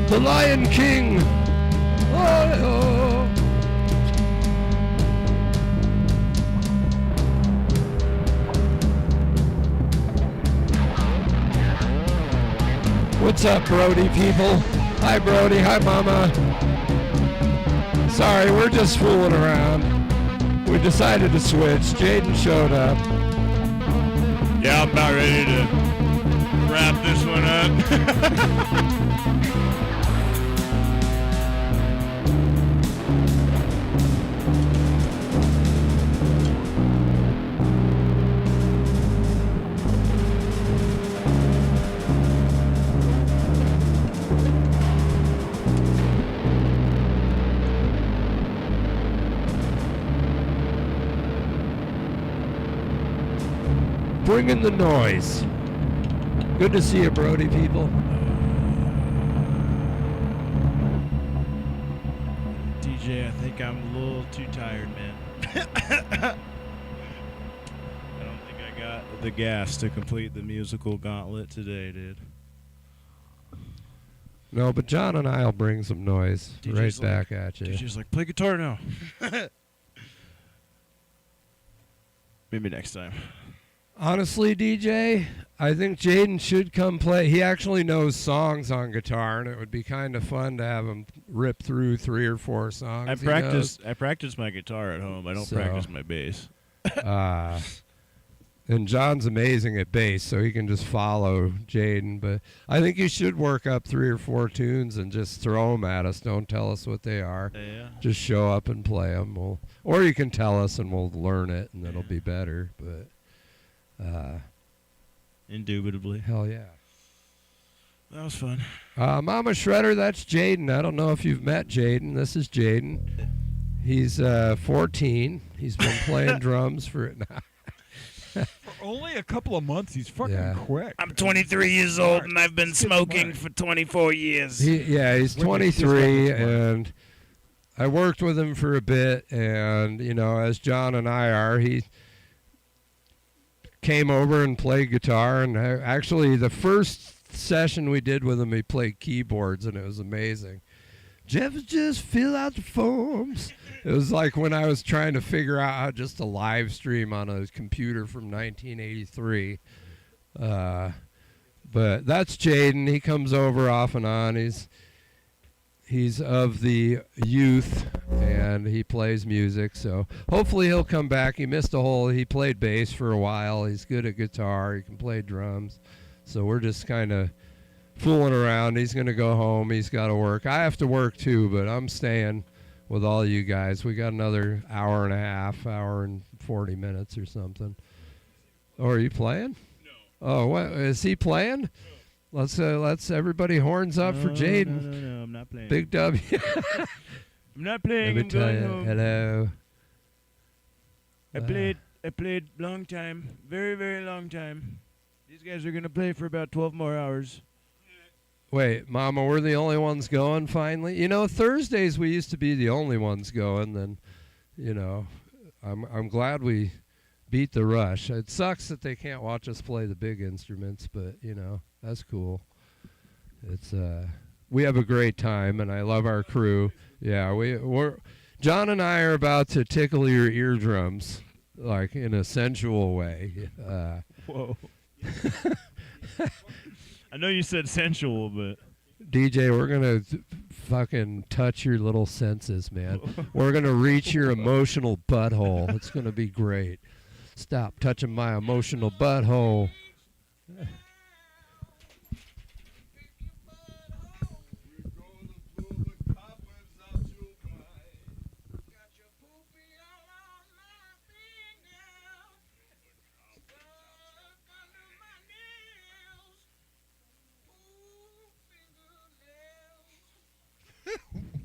The Lion King. Oh. What's up, Brody people? Hi, Brody. Hi, Mama. Sorry, we're just fooling around. We decided to switch. Jaden showed up. Yeah, I'm about ready to wrap this one up. Bring in the noise. Good to see you, Brody people. DJ, I think I'm a little too tired, man. I don't think I got the gas to complete the musical gauntlet today, dude. No, but John and I'll bring some noise DJ's right back at you. DJ's like, play guitar now. Maybe next time. Honestly, DJ, I think Jaden should come play. He actually knows songs on guitar, and it would be kind of fun to have him rip through 3 or 4 songs. I practice my guitar at home. I don't practice my bass. And John's amazing at bass, so he can just follow Jaden. But I think you should work up 3 or 4 tunes and just throw them at us. Don't tell us what they are. Yeah. Just show up and play them. Or you can tell us and we'll learn it, and it'll be better. But Indubitably. hell yeah. That was fun. Mama Shredder, that's Jaden. I don't know if you've met Jaden. This is Jaden. He's 14. He's been playing drums for it now. For only a couple of months, he's fucking quick. I'm 23 years old and I've been smoking for 24 years. He's 23, and I worked with him for a bit, and, as John and I are, he came over and played guitar, and actually the first session we did with him, he played keyboards, and it was amazing. Jeff, just fill out the forms. It was like when I was trying to figure out how just to live stream on a computer from 1983. But that's Jaden. He comes over off and on. He's of the youth, and he plays music. So hopefully he'll come back. He played bass for a while. He's good at guitar. He can play drums. So we're just kind of fooling around. He's going to go home. He's got to work. I have to work too, but I'm staying with all you guys. We got another hour and a half, hour and 40 minutes or something. Oh, are you playing? No. Oh, what is he playing? No. Let's everybody horns up for Jaden. No, I'm not playing. Big W. I'm not playing. Let me I'm tell going you. home. Hello. I played long time, very, very long time. These guys are gonna play for about 12 more hours. Wait, Mama, we're the only ones going finally? Thursdays we used to be the only ones going. Then, I'm glad we beat the rush. It sucks that they can't watch us play the big instruments, but, that's cool. It's we have a great time, and I love our crew. Yeah, we're John and I are about to tickle your eardrums, like in a sensual way. Whoa. I know you said sensual, but DJ, we're gonna fucking touch your little senses, man. We're gonna reach your emotional butthole. It's gonna be great. Stop touching my emotional butthole.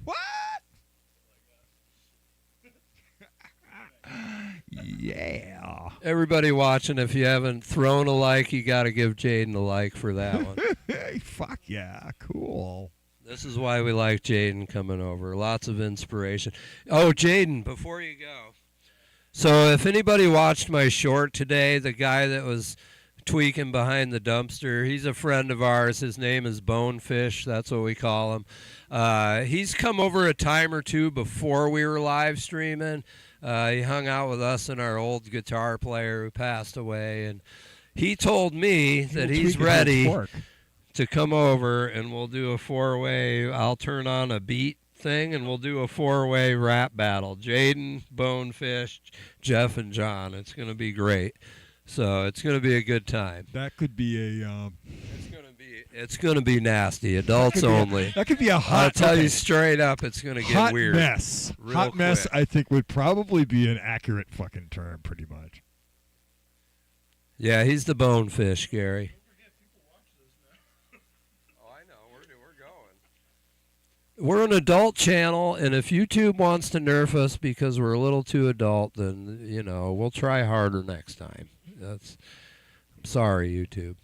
What? Yeah. Everybody watching, if you haven't thrown a like, you got to give Jaden a like for that one. Hey, fuck yeah. Cool. This is why we like Jaden coming over. Lots of inspiration. Oh, Jaden, before you go. So if anybody watched my short today, the guy that was tweaking behind the dumpster, he's a friend of ours. His name is Bonefish. That's what we call him. He's come over a time or two before we were live streaming. He hung out with us and our old guitar player who passed away, and he told me that he's ready to come over, and we'll do a 4-way. I'll turn on a beat thing, and we'll do a 4-way rap battle. Jaden, Bonefish, Jeff, and John. It's going to be great. So it's going to be a good time. That could be a... It's going to be nasty. Adults only. That could be a hot... I'll tell you straight up, it's going to get weird. Mess. Hot quick. mess, I think, would probably be an accurate fucking term, pretty much. Yeah, he's the Bonefish, Gary. Oh, I know. We're going. We're an adult channel, and if YouTube wants to nerf us because we're a little too adult, then, we'll try harder next time. I'm sorry, YouTube.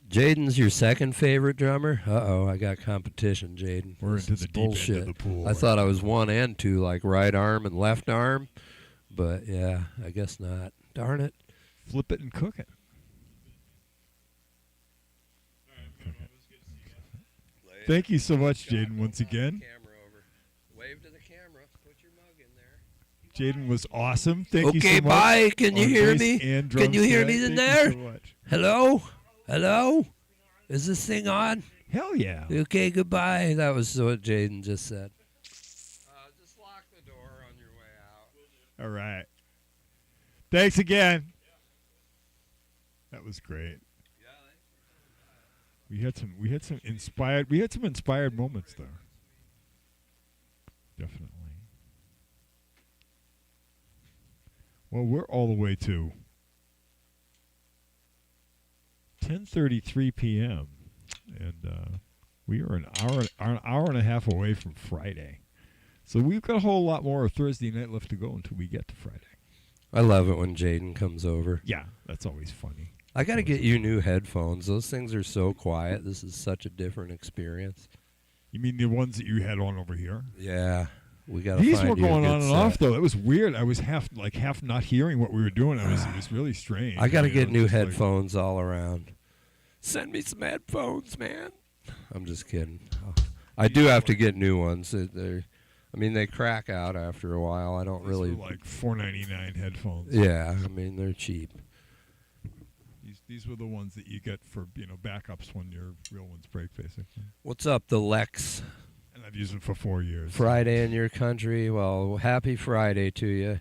Jaden's your second favorite drummer? Uh-oh, I got competition, Jaden. We're into the deep end of the pool. I thought I was 1 and 2, like right arm and left arm. But, yeah, I guess not. Darn it. Flip it and cook it. Thank you so much, Jaden, once again. Wave to the camera. Put your mug in there. Jaden was awesome. Thank you so much. Okay, bye. Can you hear me? Can you hear me in there? So much. Hello? Hello? Is this thing on? Hell yeah. Okay, goodbye. That was what Jaden just said. Just lock the door on All right. Thanks again. That was great. We had some inspired moments there. Definitely. Well, we're all the way to 10:33 p.m. and we are an hour and a half away from Friday. So we've got a whole lot more of Thursday night left to go until we get to Friday. I love it when Jaden comes over. Yeah, that's always funny. I got to get you new headphones. Those things are so quiet. This is such a different experience. You mean the ones that you had on over here? Yeah. We got to These find were you a going good on and set. off, though. It was weird. I was half not hearing what we were doing. It was really strange. I got to get new headphones all around. Send me some headphones, man. I'm just kidding. I do have to get new ones. They crack out after a while. I don't really like $4.99 headphones. Yeah, they're cheap. These were the ones that you get for backups when your real ones break, basically. What's up, the Lex? And I've used them for 4 years. Friday in your country. Well, happy Friday to you,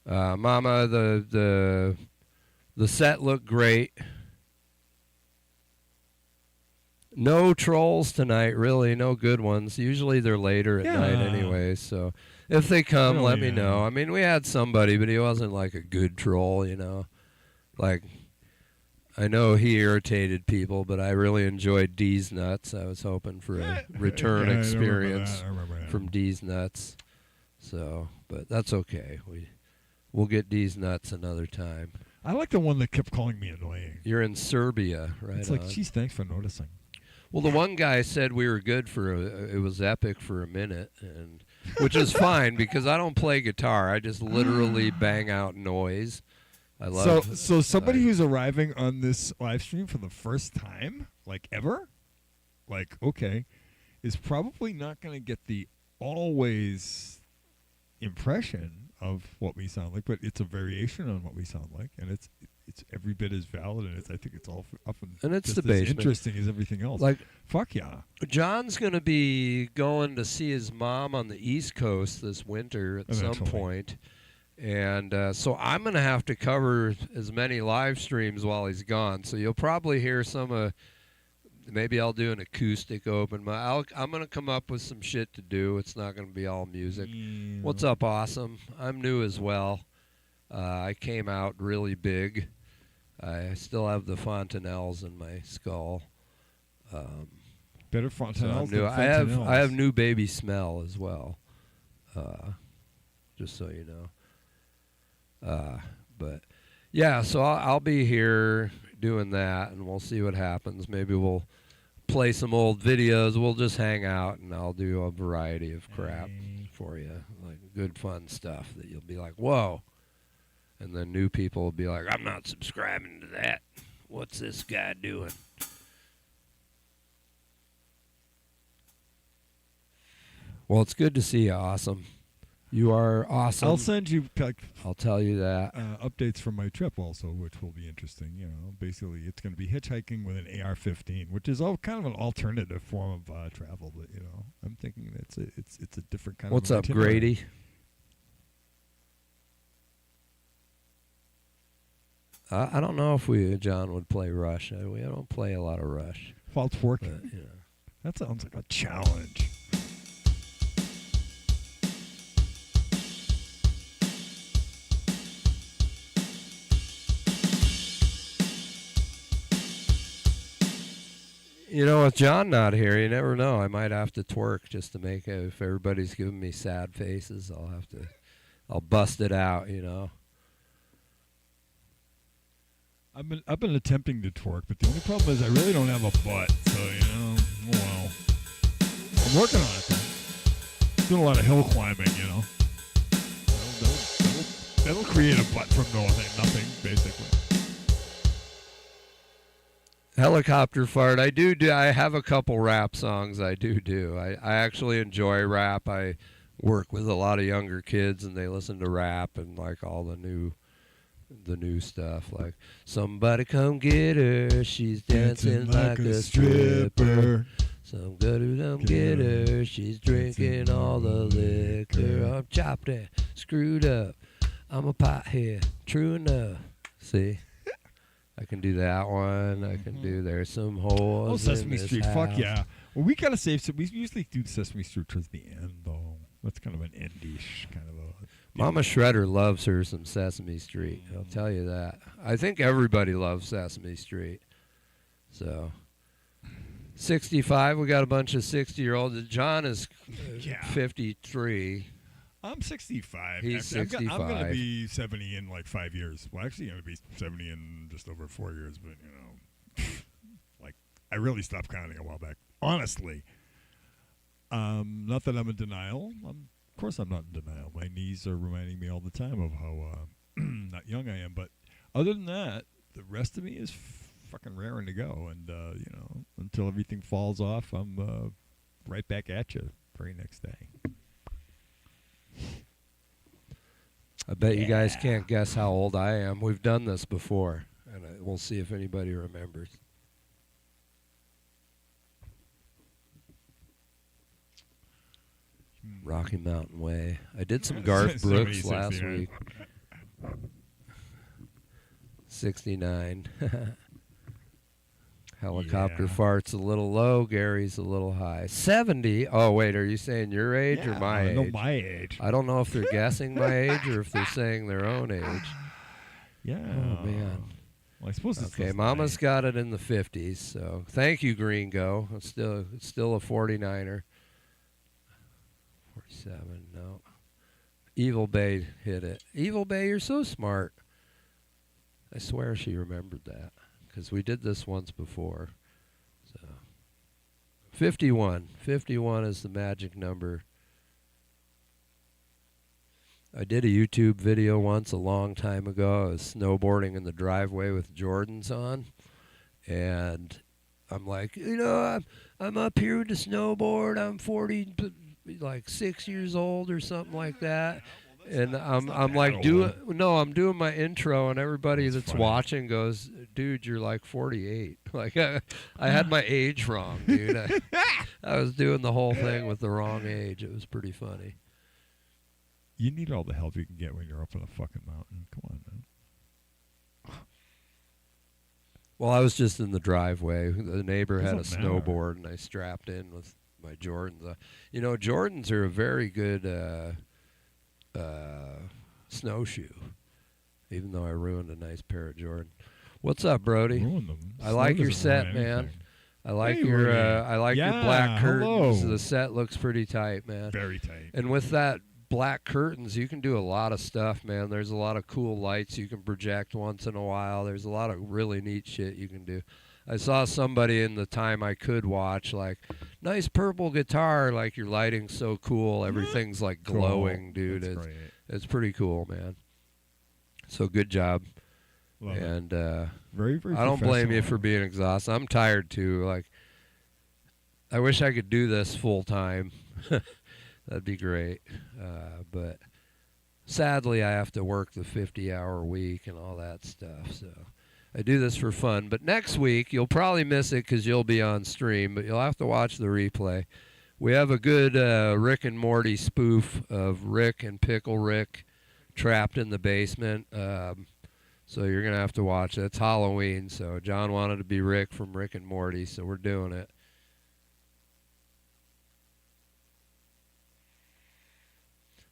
Mama. The set looked great. No trolls tonight, really. No good ones. Usually they're later at night anyway. So if they come, let me know. We had somebody, but he wasn't like a good troll, Like, I know he irritated people, but I really enjoyed D's Nuts. I was hoping for a return experience from D's Nuts. So, but that's okay. We'll get D's Nuts another time. I like the one that kept calling me annoying. You're in Serbia, right? It's like, geez, thanks for noticing. Well, the one guy said we were good it was epic for a minute, and which is fine because I don't play guitar. I just literally bang out noise. I love So somebody who's arriving on this live stream for the first time, like ever, like, okay, is probably not going to get the always impression of what we sound like, but it's a variation on what we sound like, and it's every bit as valid, and I think it's all often and it's just the basement. as interesting as everything else. Like, fuck yeah. John's going to be going to see his mom on the East Coast this winter at some point. And so I'm going to have to cover as many live streams while he's gone. So you'll probably hear some maybe I'll do an acoustic open. I'm going to come up with some shit to do. It's not going to be all music. Yeah. What's up, Awesome? I'm new as well. I came out really big. I still have the fontanelles in my skull. Better fontanelles so than fontanelles. I have new baby smell as well. Just so you know. But yeah, so I'll be here doing that, and we'll see what happens. Maybe we'll play some old videos. We'll just hang out, and I'll do a variety of crap for you, like good fun stuff that you'll be like, whoa. And then new people will be like, I'm not subscribing to that. What's this guy doing? Well, it's good to see you, Awesome. You are awesome. I'll send you. I'll tell you that. Updates from my trip also, which will be interesting. Basically, it's going to be hitchhiking with an AR-15, which is all kind of an alternative form of travel. But I'm thinking it's a different kind What's of. What's up, Grady? I don't know if John would play Rush. We don't play a lot of Rush. While twerking. That sounds like a challenge. With John not here, you never know. I might have to twerk just to make it. If everybody's giving me sad faces, I'll bust it out, I've been attempting to twerk, but the only problem is I really don't have a butt, so well. I'm working on it though. Doing a lot of hill climbing, That'll create a butt from nothing, basically. Helicopter fart. I have a couple rap songs I do. I actually enjoy rap. I work with a lot of younger kids, and they listen to rap and like all the new stuff. Like, somebody come get her, she's dancing like a stripper. Some good who come get her. She's drinking all the liquor. I'm chopped and screwed up. I'm a pothead. True enough. See? I can do that one. I can do There's Some Holes. Oh, Sesame Street. House. Fuck yeah. Well, we gotta save some. We usually do Sesame Street towards the end, though. That's kind of an indie-ish kind of a. Mama Shredder loves her some Sesame Street. I'll tell you that. I think everybody loves Sesame Street. So, 65. We got a bunch of 60-year-olds. John is 53. I'm 65. He's 65. I'm going to be 70 in like 5 years. Well, actually, going to be 70 in just over 4 years. But, you know, like, I really stopped counting a while back. Honestly. Not that I'm in denial. Of course I'm not in denial. My knees are reminding me all the time of how not young I am. But other than that, the rest of me is fucking raring to go. And, you know, until everything falls off, I'm right back at you very next day. I bet you guys can't guess how old I am. We've done this before, and we'll see if anybody remembers. Rocky Mountain Way. I did some Garth Brooks last week. 69. Helicopter farts a little low. Gary's a little high. 70. Oh, wait. Are you saying your age or my age? No, my age. I don't know if they're guessing my age or if they're saying their own age. Yeah. Oh, man. Well, I suppose it's okay, Mama's got it in the 50s. So thank you, Gringo. It's still a 49er. 47. No. Evil Bay hit it. Evil Bay, you're so smart. I swear she remembered that. Because we did this once before. So 51. 51 is the magic number. I did a YouTube video once a long time ago. I was snowboarding in the driveway with Jordans on. And I'm like, you know, I'm up here with the snowboard. I'm 6 years old or something like that. And I'm like I'm doing my intro, and everybody that's watching goes, dude, you're like 48. Like I had my age wrong, dude. I was doing the whole thing with the wrong age. It was pretty funny. You need all the help you can get when you're up on a fucking mountain. Come on, man. Well, I was just in the driveway. The neighbor had a snowboard, and I strapped in with my Jordans. You know, Jordans are a very good snowshoe, even though I ruined a nice pair of Jordan. What's up, Brody? Ruined them. I like your set, man. I like your black curtains. Hello. The set looks pretty tight, man. Very tight. And with that black curtains, you can do a lot of stuff, man. There's a lot of cool lights you can project once in a while. There's a lot of really neat shit you can do. I saw somebody in the time I could watch, like, nice purple guitar, like your lighting's so cool. Everything's like glowing, dude. It's pretty cool, man. So good job. Love and very, very I don't blame you for being exhausted. I'm tired too. Like, I wish I could do this full time. That'd be great. But sadly, I have to work the 50-hour week and all that stuff. So I do this for fun. But next week, you'll probably miss it because you'll be on stream, but you'll have to watch the replay. We have a good Rick and Morty spoof of Rick and Pickle Rick trapped in the basement. So you're going to have to watch it. It's Halloween, so John wanted to be Rick from Rick and Morty, so we're doing it.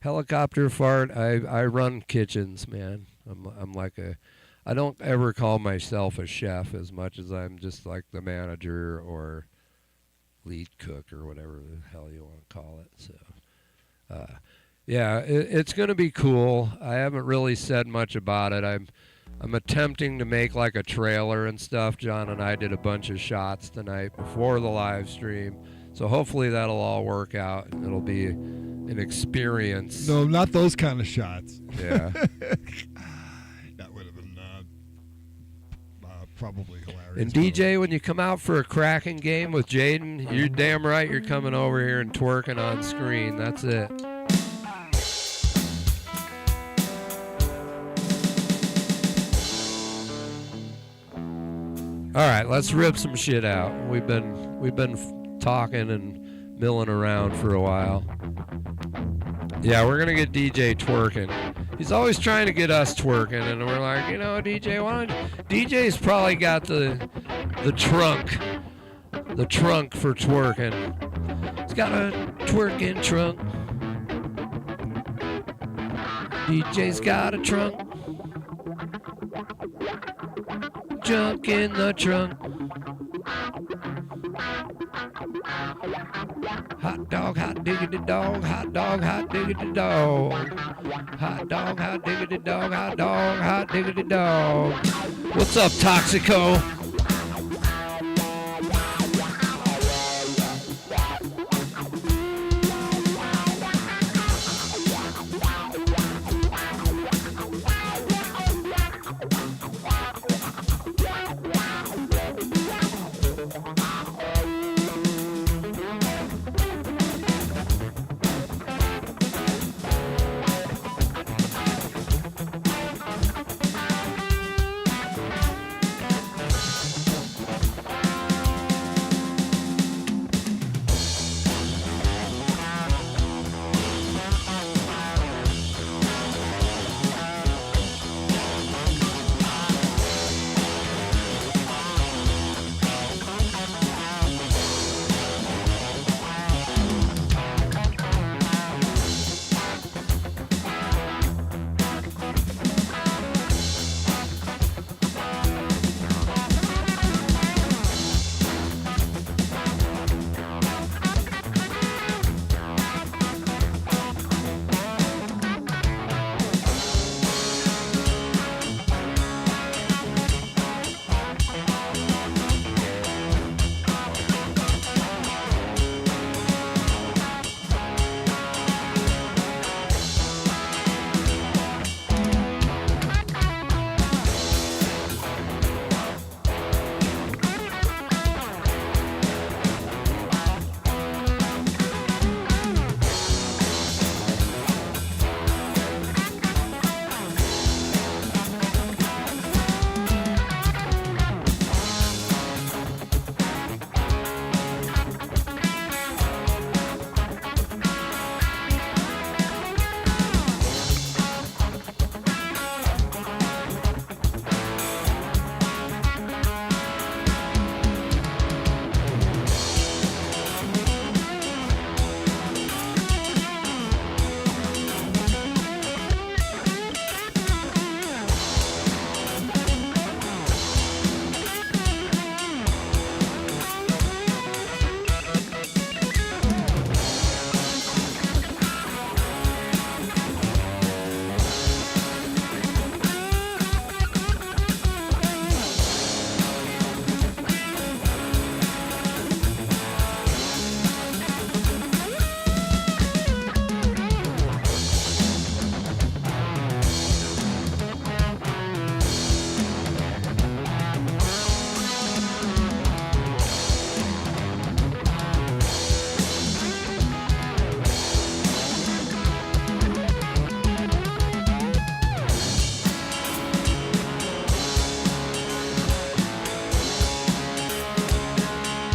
Helicopter fart. I run kitchens, man. I'm like I don't ever call myself a chef as much as I'm just like the manager or lead cook or whatever the hell you want to call it. So, yeah, it's going to be cool. I haven't really said much about it. I'm attempting to make like a trailer and stuff. John and I did a bunch of shots tonight before the live stream. So hopefully that'll all work out and it'll be an experience. No, not those kind of shots. Yeah. That would have been probably hilarious. And DJ, when you come out for a cracking game with Jaden, you're damn right you're coming over here and twerking on screen. That's it. All right, let's rip some shit out. We've been talking and milling around for a while. Yeah, we're gonna get DJ twerking. He's always trying to get us twerking, and we're like, DJ, why don't DJ's probably got the trunk for twerking. He's got a twerking trunk. DJ's got a trunk. Junk in the trunk. Hot dog, hot diggity dog, hot dog, hot diggity dog. Hot dog, hot diggity dog, hot dog, hot diggity dog. What's up, Toxico?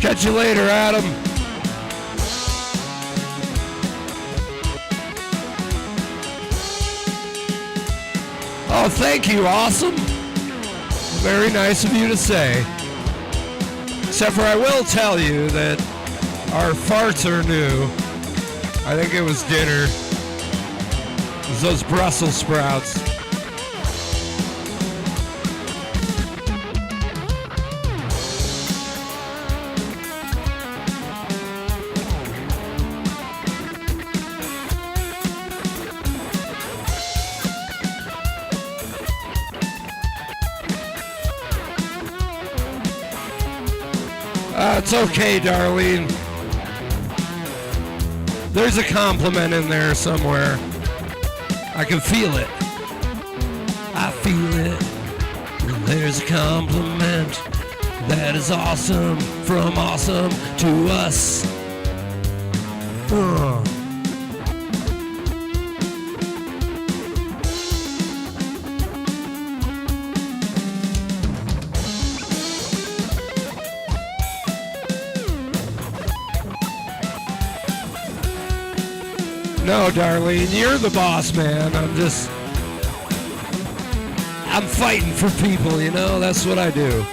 Catch you later, Adam. Oh, thank you, awesome. Very nice of you to say. Except for I will tell you that our farts are new. I think it was dinner. It was those Brussels sprouts. It's okay, Darlene. There's a compliment in there somewhere. I can feel it. I feel it. There's a compliment that is awesome, from awesome to us. No, Darlene, you're the boss, man. I'm fighting for people, you know? That's what I do.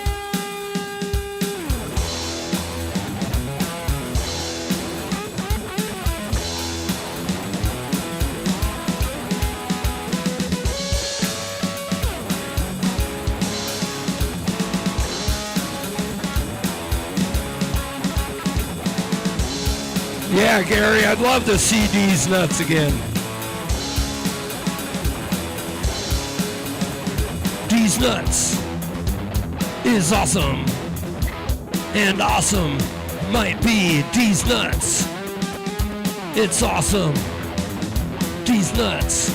Yeah, Gary, I'd love to see these nuts again. These nuts is awesome. And awesome might be these nuts. It's awesome. These nuts.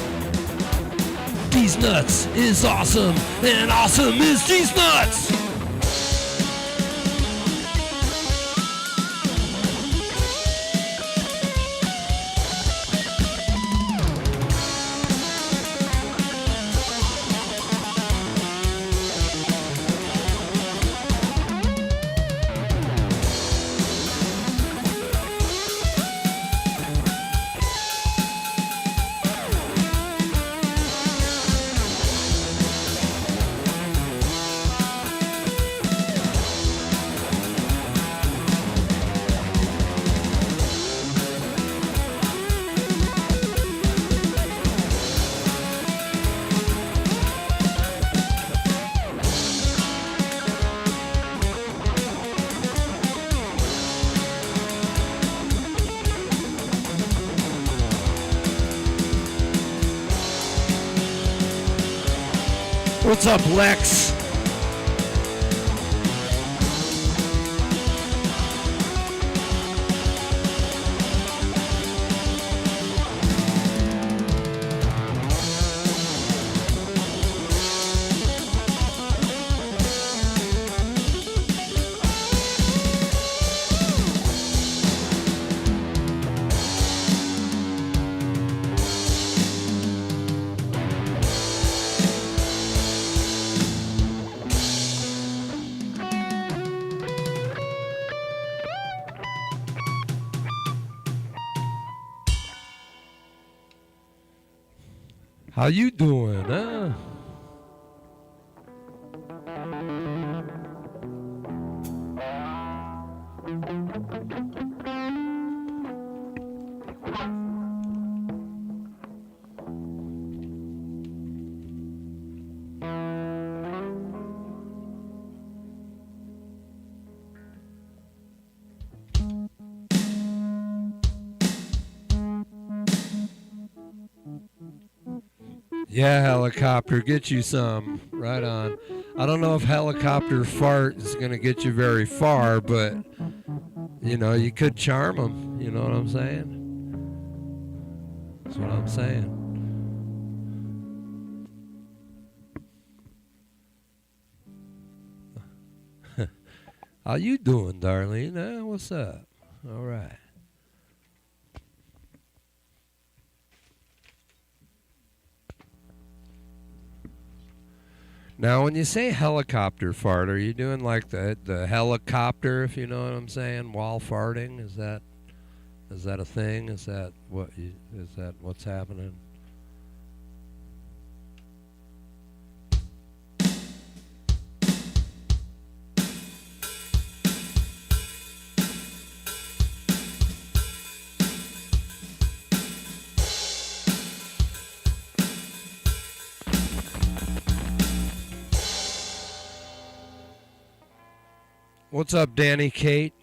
These nuts is awesome. And awesome is these nuts. What's up, Lex? How you doing, huh? Yeah, helicopter, get you some. Right on. I don't know if helicopter fart is going to get you very far, but, you know, you could charm them. You know what I'm saying? That's what I'm saying. How you doing, Darlene? What's up? All right. Now, when you say helicopter fart, are you doing like the helicopter, if you know what I'm saying, while farting? Is that a thing? Is that what's happening? What's up, Danny Kate?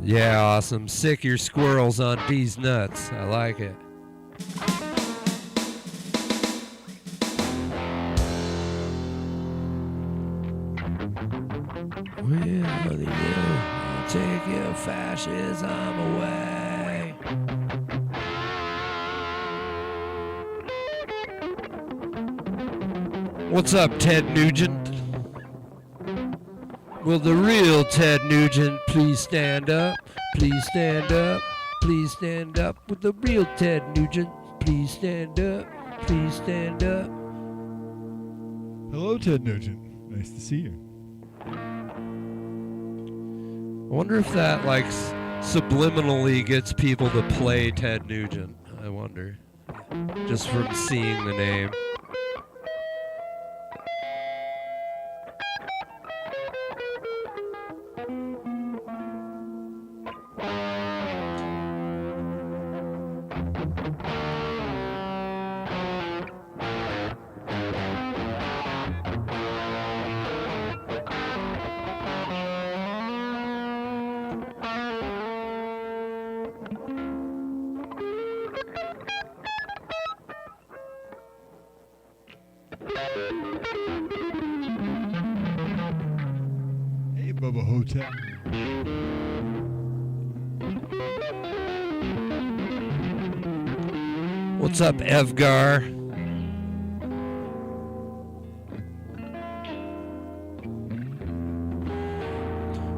Yeah, awesome. Sick your squirrels on these nuts. I like it. Well, yeah, I'll take your fascism away. What's up, Ted Nugent? Will the real Ted Nugent please stand up? Please stand up. Please stand up. Will the real Ted Nugent please stand up? Please stand up. Hello, Ted Nugent. Nice to see you. wonder if that like subliminally gets people to play Ted Nugent. I wonder, just from seeing the name. Hey, Bubba Hotel. What's up, Evgar?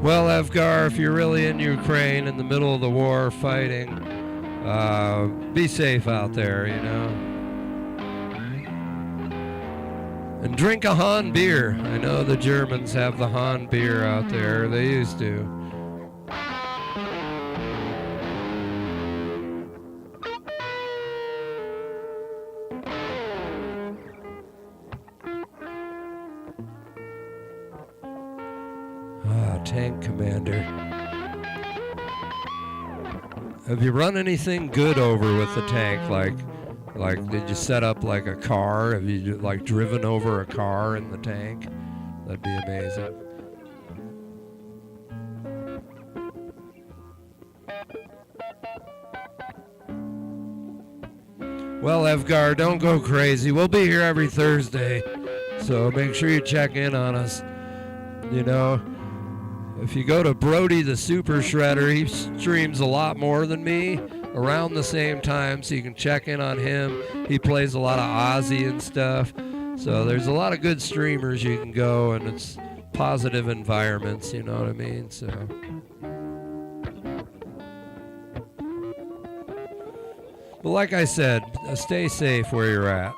Well, Evgar, if you're really in Ukraine in the middle of the war fighting, be safe out there, you know. And drink a Hahn beer. I know the Germans have the Hahn beer out there. They used to. Tank commander. Have you run anything good over with the tank? Like did you set up like a car? Have you like driven over a car in the tank? That'd be amazing. Well, Evgar, don't go crazy. We'll be here every Thursday, so make sure you check in on us. You know, if you go to Brody the Super Shredder, he streams a lot more than me around the same time, so you can check in on him. He plays a lot of Ozzy and stuff. So there's a lot of good streamers you can go, and it's positive environments, you know what I mean? So but like I said, stay safe where you're at.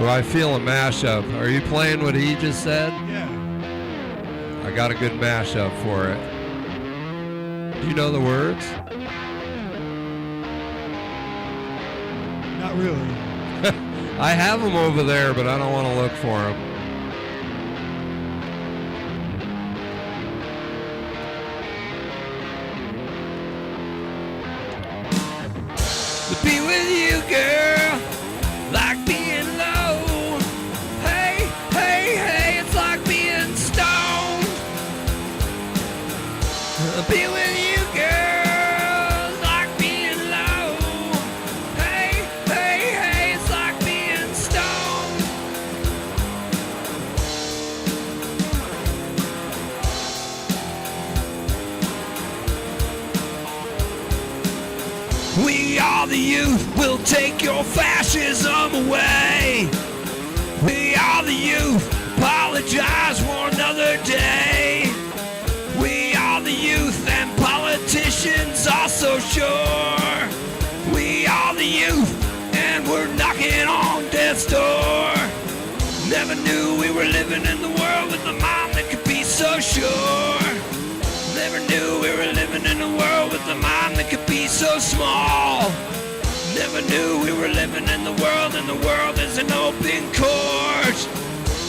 Oh, I feel a mashup. Are you playing what he just said? Yeah. I got a good mashup for it. Do you know the words? Not really. I have them over there, but I don't want to look for them. To be with you, girl, like being low. Hey, hey, hey, it's like being stoned. To be with you, girl, it's like being low. Hey, hey, hey, it's like being stoned. We are the youth, we'll take your fascism away. We are the youth, apologize for another day. We are the youth and politicians are so sure. We are the youth and we're knocking on death's door. Never knew we were living in the world with a mind that could be so sure. Never knew we were living in a world with a mind that could be so small. Never knew we were living in the world and the world is an open court.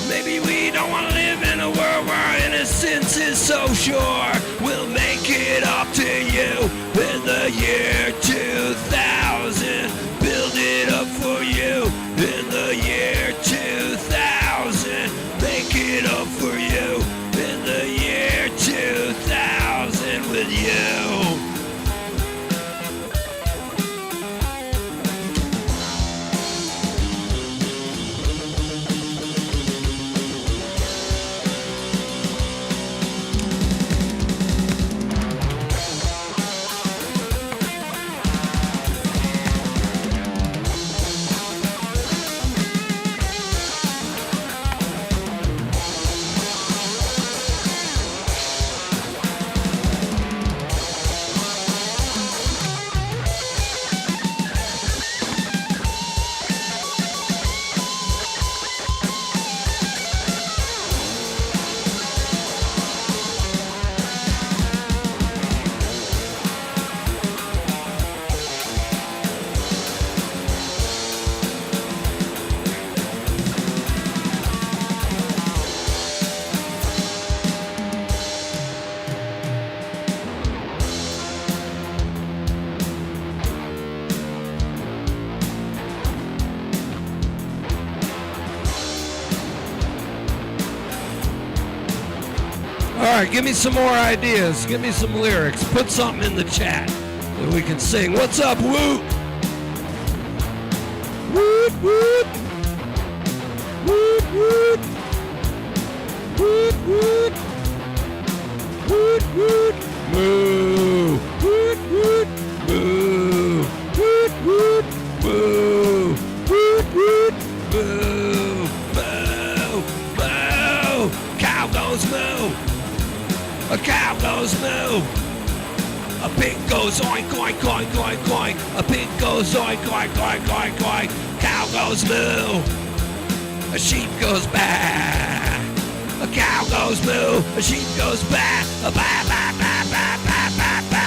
Maybe we don't want to live in a world where our innocence is so sure. We'll make it up to you in the year 2000. Build it up for you in the year 2000. Make it up for you in the year 2000 with you. All right, give me some more ideas. Give me some lyrics. Put something in the chat that we can sing. What's up, Woot? Woot, woot. Woot, woot. Woot, woot. Woot, woot. Moo. Woot, woot. Moo. Woot, woot. Moo. Woot, woot. Moo. Moo. Moo. Cow goes moo. A cow goes moo. A pig goes oink, oink, oink, oink, oink. A pig goes oink, oink, oink, oink, oink. Cow goes moo. A sheep goes baa. A cow goes moo. A sheep goes baa. A baa, baa, baa, baa, baa, baa, baa.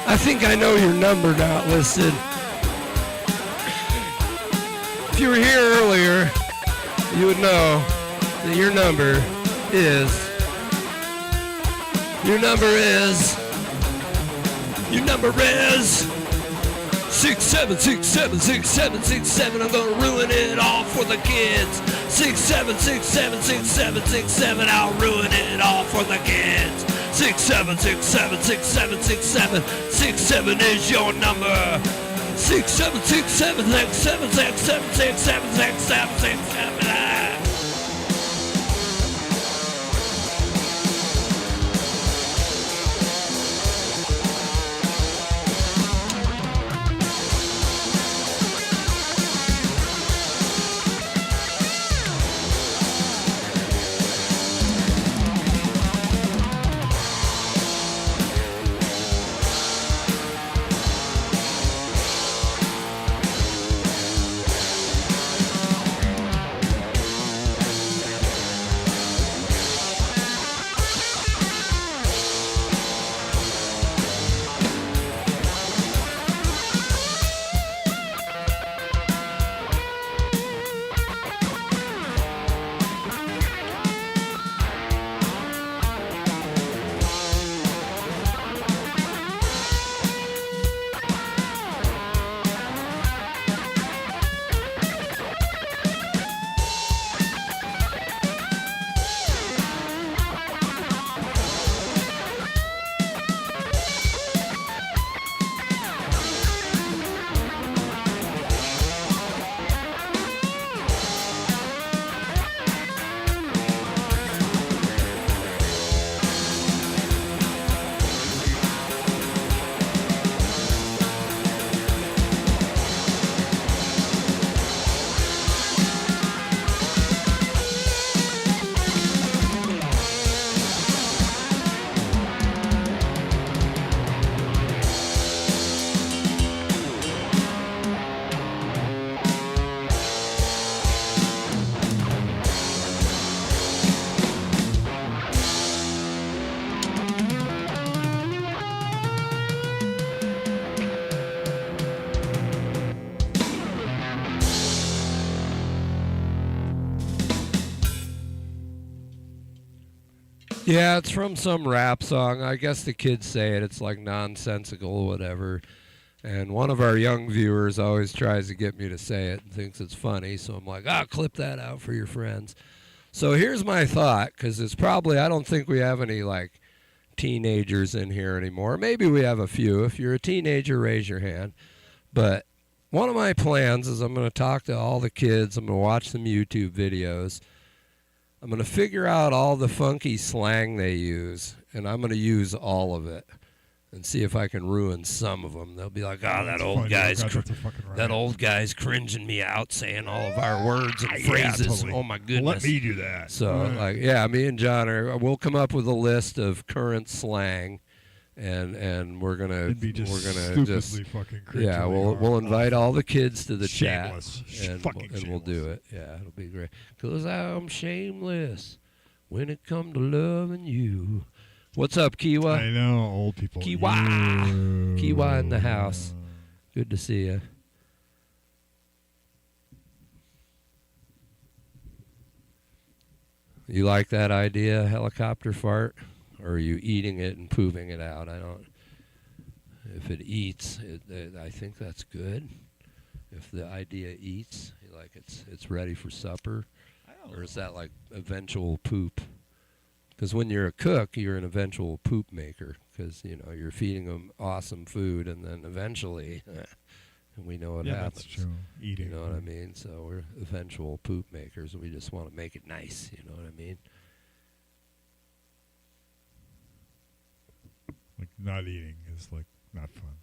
I think I know your number not listed. If you were here earlier, you would know that your number is 67676767. I'm gonna ruin it all for the kids. 67676767. I'll ruin it all for the kids. 67676767. 67 is your number. 67676767676767. Yeah, it's from some rap song. I guess the kids say it. It's like nonsensical, whatever. And one of our young viewers always tries to get me to say it and thinks it's funny. So I'm like, clip that out for your friends. So here's my thought, because it's probably, I don't think we have any, like, teenagers in here anymore. Maybe we have a few. If you're a teenager, raise your hand. But one of my plans is I'm going to talk to all the kids. I'm going to watch some YouTube videos. I'm going to figure out all the funky slang they use, and I'm going to use all of it and see if I can ruin some of them. They'll be like, that old guy's cringing me out saying all of our words and phrases. Totally. Oh, my goodness. Well, let me do that. So, me and John we'll come up with a list of current slang. And we're gonna fucking cringy. We'll invite all the kids to the shameless. Chat and we'll do it. Yeah, it'll be great. 'Cause I'm shameless when it come to loving you. What's up, Kiwa? I know, old people. Kiwa in the house. Good to see you. You like that idea, helicopter fart? Or are you eating it and pooping it out? If it eats, I think that's good. If the idea eats, like it's ready for supper, or is that like eventual poop? Because when you're a cook, you're an eventual poop maker. Because you're feeding them awesome food, and then eventually, we know what happens. That's true. Eating. You know what I mean? So we're eventual poop makers. We just want to make it nice. You know what I mean? Like, not eating is, like, not fun.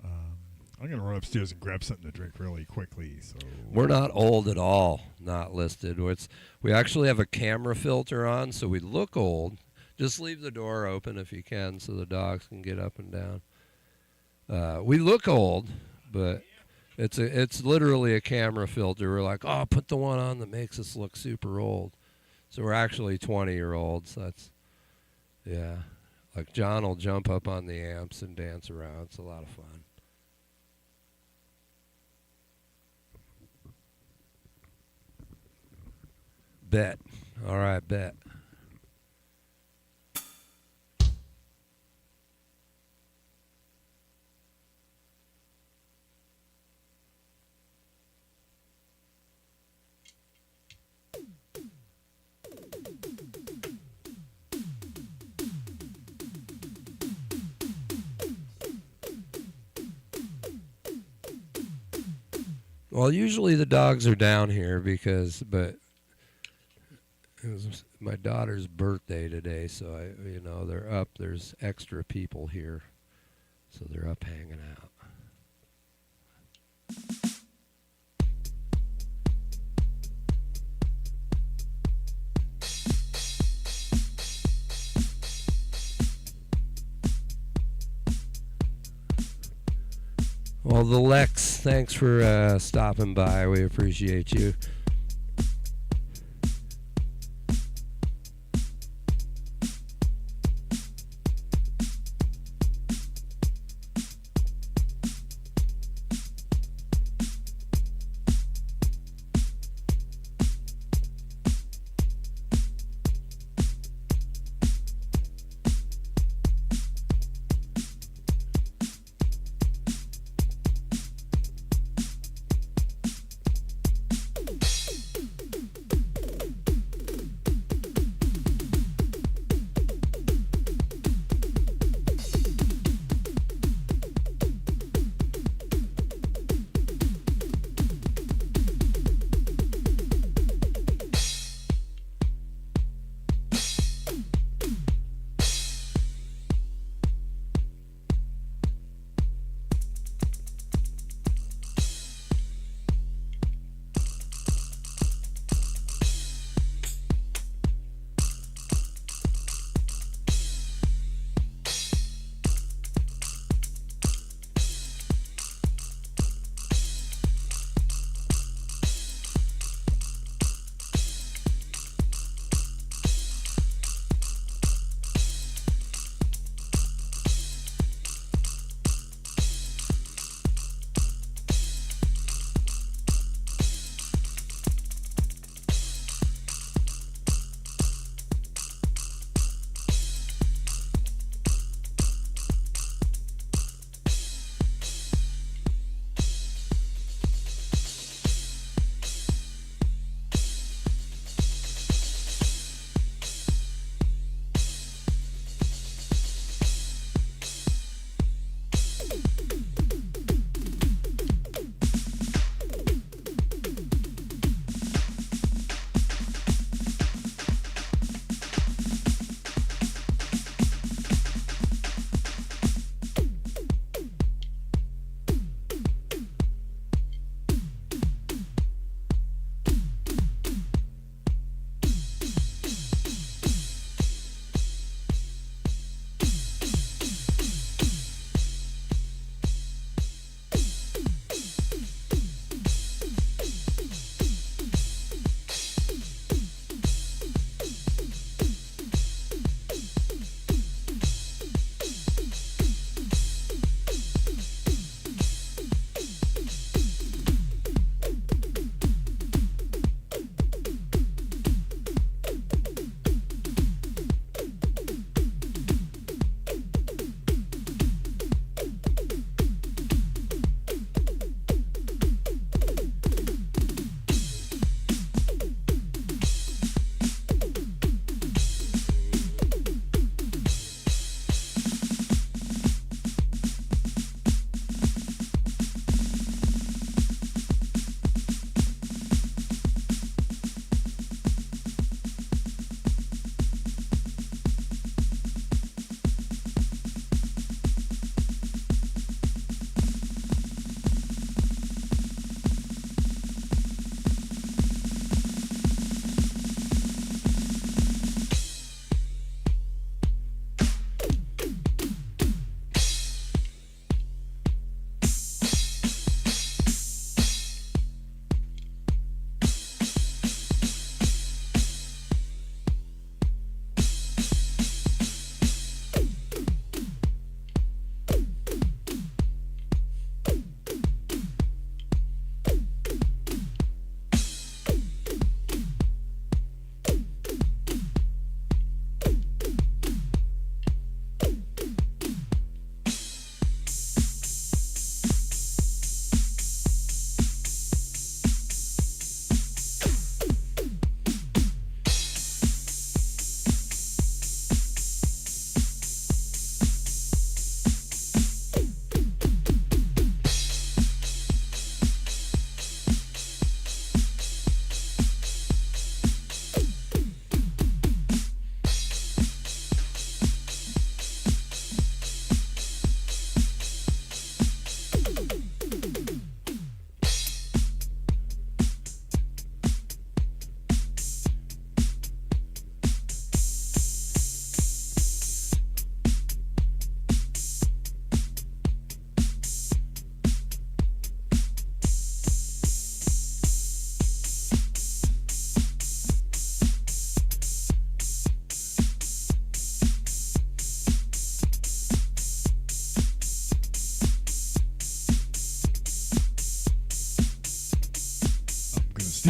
I'm going to run upstairs and grab something to drink really quickly. So we're not old at all, not listed. We actually have a camera filter on, so we look old. Just leave the door open if you can so the dogs can get up and down. We look old, but it's literally a camera filter. We're like, put the one on that makes us look super old. So we're actually 20-year-olds. That's, yeah. Like, John will jump up on the amps and dance around. It's a lot of fun. Bet. All right, bet. Well, usually the dogs are down here but it was my daughter's birthday today, so they're up. There's extra people here, so they're up hanging out. Well, the Lex, thanks for stopping by. We appreciate you.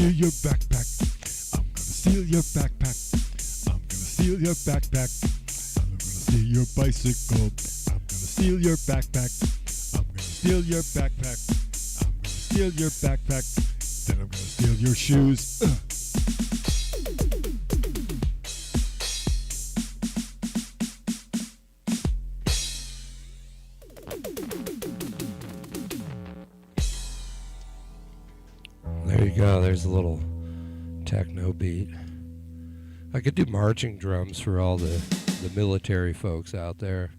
steal your backpack. I'm gonna steal your backpack. I'm gonna steal your backpack. I'm gonna steal your bicycle. I'm gonna steal your backpack. I'm gonna steal your backpack. I'm gonna steal your backpack. Then I'm gonna steal your shoes. There you go. There's a little techno beat. I could do marching drums for all the military folks out there.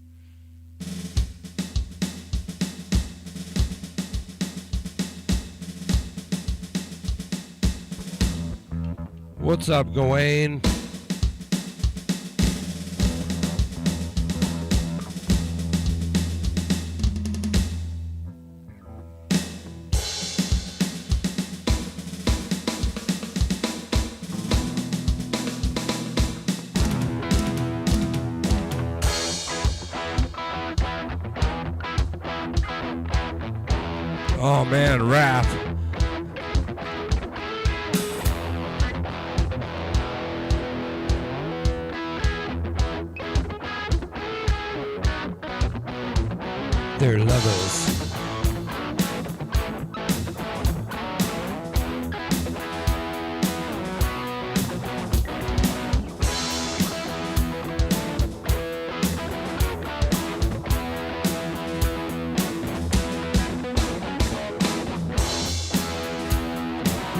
What's up, Gawain? Oh man, rap. Their levels.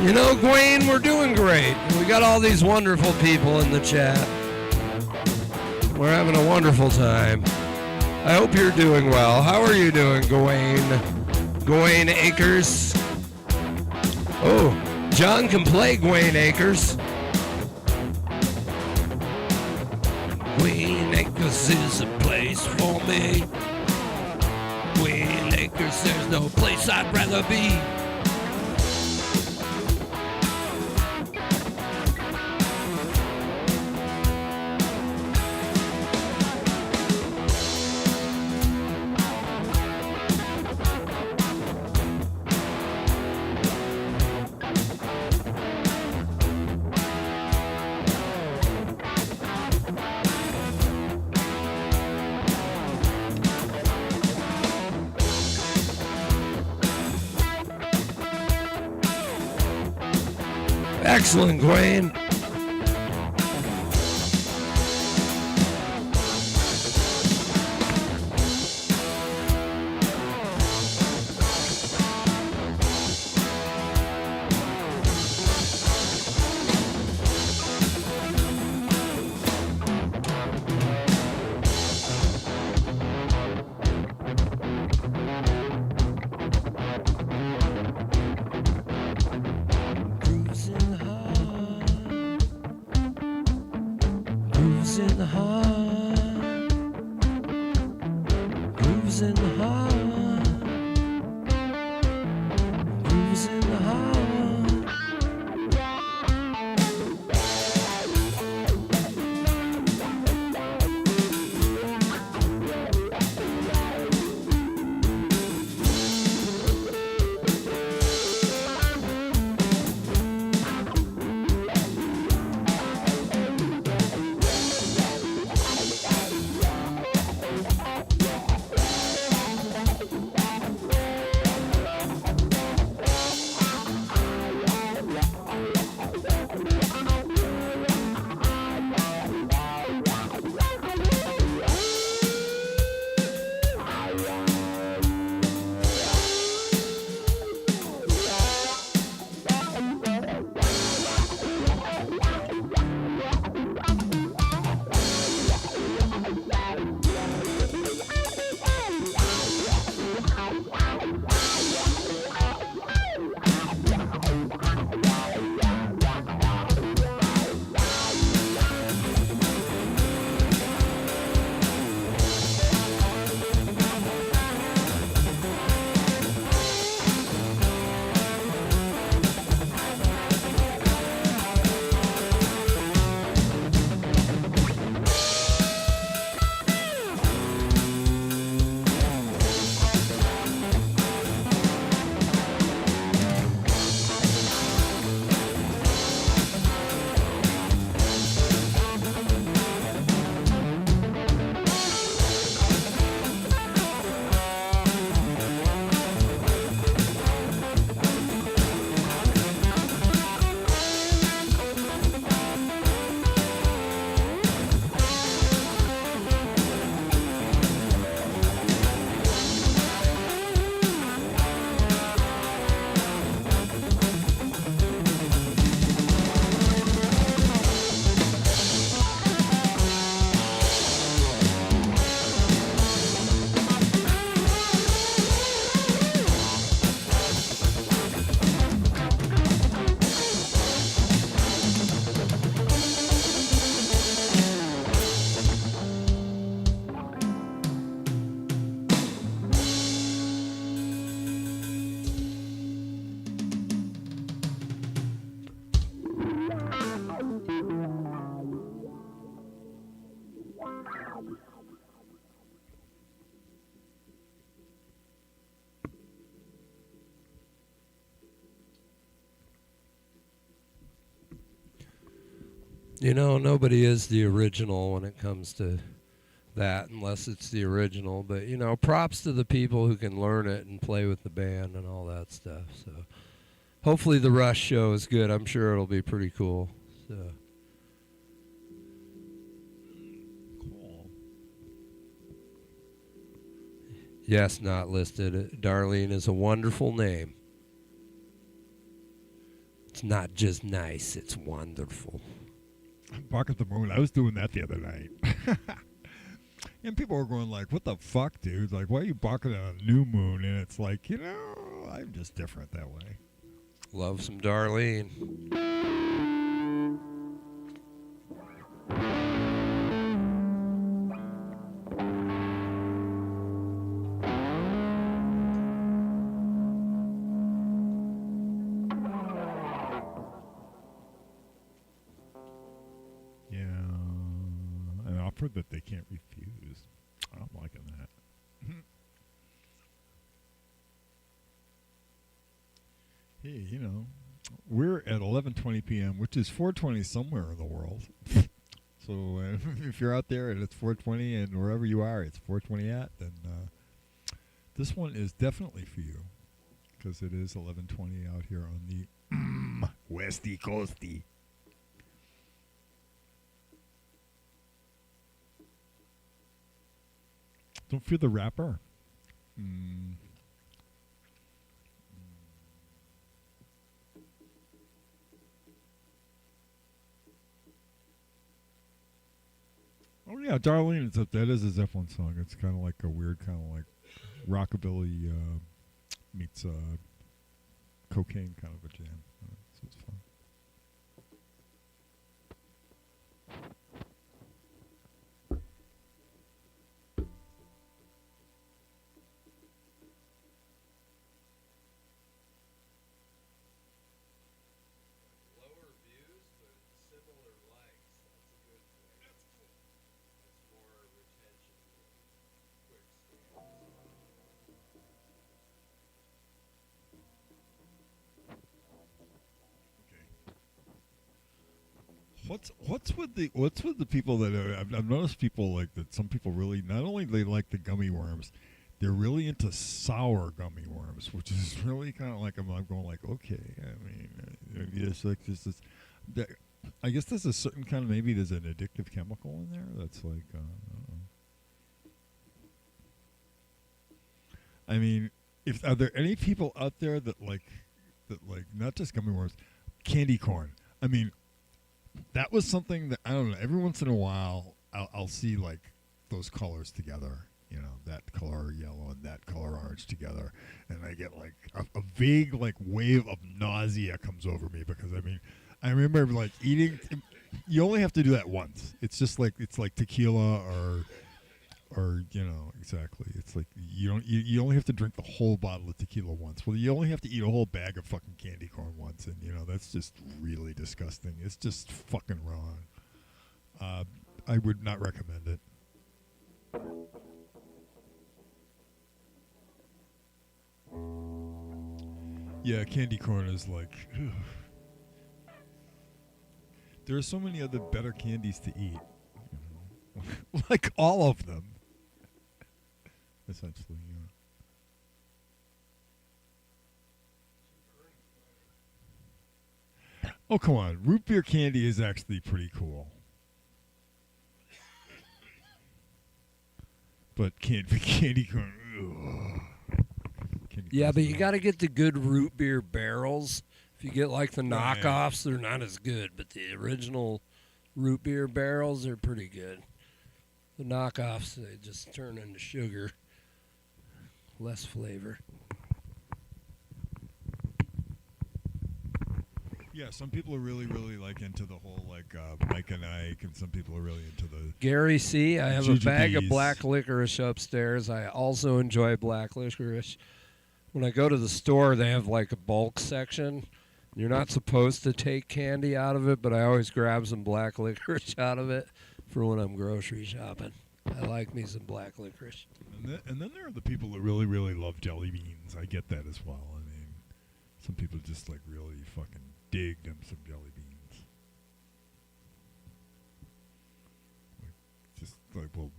You know, Gwen, we're doing great. We got all these wonderful people in the chat. We're having a wonderful time. I hope you're doing well. How are you doing, Gawain? Gawain Akers. Oh, John can play Gawain Akers. Gawain Akers is a place for me. Gawain Akers, there's no place I'd rather be. Excellent, Gwen. You know, nobody is the original when it comes to that unless it's the original. But, you know, props to the people who can learn it and play with the band and all that stuff. So hopefully the Rush show is good. I'm sure it'll be pretty cool. So. Cool. Yes, not listed. Darlene is a wonderful name. It's not just nice, it's wonderful. Bark at the Moon. I was doing that the other night. And people were going like, what the fuck, dude? Like, why are you barking at a new moon? And it's like, you know, I'm just different that way. Love some Darlene. An offer that they can't refuse. I'm liking that. Hey, you know, we're at 11:20 p.m., which is 4:20 somewhere in the world. So if you're out there and it's 4:20 and wherever you are, it's 4:20 at, then this one is definitely for you because it is 11:20 out here on the Westy Coasty. Don't fear the rapper. Oh yeah, Darlene. That is a Zeppelin song. It's kind of like a weird, kind of like rockabilly meets cocaine kind of a jam. So it's fun. What's with the people that I've noticed people like that. Some people really not only they like the gummy worms, they're really into sour gummy worms, which is really kind of like I'm going like okay. I mean, it's like this is. I guess there's a certain kind of maybe there's an addictive chemical in there that's like. I don't know. I mean, are there any people out there that like not just gummy worms, candy corn? I mean. That was something that I don't know. Every once in a while, I'll see like those colors together. You know, that color yellow and that color orange together, and I get like a vague like wave of nausea comes over me because I mean, I remember like eating. You only have to do that once. It's just like it's like tequila or you know exactly. It's like you only have to drink the whole bottle of tequila once. Well, you only have to eat a whole bag of fucking candy corn once, and you know that's just really disgusting. It's just fucking wrong. I would not recommend it. Yeah, candy corn is like. Ugh. There are so many other better candies to eat. You know? Like all of them. Essentially, yeah. Oh, come on. Root beer candy is actually pretty cool. But candy corn. Yeah, but you got to get the good root beer barrels. If you get like the knockoffs, they're not as good. But the original root beer barrels are pretty good. The knockoffs, they just turn into sugar. Less flavor. Yeah, some people are really, really like into the whole like Mike and Ike, and some people are really into the Gary C. I have a bag of jujubes. black licorice upstairs. I also enjoy black licorice. When I go to the store, they have like a bulk section. You're not supposed to take candy out of it, but I always grab some black licorice out of it for when I'm grocery shopping. I like me some black licorice. And then there are the people that really, really love jelly beans. I get that as well. I mean, some people just like really fucking dig them some jelly beans. will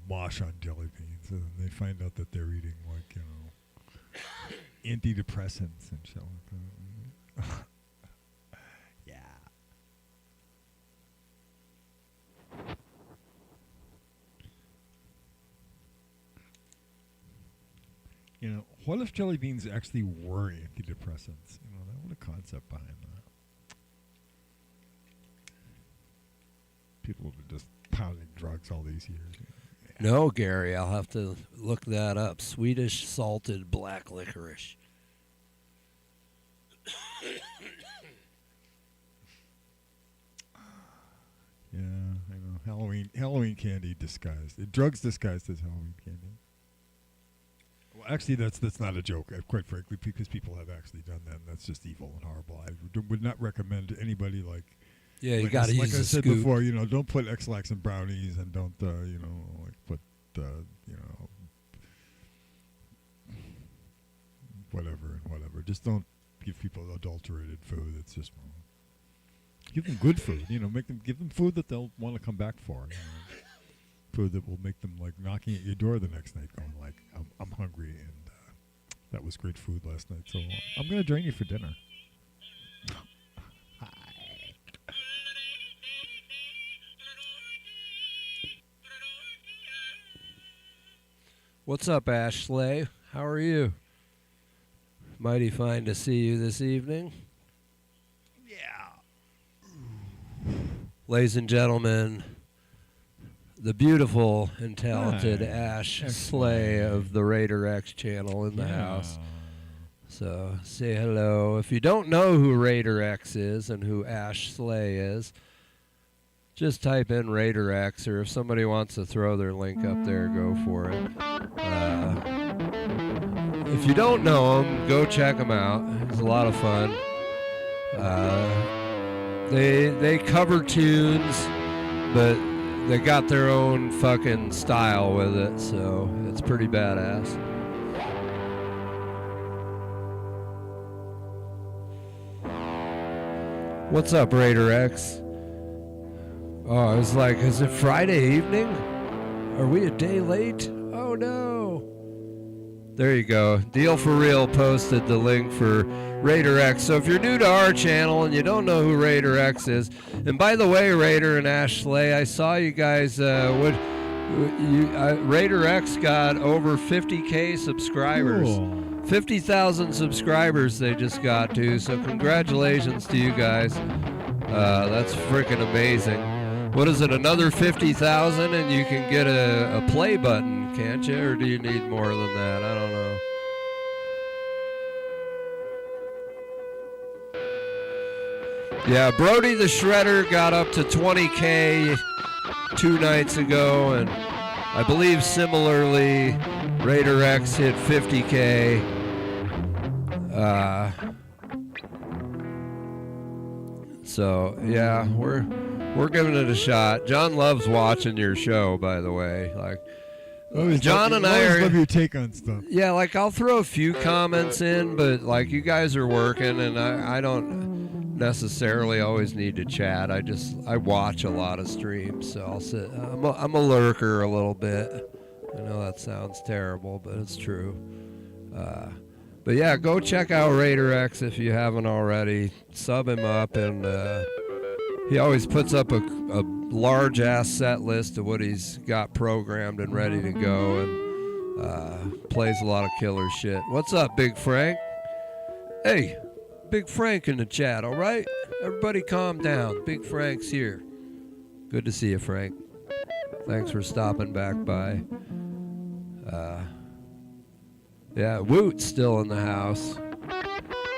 mosh on jelly beans, and then they find out that they're eating antidepressants and shit like that. Yeah. What if jelly beans actually were antidepressants? What a concept behind that. People have been just pounding drugs all these years. No, Gary, I'll have to look that up. Swedish salted black licorice. Yeah, I know. Halloween candy disguised. Drugs disguised as Halloween candy. Well, actually, that's not a joke, quite frankly, because people have actually done that, and that's just evil and horrible. I would not recommend to anybody Yeah, you got to use like I said scoop. before, don't put X-Lax in brownies, and don't, put, whatever. Just don't give people adulterated food. It's just wrong. Give them good food. Give them food that they'll want to come back for. Food that will make them knocking at your door the next night, going I'm hungry, and that was great food last night. So I'm gonna join you for dinner. What's up, Ashley? How are you? Mighty fine to see you this evening. Yeah. Ladies and gentlemen, the beautiful and talented Ash Slay of the Raider X channel in the house. So say hello. If you don't know who Raider X is and who Ash Slay is, just type in Raider X, or if somebody wants to throw their link up there, go for it. If you don't know them, go check them out. It's a lot of fun. They cover tunes, but they got their own fucking style with it, so it's pretty badass. What's up, Raider X? Oh, I was like, is it Friday evening? Are we a day late? Oh no. There you go. Deal for Real posted the link for Raider X. So if you're new to our channel and you don't know who Raider X is, and by the way, Raider and Ashley, I saw you guys, Raider X got over 50K subscribers. Cool. 50,000 subscribers they just got to, so congratulations to you guys. That's freaking amazing. What is it, another 50,000 and you can get a play button, can't you? Or do you need more than that? I don't know. Yeah, Brody the Shredder got up to 20K 2 nights ago, and I believe similarly Raider X hit 50K. So yeah, we're giving it a shot. John loves watching your show, by the way. John and I love your take on stuff. Yeah, I'll throw a few comments in, but you guys are working, and I don't necessarily always need to chat. I watch a lot of streams, so I'll sit. I'm a lurker a little bit. I know that sounds terrible, but it's true. But yeah, go check out Raider X if you haven't already. Sub him up, and he always puts up a large ass set list of what he's got programmed and ready to go, and plays a lot of killer shit. What's up, Big Frank? Hey, Big Frank in the chat, all right? Everybody calm down. Big Frank's here. Good to see you, Frank. Thanks for stopping back by. Yeah, Woot's still in the house.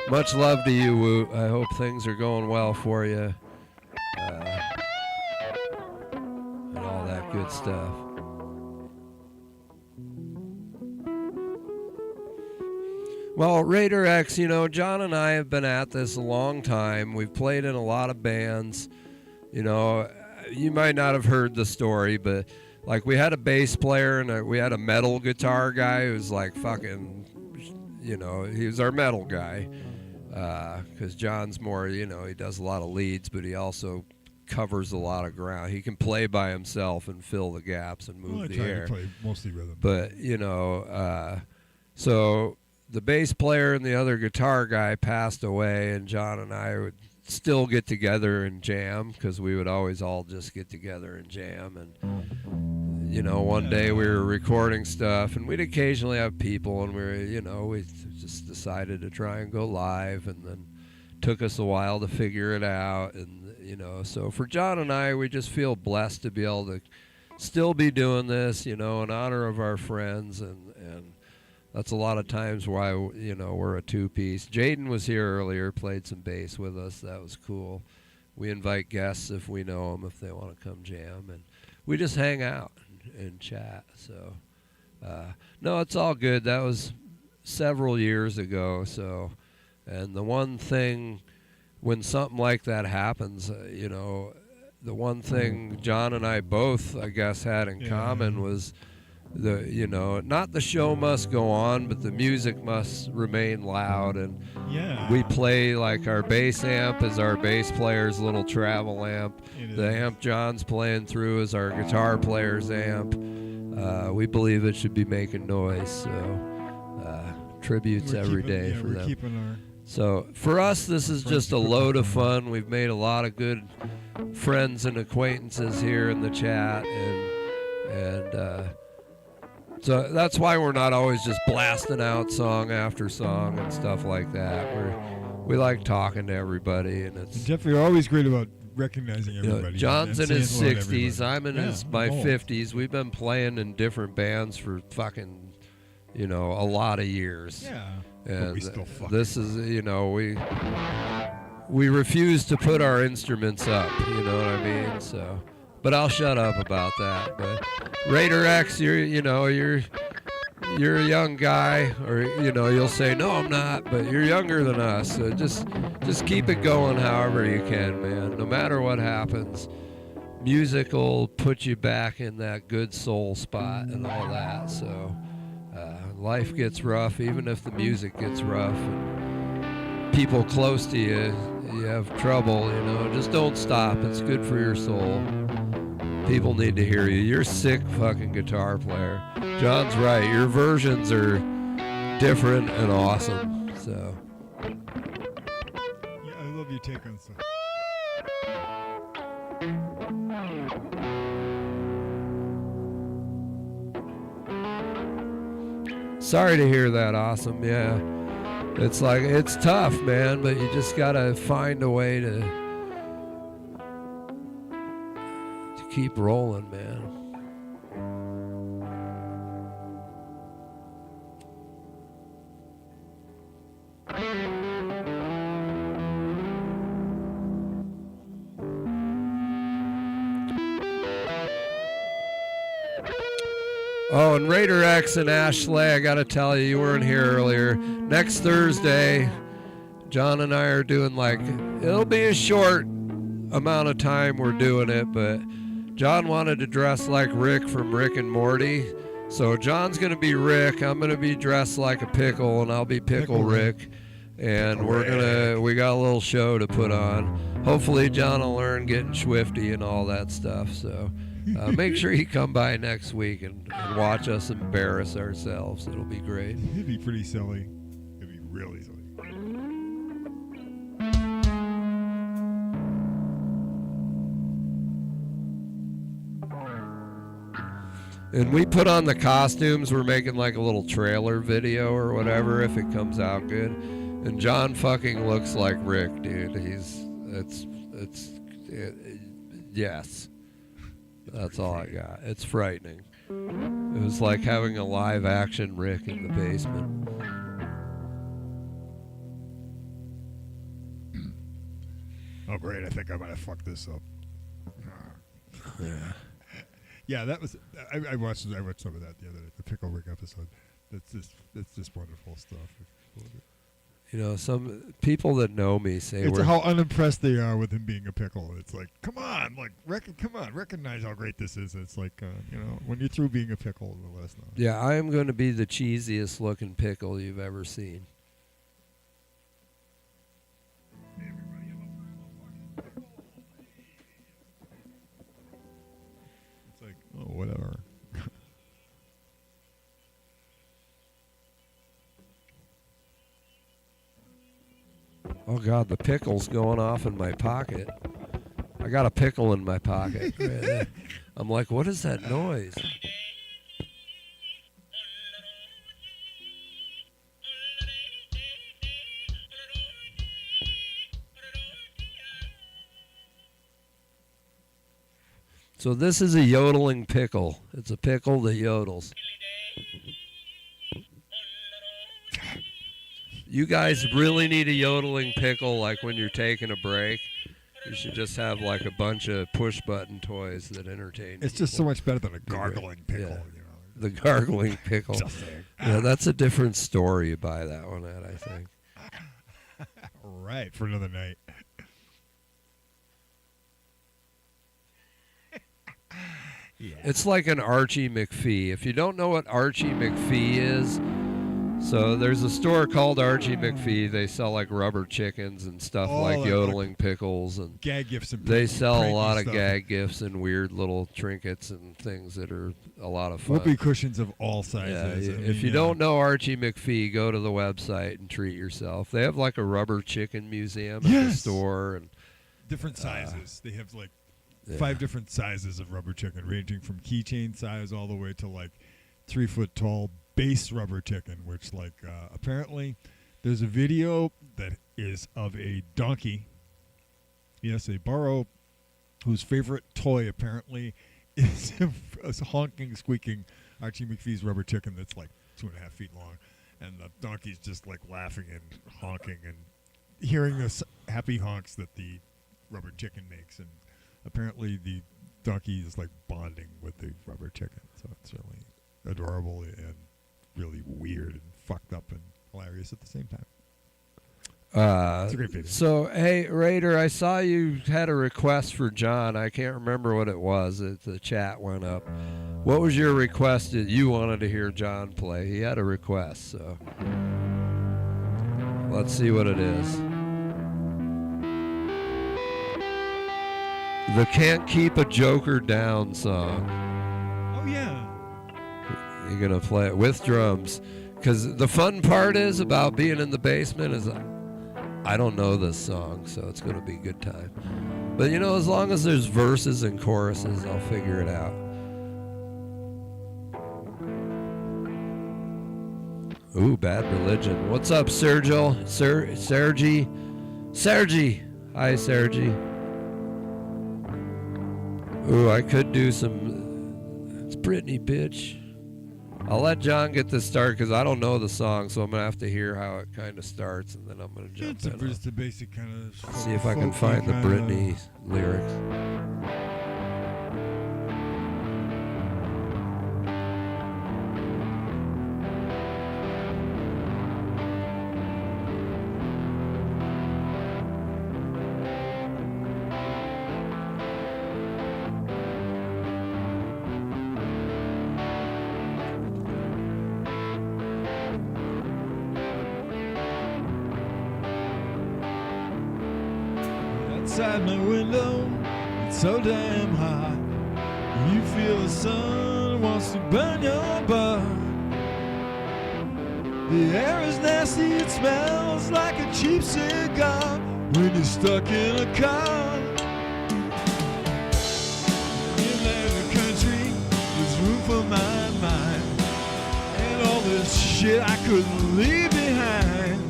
Much love to you, Woot. I hope things are going well for you. And all that good stuff. Well, Raider X, John and I have been at this a long time. We've played in a lot of bands. You might not have heard the story, but we had a bass player and we had a metal guitar guy who was fucking, he was our metal guy. Because John's more, he does a lot of leads, but he also covers a lot of ground. He can play by himself and fill the gaps and move the air. I play mostly rhythm. But, you know, so the bass player and the other guitar guy passed away, and John and I would still get together and jam because we would always all just get together and jam. And, you know, one day we were recording stuff, and we'd occasionally have people, and we just decided to try and go live, and then took us a while to figure it out. And, you know, so for John and I, we just feel blessed to be able to still be doing this, you know, in honor of our friends, and that's a lot of times why, you know, we're a two-piece. Jaden was here earlier, played some bass with us. That was cool. We invite guests if we know them, if they want to come jam, and we just hang out and chat. So, no, it's all good. That was several years ago. So, and the one thing, when something like that happens, you know, the one thing John and I both, I guess, had in common was you know, not the show must go on, but the music must remain loud. And we play, like, our bass amp is our bass player's little travel amp. The amp John's playing through is our guitar player's amp. We believe it should be making noise, so tributes every day for them. So for us, this is just a load of fun. We've made a lot of good friends and acquaintances here in the chat, and so that's why we're not always just blasting out song after song and stuff like that. We like talking to everybody, and it's Jeff, you're always great about recognizing everybody. You know, John's in his 60s. I'm in my 50s. We've been playing in different bands for fucking, you know, a lot of years. Yeah. And but we still fucking this is, you know, we refuse to put our instruments up. You know what I mean? So. But I'll shut up about that. But Raider X, you're a young guy, or you know, you'll say no, I'm not, but you're younger than us. So just keep it going, however you can, man. No matter what happens, music will put you back in that good soul spot and all that. So life gets rough, even if the music gets rough. And people close to you have trouble. You know, just don't stop. It's good for your soul. People need to hear you. You're a sick fucking guitar player. John's right. Your versions are different and awesome. So. Yeah, I love your take on stuff. Sorry to hear that, Awesome. Yeah. It's like, it's tough, man, but you just gotta find a way to keep rolling, man. Oh, and Raider X and Ashley, I gotta tell you, you weren't here earlier. Next Thursday, John and I are doing, like, it'll be a short amount of time we're doing it, but John wanted to dress like Rick from Rick and Morty. So John's going to be Rick. I'm going to be dressed like a pickle, and I'll be Pickle Rick. And we got a little show to put on. Hopefully John will learn getting swifty and all that stuff. So make sure you come by next week and watch us embarrass ourselves. It'll be great. It'd be pretty silly. It'd be really silly. And we put on the costumes. We're making like a little trailer video or whatever if it comes out good. And John fucking looks like Rick, dude. Yes. That's all I got. It's frightening. It was like having a live action Rick in the basement. Oh, great. I think I might have fucked this up. Yeah. Yeah, that was. I watched some of that the other day, the Pickle Rick episode. That's just wonderful stuff. You know, some people that know me say it's how unimpressed they are with him being a pickle. It's like, come on, recognize how great this is. It's like, you know, when you're through being a pickle, let us know. Yeah, I am going to be the cheesiest looking pickle you've ever seen. whatever. Oh God, the pickle's going off in my pocket. I got a pickle in my pocket. Right there. I'm like, what is that noise? So this is a yodeling pickle. It's a pickle that yodels. You guys really need a yodeling pickle, like when you're taking a break. You should just have like a bunch of push-button toys that entertain It's just so people. much better than a gargling pickle. Yeah. You know. The gargling pickle. Just saying. Yeah, that's a different story. You buy that one at, I think. Right, for another night. Yeah. It's like an Archie McPhee. If you don't know what Archie McPhee is, so there's a store called Archie McPhee. They sell like rubber chickens and stuff like yodeling pickles, and gag gifts and they sell a lot of stuff. gag gifts and weird little trinkets and things that are a lot of fun. Whoopee cushions of all Yeah, sizes. if you don't know Archie McPhee, go to the website and treat yourself. They have like a rubber chicken museum at the store, and different sizes. They have like yeah. 5 different sizes of rubber chicken, ranging from keychain size all the way to like 3 foot tall base rubber chicken, which like apparently there's a video that is of a donkey, yes, a burro, whose favorite toy apparently is a honking, squeaking Archie McPhee's rubber chicken that's like 2.5 feet long, and the donkey's just like laughing and honking and hearing the happy honks that the rubber chicken makes, and apparently the donkey is like bonding with the rubber chicken, so it's really adorable and really weird and fucked up and hilarious at the same time. It's a great video. So, hey, Raider, I saw you had a request for John. I can't remember what it was. The chat went up. What was your request that you wanted to hear John play? He had a request, so let's see what it is. The Can't Keep a Joker Down song. Oh, yeah. You're going to play it with drums. Because the fun part is about being in the basement is I don't know this song, so it's going to be a good time. But, you know, as long as there's verses and choruses, I'll figure it out. Ooh, Bad Religion. What's up, Sergio? Sergi? Hi, Sergi. Ooh, I could do some... It's Britney, bitch. I'll let John get this started because I don't know the song, so I'm going to have to hear how it kind of starts, and then I'm going to jump It's in. just a basic kind of... See if I can find the Britney lyrics. Outside my window, it's so damn hot. You feel the sun wants to burn your butt. The air is nasty, it smells like a cheap cigar when you're stuck in a car. In the country, there's room for my mind, and all this shit I couldn't leave behind.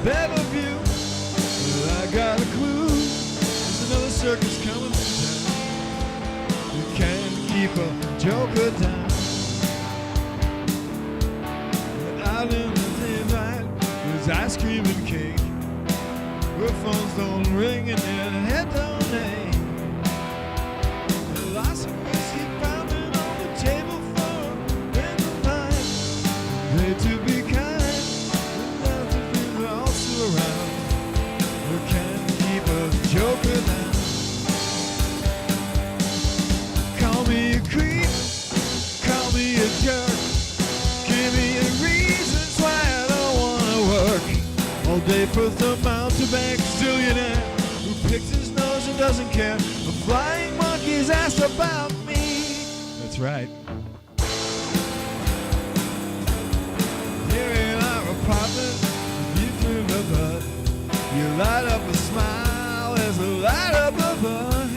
Better view, well, I got a clue. There's another circus coming to town. You can't keep a joker down. Out in the daylight, there's ice cream and cake. Where phones don't ring and their head don't ache. Lots of whiskey pounding on the table for in the night. Made to be kind. Around, you can't keep a joker down. Call me a creep, call me a jerk. Give me a reasons why I don't wanna work all day for some mountebank billionaire who picks his nose and doesn't care. The flying monkeys asked about me. That's right. Here in our apartment, you through the bud. You light up a smile as a light up above.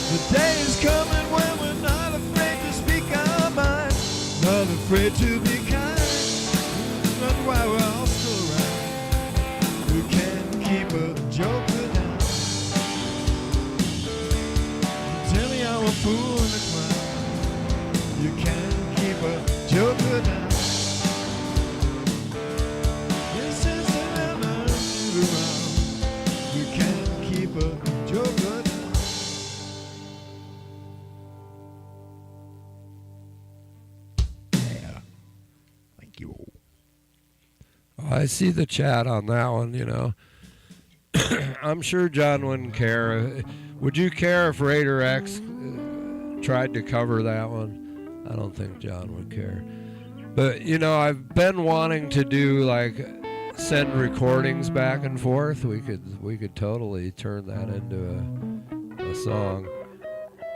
The day is coming when we're not afraid to speak our mind, not afraid to be kind. That's why we're all still around. We can't keep a joke down. You tell me I'm a fool and a clown. You can't keep a joke down. This is an around. You can't keep a joke down. I see the chat on that one, you know. I'm sure John wouldn't care. Would you care if Raider X tried to cover that one? I don't think John would care. But, you know, I've been wanting to do, like, send recordings back and forth. We could totally turn that into a song.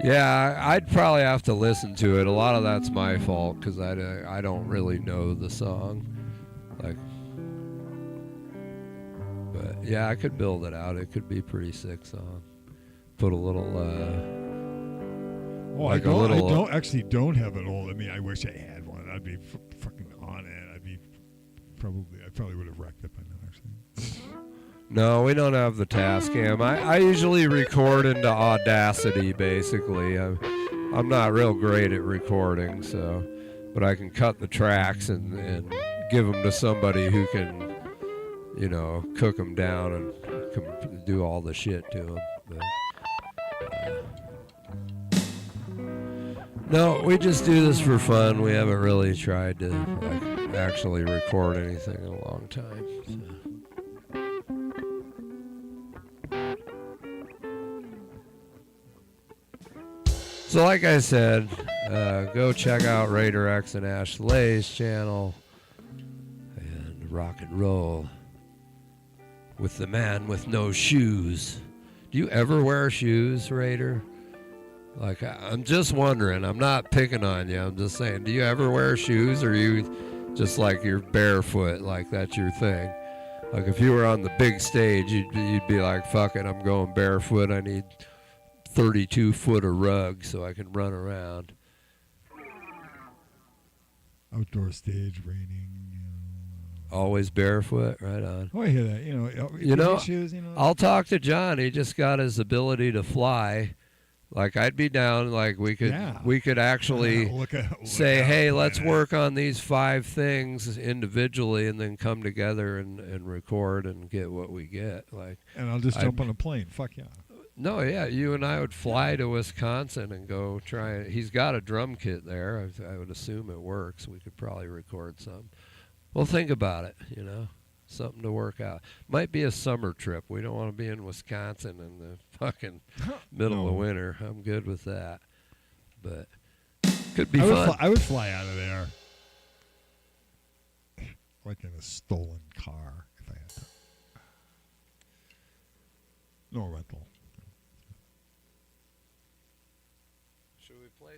Yeah, I'd probably have to listen to it. A lot of that's my fault because I don't really know the song. Like, but yeah, I could build it out. It could be a pretty sick song. Put a little. Like I don't have it all. I mean, I wish I had one. I'd be fucking on it. I probably would have wrecked it by now. Actually. No, we don't have the Tascam. I usually record into Audacity, basically. I'm not real great at recording, so, but I can cut the tracks and give them to somebody who can, you know, cook them down and do all the shit to them. No, we just do this for fun. We haven't really tried to like actually record anything in a long time. So like I said, go check out Raider X and Ash Lay's channel and rock and roll with the man with no shoes. Do you ever wear shoes, Raider? Like, I'm just wondering. I'm not picking on you. I'm just saying, do you ever wear shoes, or you just like you're barefoot, like that's your thing? Like if you were on the big stage, you'd be like, fuck it, I'm going barefoot. I need 32 foot of rug so I can run around. Outdoor stage, raining. Always barefoot, right on. Oh, I hear that. You know, shoes, I'll talk to John. He just got his ability to fly. Like I'd be down. Like we could actually say, hey, let's work on these 5 things individually, and then come together and record and get what we get. Like, and I'll just jump on a plane. Fuck yeah. No, yeah, you and I would fly to Wisconsin and go try it. He's got a drum kit there. I would assume it works. We could probably record some. Well, think about it, you know, something to work out. Might be a summer trip. We don't want to be in Wisconsin in the fucking middle of winter. I'm good with that. But could be fun. I would fly out of there like in a stolen car if I had to. No rental.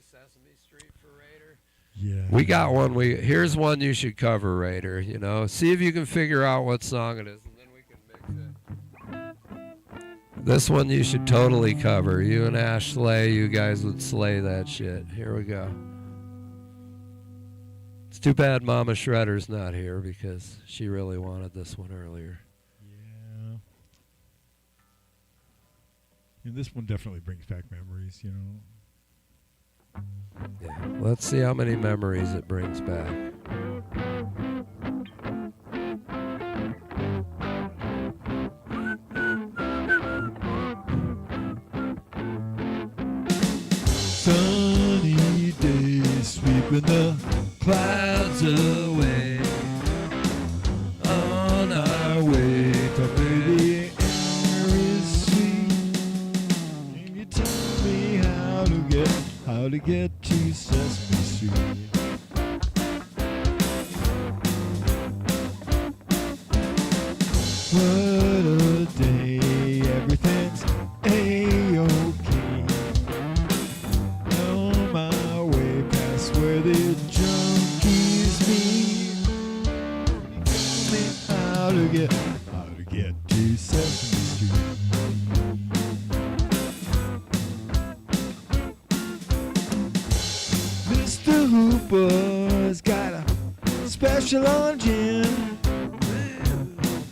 Sesame Street for Raider? Yeah. We got one. Here's one you should cover, Raider. You know, see if you can figure out what song it is, and then we can mix it. This one you should totally cover. You and Ash Slay, you guys would slay that shit. Here we go. It's too bad Mama Shredder's not here because she really wanted this one earlier. Yeah. And this one definitely brings back memories, you know. Yeah, let's see how many memories it brings back. Sunny days sweeping the clouds away. On our way to where the air is sweet. Can you tell me how to get to Sesame Street? What a day, everything's get to Sesame Street. Mr. Hooper's got a special on gin.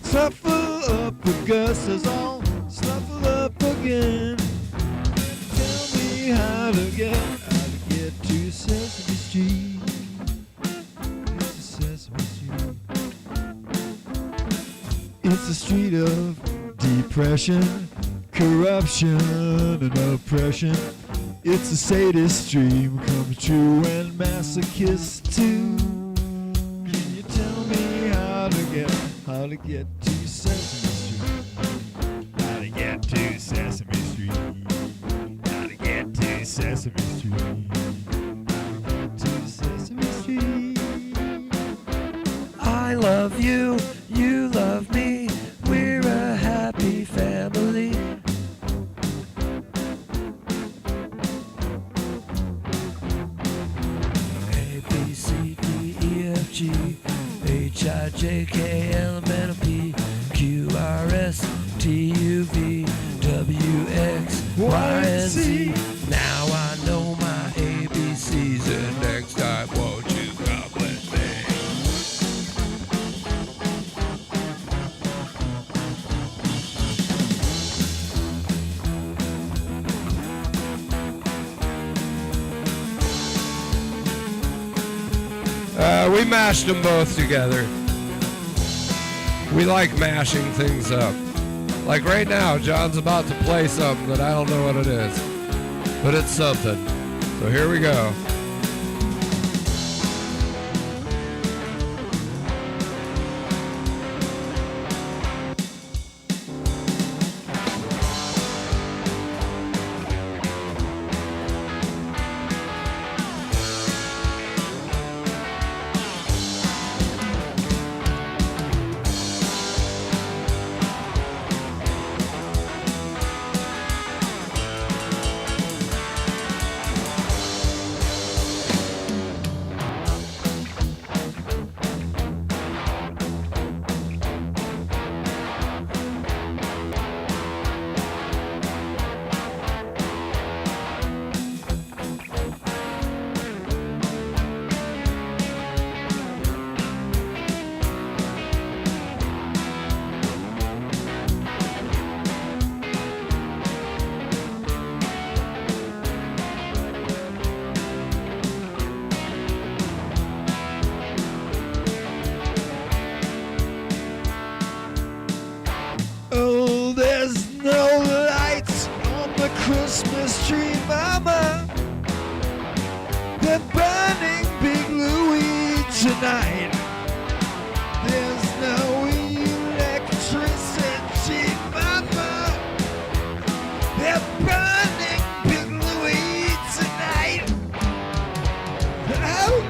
Snuffle up the Gus's all snuffle up again. Tell me how to get to Sesame Street. It's a Sesame Street. It's a street of depression, corruption, and oppression. It's a sadist dream come true and masochist too. Can you tell me how to get to Sesame Street? How to get to Sesame Street? How to get to Sesame Street? How to get to Sesame Street? I love you, you love me, we're a happy family. A, B, C, D, E, F, G, H, I, J, K, L, M, N, O, P, Q, R, S, T, U, V, W, X, Y, and Z. Now I know my ABCs, and next time won't you come with me? We mashed them both together. We like mashing things up. Like right now, John's about to play something that I don't know what it is, but it's something. So here we go. Oh, there's no lights on the Christmas tree, Mama. They're burning Big Louie tonight. There's no electricity, Mama. They're burning Big Louie tonight. Oh.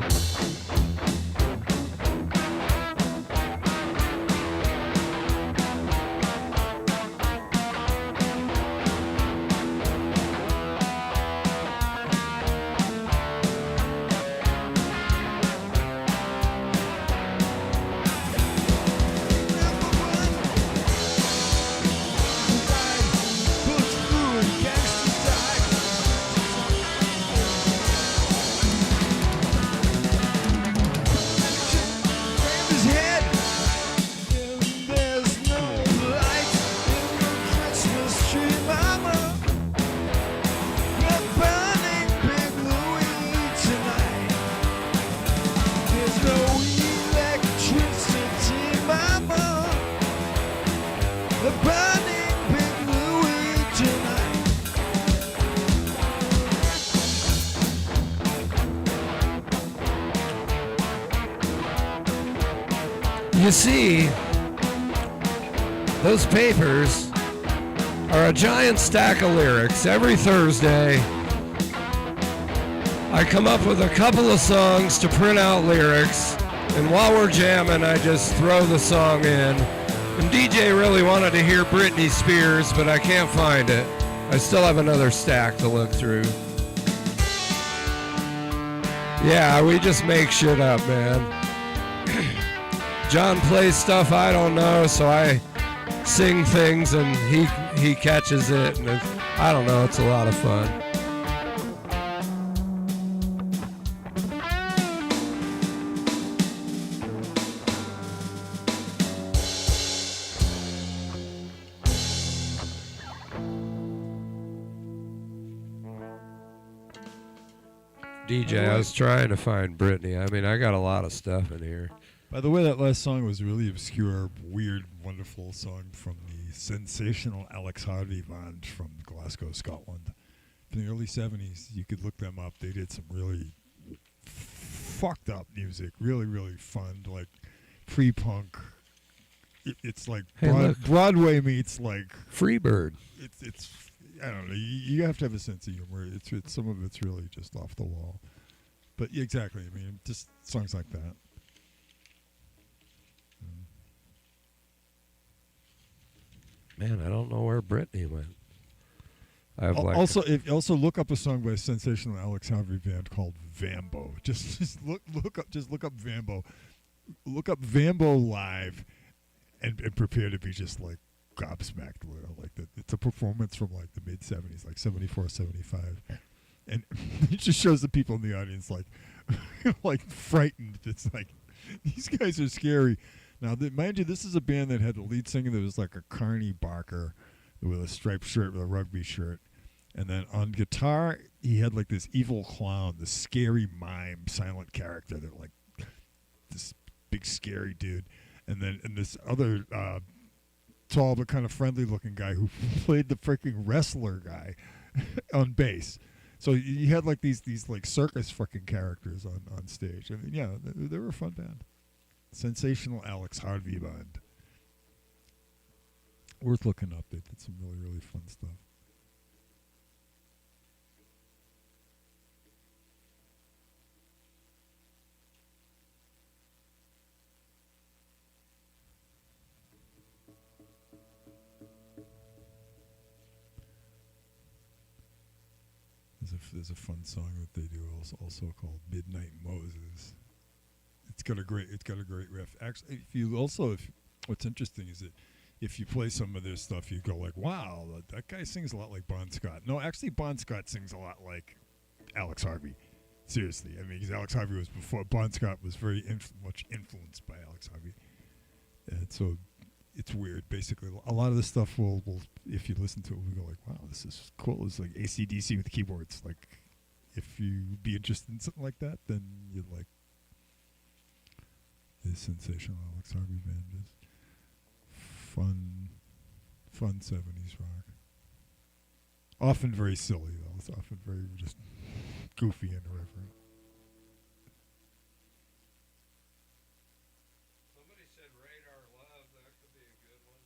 You see, those papers are a giant stack of lyrics. Every Thursday, I come up with a couple of songs to print out lyrics, and while we're jamming, I just throw the song in. And DJ really wanted to hear Britney Spears, but I can't find it. I still have another stack to look through. Yeah, we just make shit up, man. John plays stuff I don't know, so I sing things and he catches it, and I don't know, it's a lot of fun. DJ, I was trying to find Brittany. I mean, I got a lot of stuff in here. By the way, that last song was a really obscure, weird, wonderful song from the sensational Alex Harvey band from Glasgow, Scotland. In the early 70s, you could look them up. They did some really fucked up music, really, really fun, like pre-punk. It's like Broadway meets like Freebird. It's I don't know. You have to have a sense of humor. It's some of it's really just off the wall. But yeah, exactly. I mean, just songs like that. Man, I don't know where Brittany went. I have also look up a song by a sensational Alex Harvey band called Vambo. Just look up Vambo. Look up Vambo live, and prepare to be just like gobsmacked. Like that, it's a performance from like the mid '70s, like '74, '75, and it just shows the people in the audience like like frightened. It's like these guys are scary. Now, mind you, this is a band that had a lead singer that was like a Carney Barker with a striped shirt, with a rugby shirt. And then on guitar, he had like this evil clown, this scary mime, silent character. They're like this big, scary dude. And this other tall but kind of friendly-looking guy who played the freaking wrestler guy on bass. So you had like these like circus fucking characters on stage. I mean, yeah, they were a fun band. Sensational Alex Harvey band. Worth looking up. They did some really, really fun stuff. There's a fun song that they do also called Midnight Moses. It's got a great riff. Actually, what's interesting is that if you play some of their stuff, you go like, wow, that guy sings a lot like Bon Scott. No, actually, Bon Scott sings a lot like Alex Harvey. Seriously, I mean, because Alex Harvey was before Bon Scott was very much influenced by Alex Harvey, and so it's weird. Basically, a lot of the stuff will if you listen to it, we go like, wow, this is cool. It's like AC/DC with keyboards. Like, if you be interested in something like that, then you'd like. This sensational Alex Harvey band is fun 70s rock. Often very silly, though. It's often very just goofy and irreverent. Somebody said Radar Love. That could be a good one.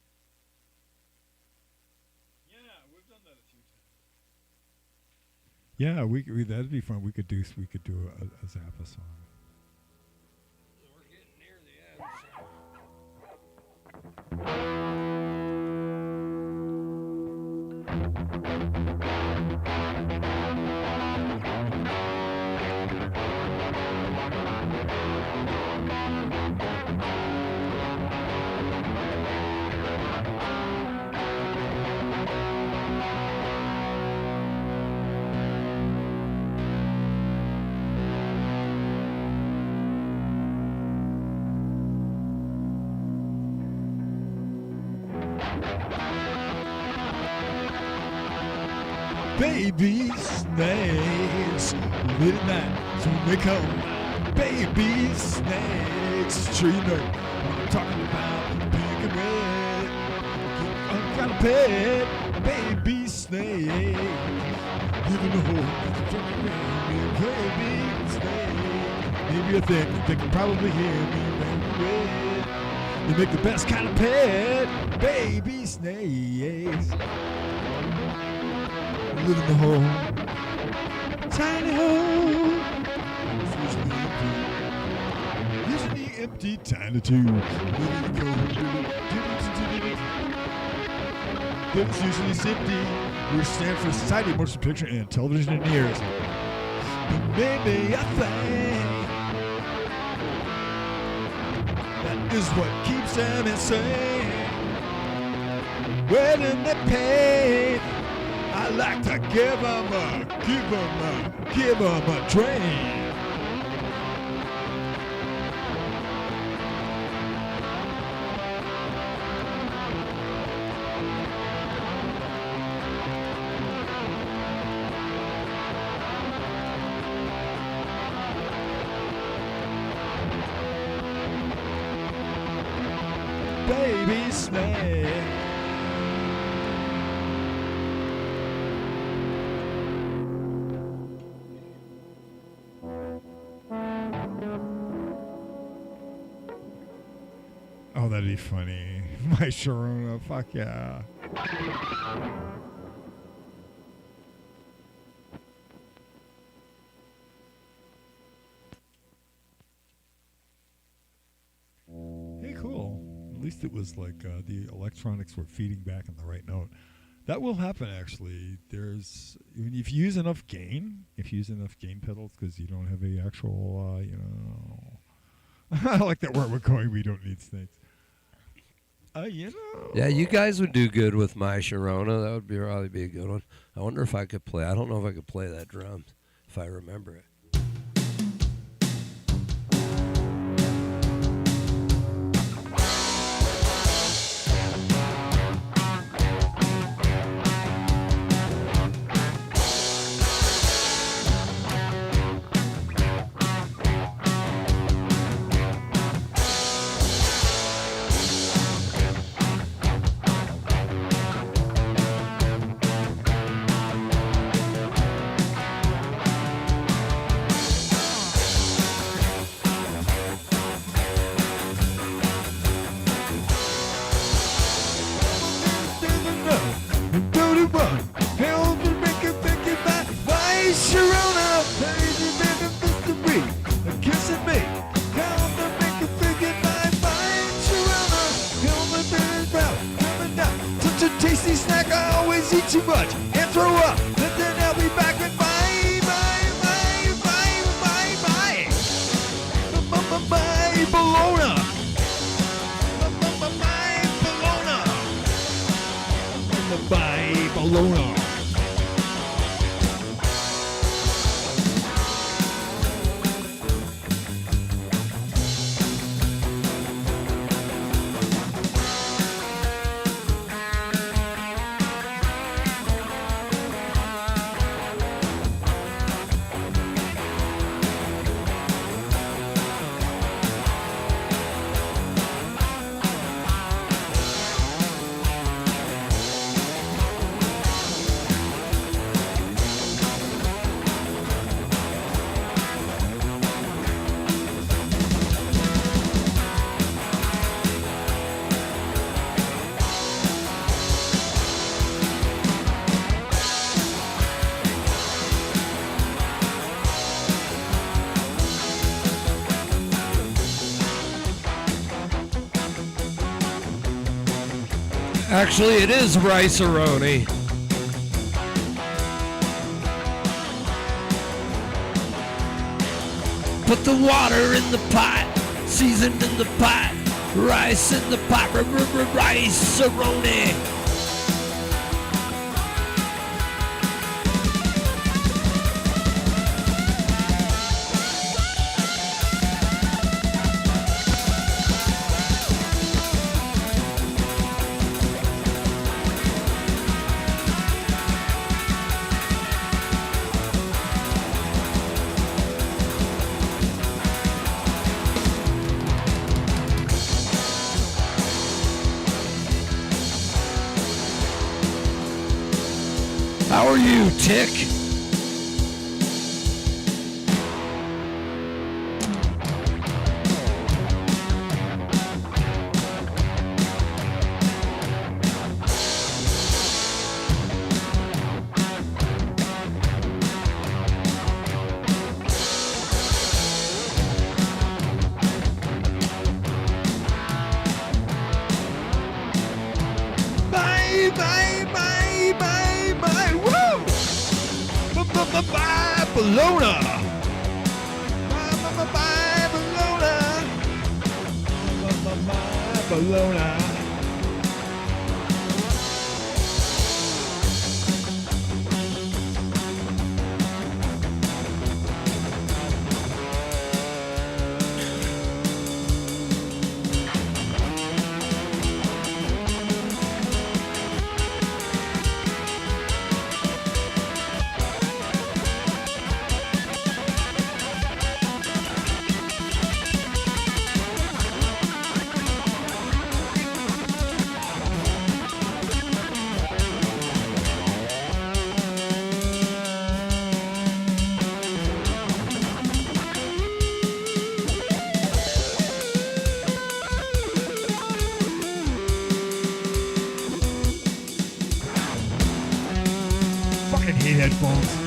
Yeah, we've done that a few times. Yeah, we that'd be fun. We could do a Zappa song. Baby snakes, late at night, so when they come. Baby snakes, sure you know what I'm talking about. Pink and red, I'm kind of pet. Baby snakes, living the hole. Baby snakes, maybe I think they can probably hear me. Red, they make the best kind of pet. Baby snakes. Live in the hole, tiny hole. Usually empty, tiny tube. It's usually empty. We stand for Society of Motion Picture and Television Engineers. But maybe I think that is what keeps them insane. When they pain, I like to give them a drain. Baby snake. Oh, that'd be funny. My Sharona, fuck yeah. Hey, cool. At least it was like the electronics were feeding back on the right note. That will happen, actually. There's if you use enough gain, pedals, because you don't have a actual, I like that where we're going. We don't need snakes. Yeah, you guys would do good with My Sharona. That would probably be a good one. I wonder if I could play. I don't know if I could play that drum, if I remember it. Tasty snack, I always eat too much and throw up. But then I'll be back with my Bologna. My Bologna. Actually, it is rice-a-roni. Put the water in the pot, seasoned in the pot, rice in the pot, rice-a-roni. How are you, Tick? Bologna. Bologna. Fucking hate headphones.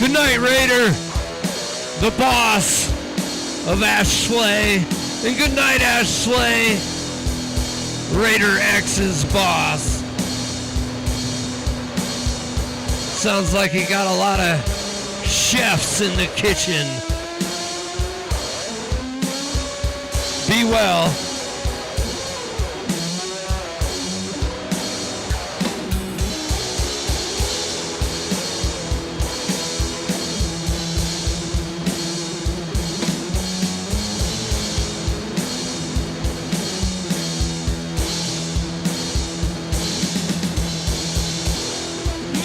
Good night, Raider, the boss of Ashley. And good night, Ashley, Raider X's boss. Sounds like he got a lot of chefs in the kitchen. Be well.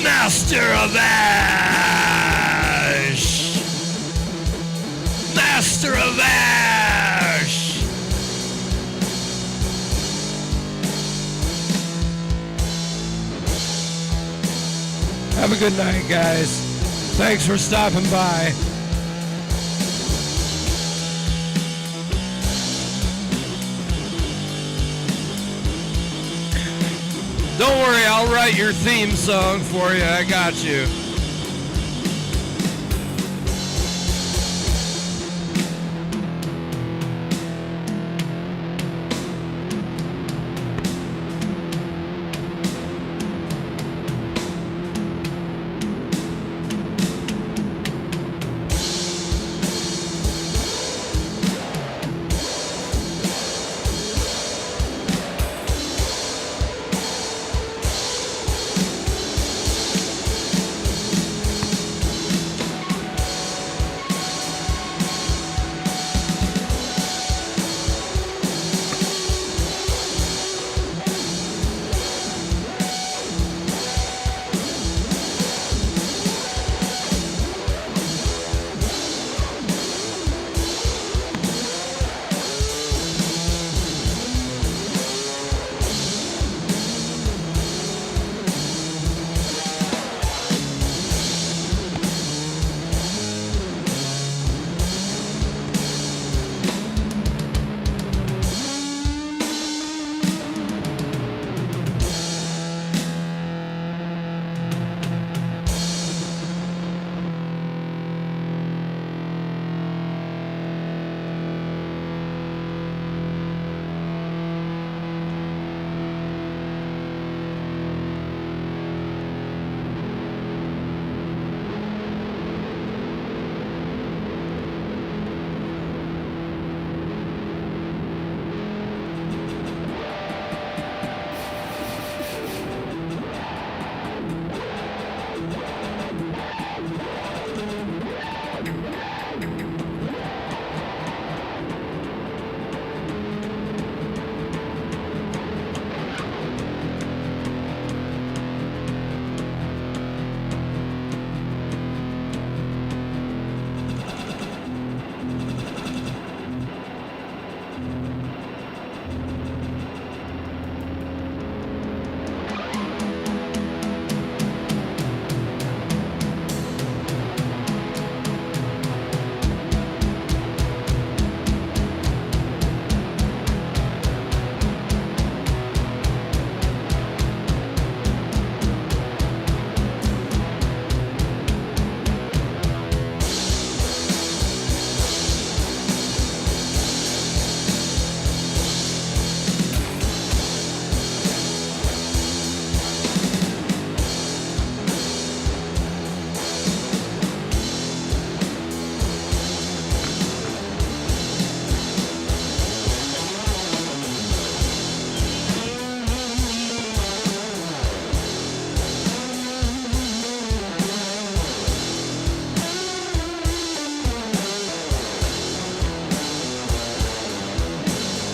Master of Ash! Master of Ash! Have a good night, guys. Thanks for stopping by. Don't worry, I'll write your theme song for you. I got you.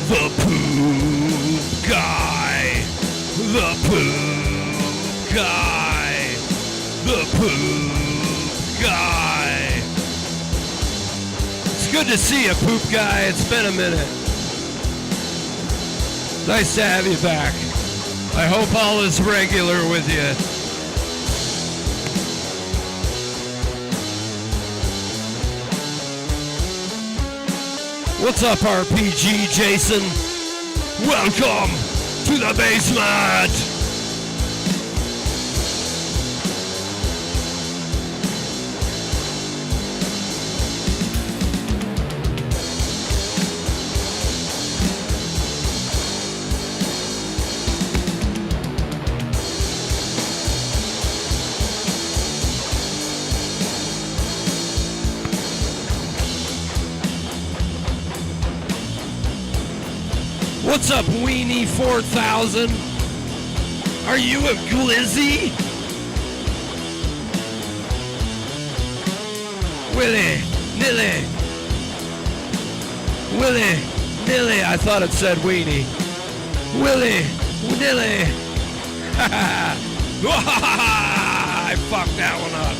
The poop guy. The poop guy. The poop guy. It's good to see you, poop guy. It's been a minute. Nice to have you back. I hope all is regular with you. What's up, RPG Jason? Welcome to the basement! What's up, Weenie 4000? Are you a glizzy? Willy, nilly. Willy, nilly. I thought it said weenie. Willy, nilly. I fucked that one up.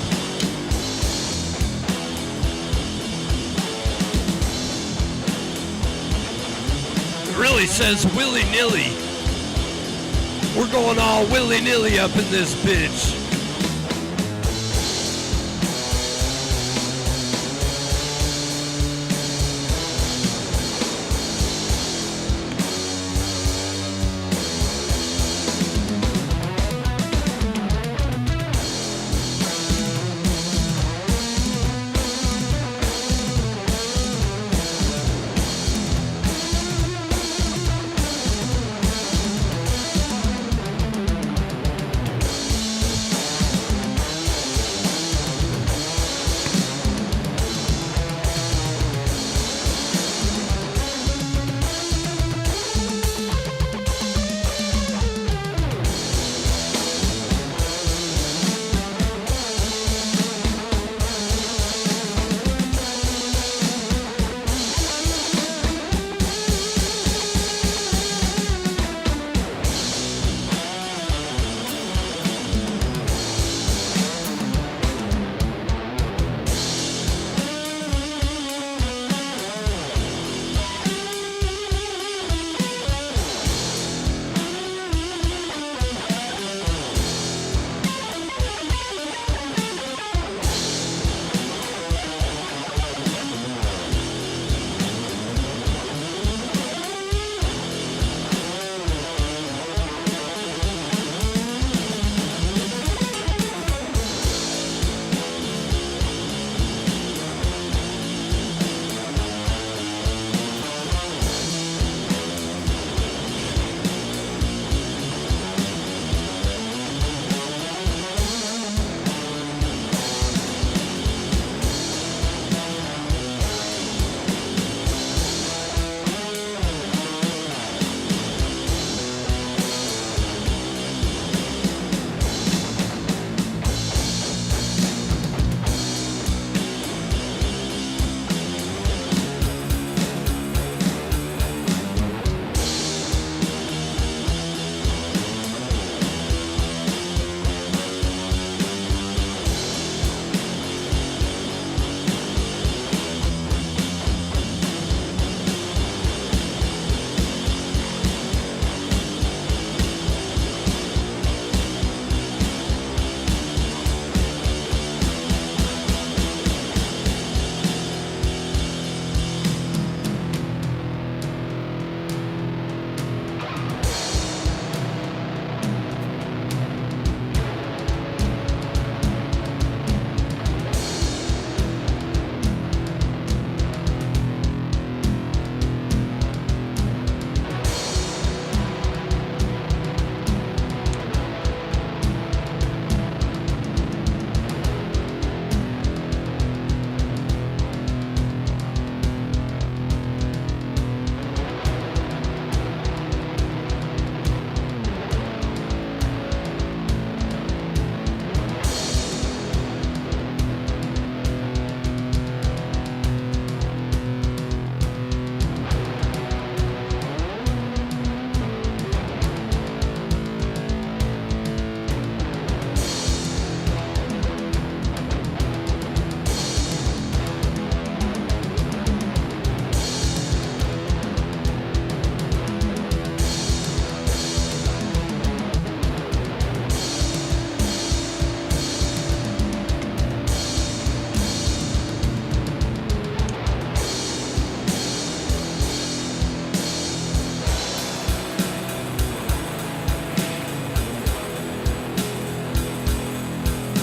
It really says willy-nilly. We're going all willy-nilly up in this bitch.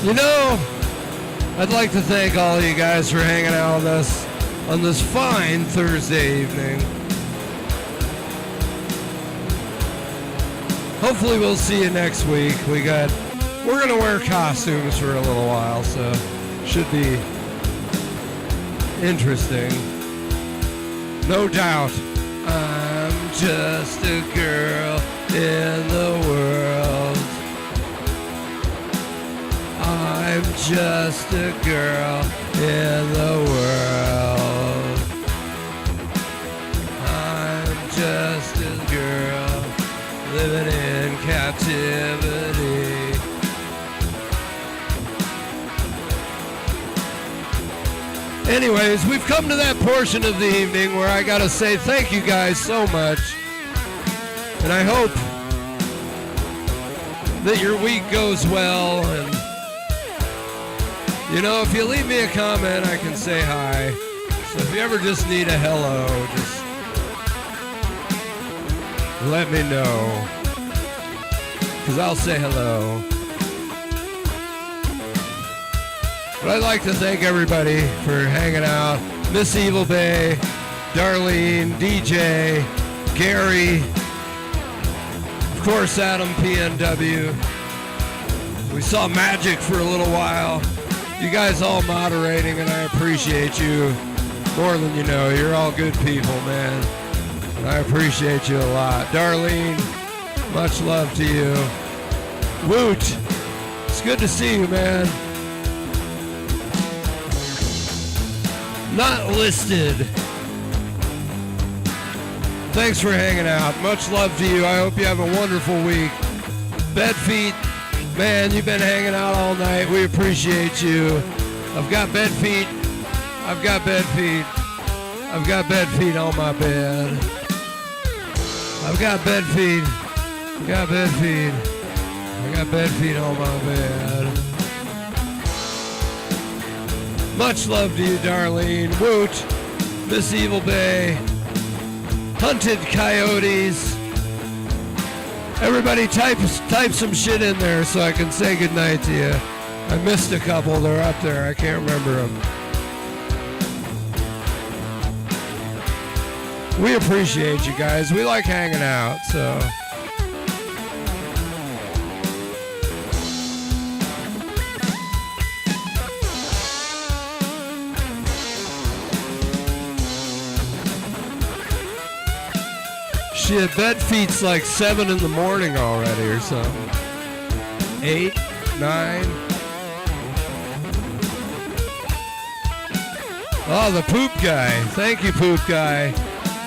You know, I'd like to thank all of you guys for hanging out with us on this fine Thursday evening. Hopefully we'll see you next week. We're gonna wear costumes for a little while, so should be interesting. No doubt. I'm just a girl in the world. I'm just a girl in the world. I'm just a girl living in captivity. Anyways, we've come to that portion of the evening where I gotta say thank you guys so much. And I hope that your week goes well. And, you know, if you leave me a comment, I can say hi. So if you ever just need a hello, just let me know. Because I'll say hello. But I'd like to thank everybody for hanging out. Miss Evil Bay, Darlene, DJ, Gary, of course Adam PNW. We saw Magic for a little while. You guys all moderating, and I appreciate you more than you know. You're all good people, man. And I appreciate you a lot. Darlene, much love to you. Woot, it's good to see you, man. Not listed. Thanks for hanging out. Much love to you. I hope you have a wonderful week. Bed Feet, man, you've been hanging out all night. We appreciate you. I've got bed feet. I've got bed feet. I've got bed feet on my bed. I've got bed feet. I've got bed feet. I got bed feet on my bed. Much love to you, Darlene. Woot, Miss Evil Bay, Hunted Coyotes. Everybody type some shit in there so I can say goodnight to you. I missed a couple. They're up there. I can't remember them. We appreciate you guys. We like hanging out, so... Shit, bed feet's like 7 in the morning already or something. 8, 9. Oh, the poop guy. Thank you, poop guy.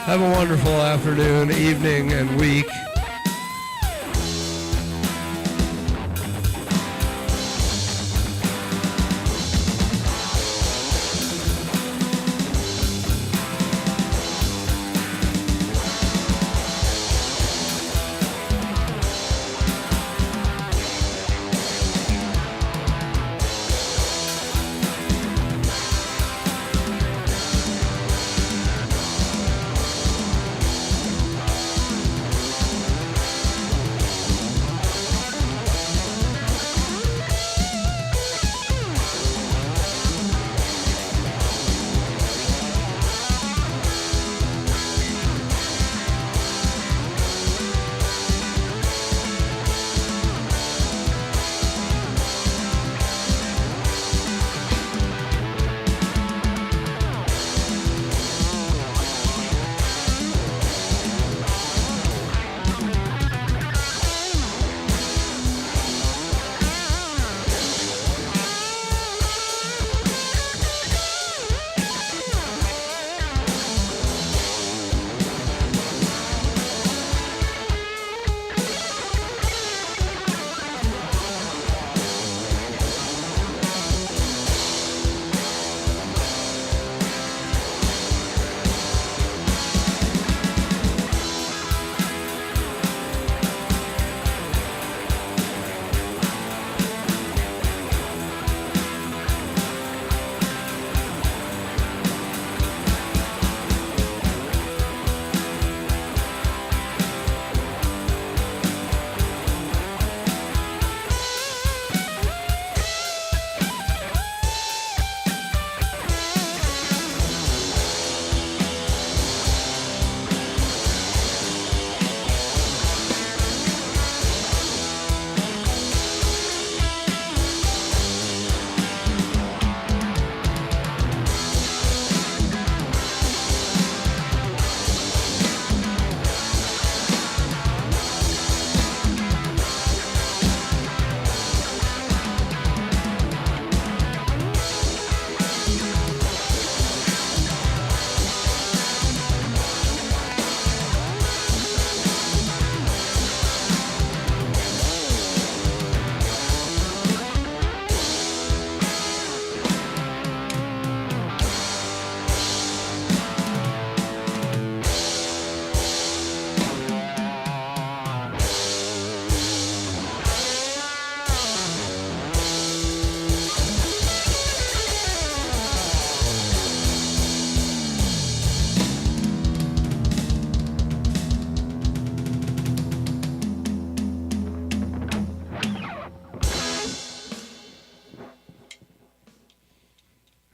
Have a wonderful afternoon, evening, and week.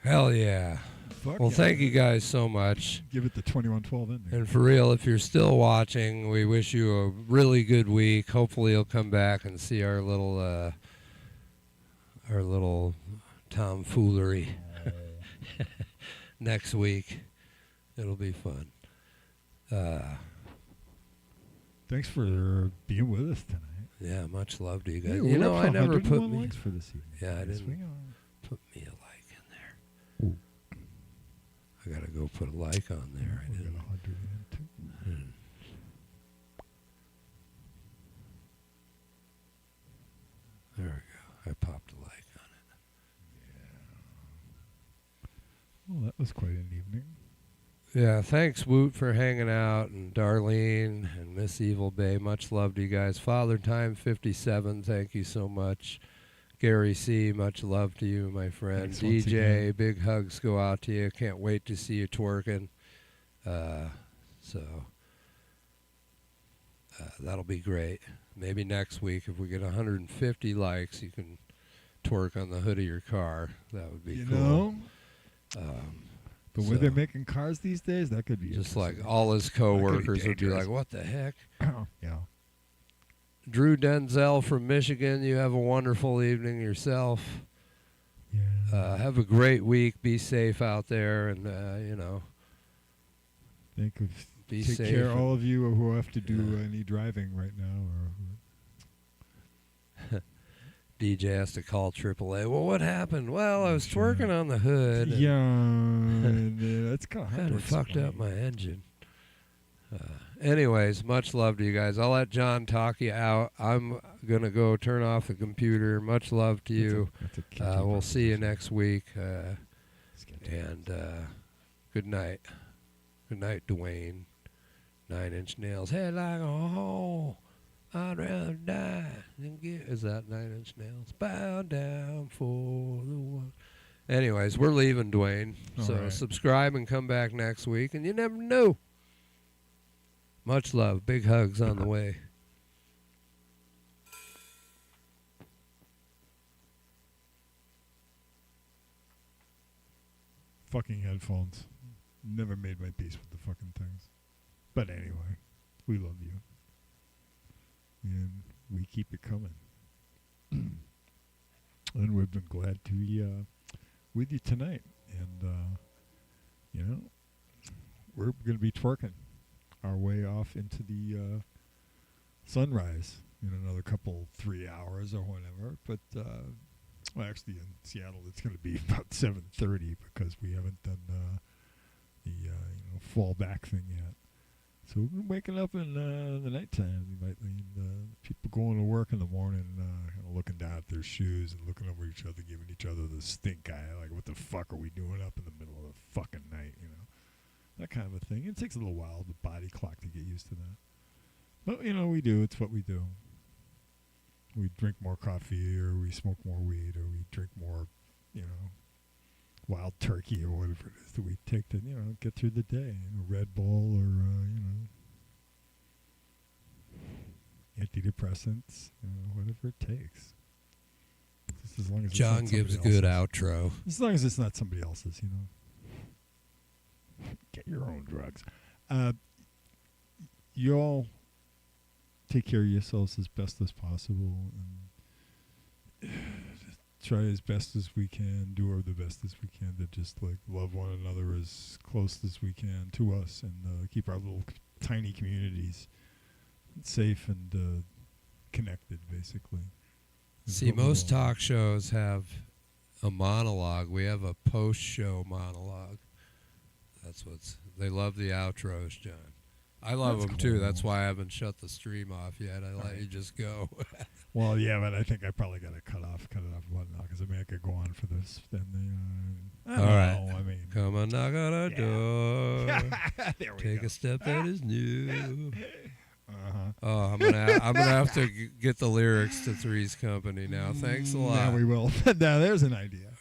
Hell yeah. Fuck Well, yeah. thank you guys so much. Give it the 2112 in there. And for real, if you're still watching, we wish you a really good week. Hopefully you'll come back and see our little tomfoolery next week. It'll be fun. Thanks for being with us tonight. Yeah, much love to you guys. Hey, You know, we're up I to never put 101 me. likes for this evening. Yeah, I Yes, didn't we are. put me a like in there. Ooh. I gotta go put a like on there. I We got didn't. 100 in too. There we go. I popped a like on it. Well, that was quite an evening. Yeah, thanks, Woot, for hanging out, and Darlene and Miss Evil Bay. Much love to you guys. Father Time 57, thank you so much. Gary C., much love to you, my friend. Thanks once DJ, again. big hugs go out to you. Can't wait to see you twerking. That'll be great. Maybe next week, if we get 150 likes, you can twerk on the hood of your car. That would be You cool. know? The way they're so- making cars these days, that could be Just like interesting. all his coworkers would be dangerous. like, what the heck? Yeah. Drew Denzel from Michigan, you have a wonderful evening yourself. Yeah. Have a great week. Be safe out there, and, Think of be take safe. care, and- all of you who have to do Yeah. any driving right now. Or DJ has to call AAA. Well, what happened? Well, I was twerking on the hood. and yeah, and, that's kind of hard Kind to of fucked up explain. my engine. Anyways, much love to you guys. I'll let John talk you out. I'm going to go turn off the computer. Much love to you. That's a catchy We'll see you proposition. next week. Sketchy. And good night. Good night, Dwayne. 9 Inch Nails. Head like a hole. I'd rather die than get. Is that 9 Inch Nails? Bow down for the one. Anyways, we're leaving, Dwayne. All So right. subscribe and come back next week. And you never know. Much love. Big hugs on the way. Fucking headphones. Never made my peace with the fucking things. But anyway, we love you. And we keep it coming. And we've been glad to be with you tonight. And, we're going to be twerking our way off into the sunrise in another 3 hours or whatever. But, well, actually in Seattle it's going to be about 7:30 because we haven't done the fall back thing yet. So we're waking up in the nighttime. People going to work in the morning, kind of looking down at their shoes and looking over each other, giving each other the stink eye, like, what the fuck are we doing up in the middle of the fucking night, that kind of a thing. It takes a little while, the body clock, to get used to that. But, we do. It's what we do. We drink more coffee, or we smoke more weed, or we drink more, wild turkey, or whatever it is that we take to, get through the day. Red Bull, or, antidepressants, whatever it takes. Just as long as John it's not gives a somebody good else's. outro. As long as it's not somebody else's, Get your own drugs. You all take care of yourselves as best as possible, and try as best as we can, do the best as we can to just love one another as close as we can to us, and keep our little tiny communities safe and connected, basically. Is See, what we most all- talk shows have a monologue. We have a post-show monologue. They love the outros, John. I love That's them too. That's cool. why I haven't shut the stream off yet. I let you just go. Well, yeah, but I think I probably got to cut it off what now, because I could go on for this. Then I don't All right. know, I mean, Come on, knock on our door. there we Take go. a step that is new. Uh-huh. Oh, I'm gonna have to get the lyrics to Three's Company now. Thanks a lot. Yeah, we will. Now there's an idea.